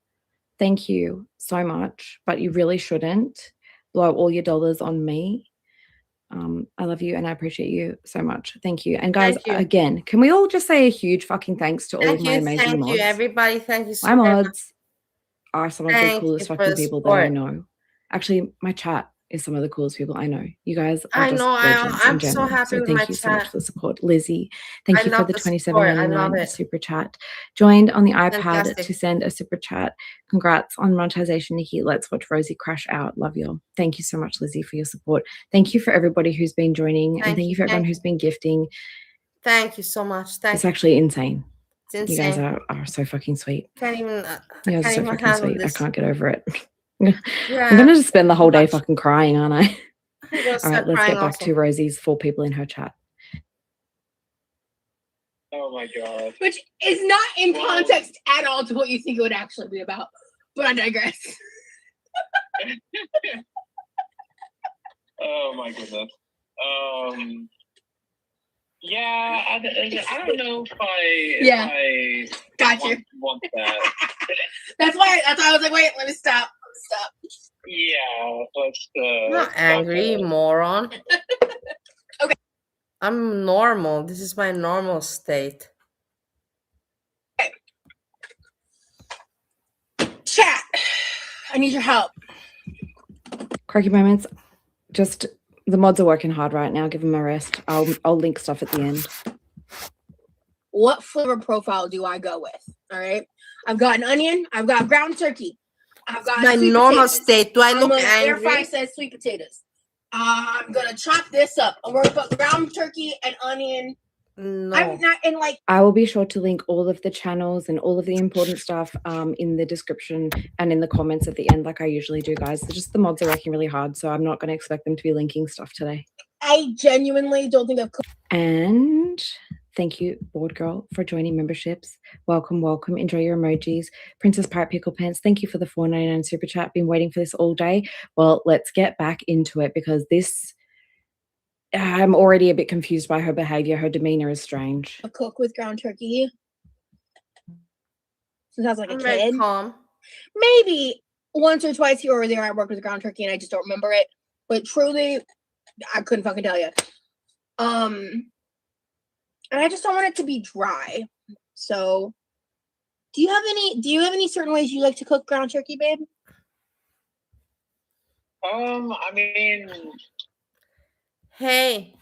Thank you so much, but you really shouldn't blow all your dollars on me. I love you and I appreciate you so much. Thank you. And guys, again, can we all just say a huge fucking thanks to all of my amazing mods? Thank you, everybody. Thank you so much. My much. mods are some of the coolest fucking people that I know. Actually, my chat is some of the coolest people I know. You guys are just legends in general. So happy with my thank you so much chat. for the support. Lizzie, thank you for the $27.99 super chat. Joined on the iPad Fantastic. to send a super chat. Congrats on monetization, Nikki. Let's watch Rosie crash out. Love you all. Thank you so much, Lizzie, for your support. Thank you for everybody who's been joining. And thank you for everyone who's been gifting. Thank you so much. It's actually insane. It's insane. You guys are so fucking sweet. Can't even. You guys are so fucking sweet. This. I can't get over it. I'm gonna just spend the whole day fucking crying, aren't I? All right, let's get back to Rosie's 4 people in her chat. Oh my god. Which is not in context at all to what you think it would actually be about. But I digress. Oh my goodness. Yeah, I don't know if Yeah. I Got you. want that. That's why I was like, wait, let me stop. Yeah, let's. I'm not angry, you moron. Okay. I'm normal. This is my normal state. Chat. I need your help. Quirky moments. Just the mods are working hard right now. Give them a rest. I'll link stuff at the end. What flavor profile do I go with? All right. I've got an onion. I've got ground turkey. I've got my sweet normal potatoes. state. Do I I'm look gonna air angry? fry says sweet potatoes. I'm gonna chop this up. I'm gonna put ground turkey and onion. No. I'm not in like. I will be sure to link all of the channels and all of the important stuff in the description and in the comments at the end, like I usually do, guys. Just the mods are working really hard, so I'm not going to expect them to be linking stuff today. I genuinely don't think I've. And thank you, Board Girl, for joining memberships. Welcome, welcome. Enjoy your emojis. Princess Pirate Pickle Pants, thank you for the $4.99 super chat. Been waiting for this all day. Well, let's get back into it because this. I'm already a bit confused by her behavior. Her demeanor is strange. A cook with ground turkey since I was like a very kid. calm. Maybe once or twice here or there I worked with ground turkey and I just don't remember it. But truly, I couldn't fucking tell you. And I just don't want it to be dry. So, do you have any certain ways you like to cook ground turkey, babe? I mean, Hey,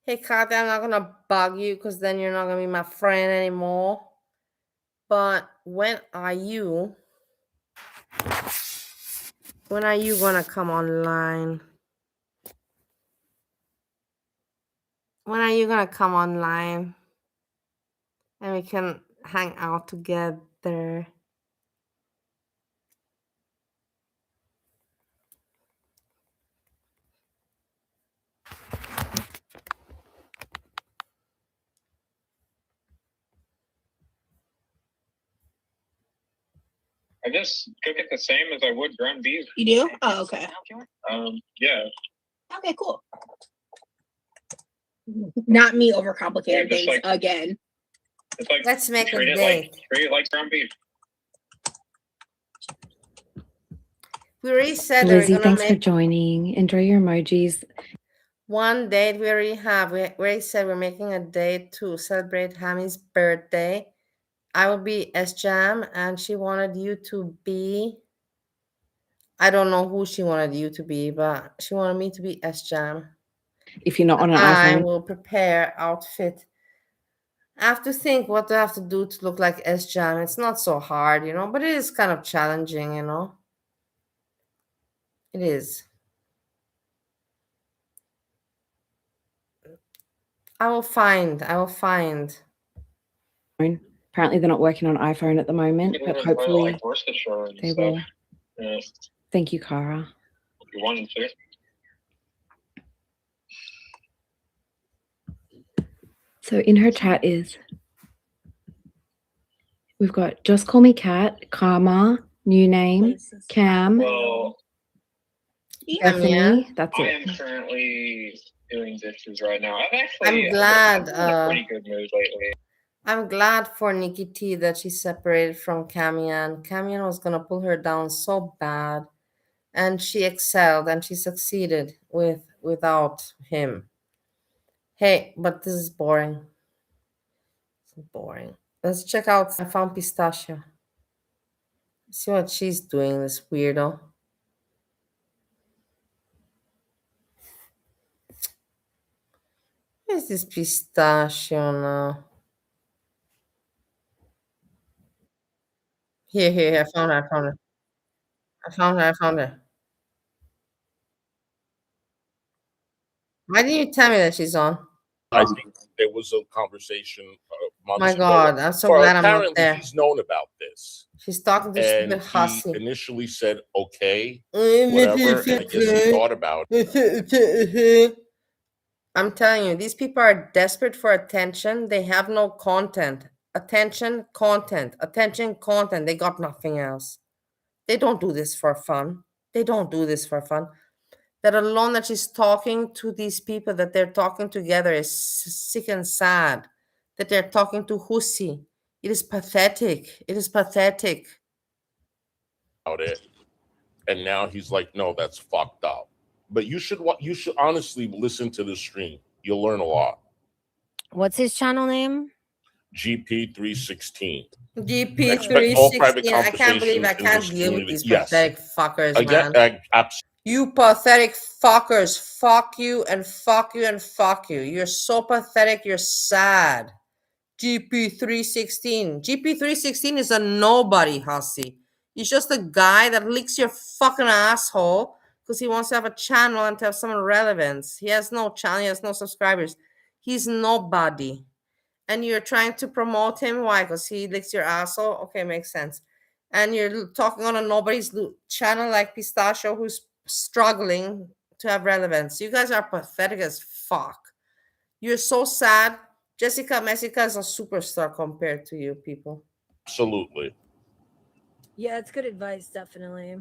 Hekate, I'm not gonna bug you because then you're not gonna be my friend anymore. But when are you gonna come online? When are you gonna come online? And we can hang out together. I just cook it the same as I would ground beef. You do? Oh, okay. Yeah. Okay, cool. Not me overcomplicating things like, again. It's like Let's make treat a it date. Treat it like ground beef. We already said Lizzie, we're gonna thanks for joining. Enjoy your emojis. one date. We already have. We already said we're making a date to celebrate Hami's birthday. I will be S-Jam, and she wanted you to be. I don't know who she wanted you to be, but she wanted me to be S-Jam. If you're not on an I iPhone. will prepare outfit. I have to think what do I have to do to look like S-Jam. It's not so hard, but it is kind of challenging, It is. I will find. Apparently they're not working on iPhone at the moment, but hopefully they will. Yeah. Thank you, Kara. You wanted to. So in her chat we've got Just Call Me Kat, Karma, new name, Cam, Bethany. That's I it. am currently doing dishes right now. I'm glad. in a pretty good mood lately. I'm glad for Nikki T that she separated from Camian. Camian was gonna pull her down so bad, and she excelled and she succeeded without him. Hey, but this is boring. It's boring. Let's check out. I found Pistachio. See what she's doing, this weirdo. Where's this Pistachio now? Here. I found her. Why didn't you tell me that she's on? I think there was a conversation months My ago. God, I'm so glad I'm not apparently there. he's known about this. She's talking to And stupid hussy. he initially said, okay, whatever, and I guess he thought about it. I'm telling you, these people are desperate for attention. They have no content. Attention, content. They got nothing else. They don't do this for fun. That alone that she's talking to these people, that they're talking together, is sick and sad. That they're talking to Husi. It is pathetic. It is pathetic. About it, and now he's like, no, that's fucked up. But you should honestly listen to the stream. You'll learn a lot. What's his channel name? GP316. GP316. I can't believe I can't deal with these pathetic fuckers, man. You pathetic fuckers. Fuck you and fuck you and fuck you. You're so pathetic. You're sad. GP316. GP316 is a nobody, Hussy. He's just a guy that licks your fucking asshole because he wants to have a channel and to have some relevance. He has no channel. He has no subscribers. He's nobody. And you're trying to promote him. Why? Because he licks your asshole? Okay, makes sense. And you're talking on a nobody's channel like Pistachio, who's struggling to have relevance. You guys are pathetic as fuck. You're so sad. Jessica Messica is a superstar compared to you people. Absolutely. Yeah, it's good advice, definitely.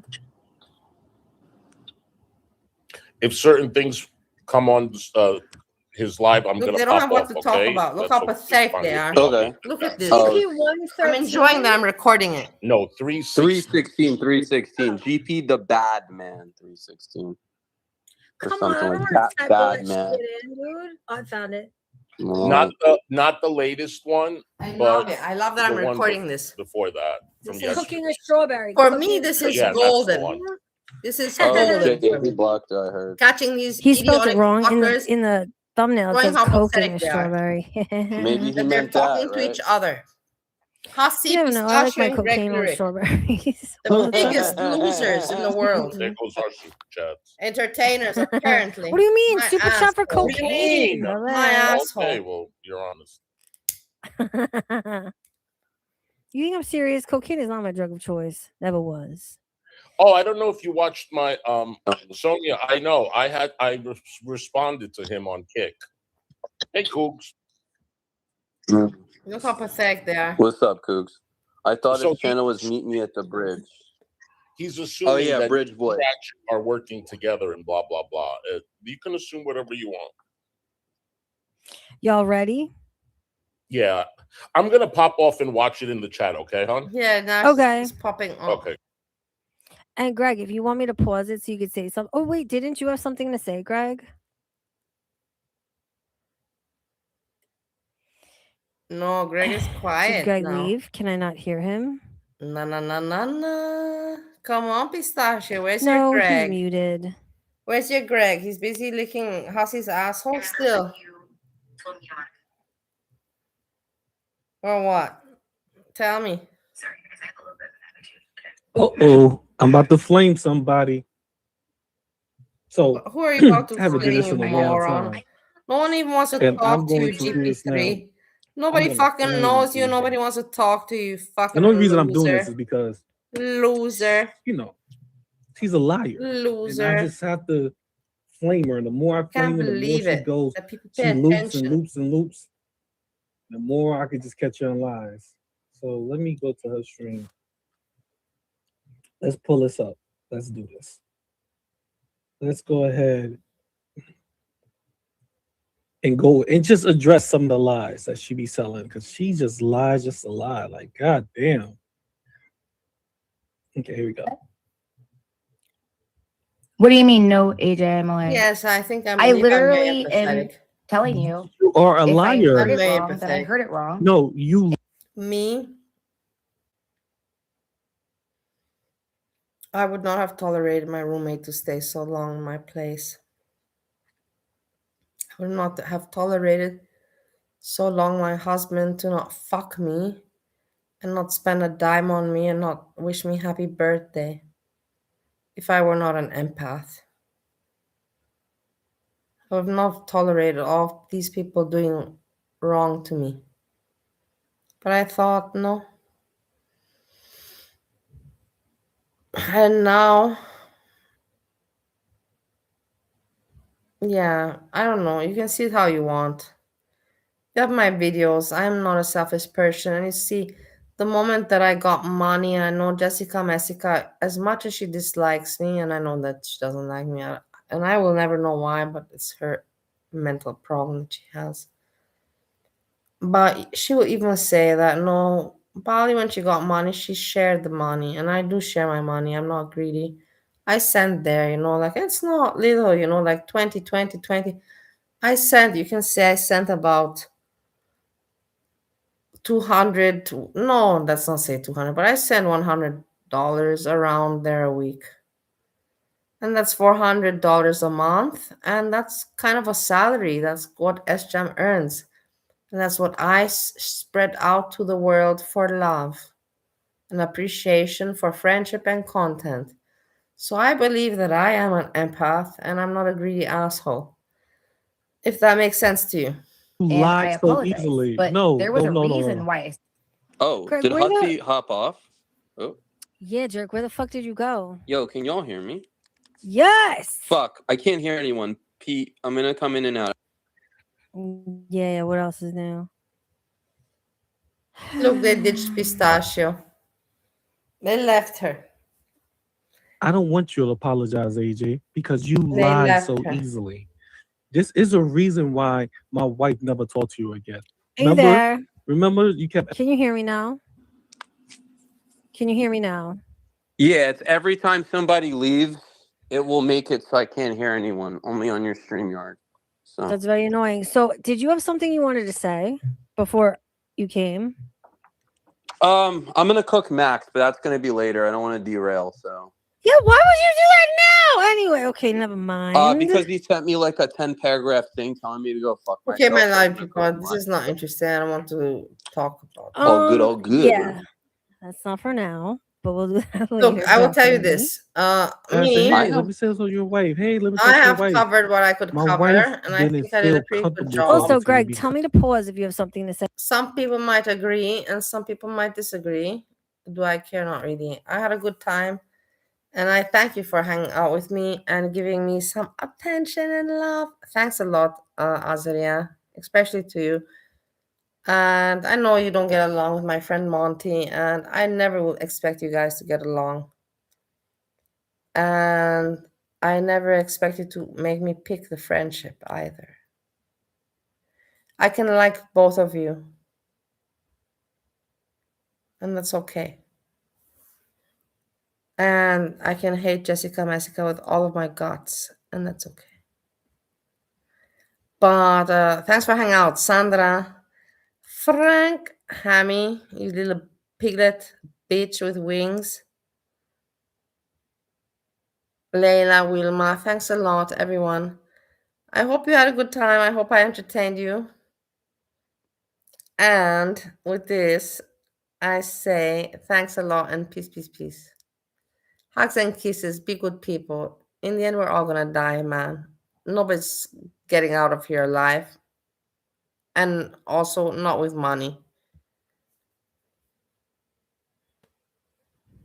If certain things come on his live, I'm going to pop off. They don't have what to talk about. Look how pathetic they are. Okay. Look at this. I'm enjoying that I'm recording it. No, 316. GP the bad man 316. Come on, I don't want to type all that shit in, dude. I found it. Not the latest one. I love it. I love that I'm recording this. Before that. This is cooking a strawberry. For me, this is golden. This is golden. He blocked it, I heard. Catching these. He spelled it wrong in the thumbnail. It says cooking a strawberry. Maybe he they're meant talking that, to right? each other. Hussy, I don't know. I like my Pistachio, and cocaine on Greg strawberries. The biggest losers in the world. There goes our super chats. Entertainers, apparently. What do you mean? My Super chat for asshole. cocaine? My asshole. Okay, well, you're honest. You think I'm serious? Cocaine is not my drug of choice. Never was. Oh, I don't know if you watched my Sonia. I know. I responded to him on Kick. Hey, Cougs. Look how pathetic they are. What's up, Cougs? I thought his channel was Meet Me at the Bridge. He's assuming that Bridge Boy are working together and blah blah blah. You can assume whatever you want. Y'all ready? Yeah, I'm gonna pop off and watch it in the chat. Okay, hon? Yeah. Now Okay. It's popping up. Okay. And Greg, if you want me to pause it so you could say something. Oh wait, didn't you have something to say, Greg? No, Greg is quiet. Did Greg now. leave? Can I not hear him? No. Come on, Pistachio. Where's No, your Greg? he's muted. Where's your Greg? He's busy licking Hussy's asshole still. Or what? Tell me. Uh-oh. I'm about to flame somebody. So Who are you about to haven't done flame, this you in a long moron? time. No one even wants to And I'm talk to going you, to do this now. GP3. Nobody I'm gonna fucking flame knows you. people. Nobody wants to talk to you. Fucking The only reason I'm doing loser. this is because, Loser. you know, she's a liar. Loser. And I just have to flame her. And the more I Can't flame her, the more believe she it. goes. That people She pay loops attention. and loops and loops. The more I could just catch her in lies. So let me go to her stream. Let's pull this up. Let's do this. Let's go ahead and go and just address some of the lies that she be selling, because she just lies just a lie. Like, god damn. Okay, here we go. What do you mean, no, AJ? I'm a liar. Yes, I think I'm. I very literally am empathetic. telling you. You are a if liar. I heard it very wrong, that I empathetic. heard it wrong. No, you. Me? I would not have tolerated my roommate to stay so long in my place. I would not have tolerated so long my husband to not fuck me and not spend a dime on me and not wish me happy birthday if I were not an empath. I would not tolerated all these people doing wrong to me. But I thought, no. And now, yeah, I don't know. You can see it how you want. You have my videos. I'm not a selfish person. And you see, the moment that I got money, I know Jessica Messica, as much as she dislikes me, and I know that she doesn't like me, and I will never know why, but it's her mental problem that she has. But she will even say that no, probably when she got money, she shared the money, and I do share my money. I'm not greedy. I sent there, like it's not little, like 20, 20, 20. I sent, you can say I sent about 200, no, let's not say 200, but I send $100 around there a week. And that's $400 a month. And that's kind of a salary. That's what SJAM earns. And that's what I spread out to the world for love and appreciation, for friendship and content. So I believe that I am an empath and I'm not a greedy asshole. If that makes sense to you. You And lie I so apologize, easily. but No, there was no, a no, no, reason no. why. Oh, Greg, did where the- Husky hop off? Oh, Yeah, Jerk, where the fuck did you go? yo, can y'all hear me? Yes. Fuck, I can't hear anyone. Pete, I'm gonna come in and out. Yeah, what else is new? Look, they ditched Pistachio. They left her. I don't want you to apologize, AJ, because you They lie left so her. easily. This is a reason why my wife never talked to you again. Are you there? Remember, you kept. Can you hear me now? Can you hear me now? Yeah, it's every time somebody leaves, it will make it so I can't hear anyone, only on your StreamYard. So That's very annoying. So, did you have something you wanted to say before you came? I'm gonna cook Max, but that's gonna be later. I don't want to derail, so. Yeah, why would you do that now? Anyway, okay, never mind. Because he sent me like a 10-paragraph thing telling me to go fuck myself. Okay, my life, because this is not interesting. I don't want to talk about it. All good, all good. Yeah, that's not for now, but we'll do that later. Look, I will tell you definitely. this. Hey, Me, let me say this on your wife. Hey, let me I say to your have wife. covered what I could My cover, wife and I didn't think I did a feel pretty good comfortable job. talking Also, to you Greg, because tell me to pause if you have something to say. Some people might agree, and some people might disagree. Do I care? Not really. I had a good time, and I thank you for hanging out with me and giving me some attention and love. Thanks a lot, Azaria, especially to you. And I know you don't get along with my friend Monty, and I never will expect you guys to get along. And I never expect you to make me pick the friendship either. I can like both of you, and that's okay. And I can hate Jessica Messica with all of my guts, and that's okay. But thanks for hanging out, Sandra, Frank, Hammy, you little piglet bitch with wings. Layla, Wilma, thanks a lot, everyone. I hope you had a good time. I hope I entertained you. And with this, I say thanks a lot and peace, peace, peace. Hugs and kisses. Be good people. In the end, we're all gonna die, man. Nobody's getting out of here alive. And also not with money.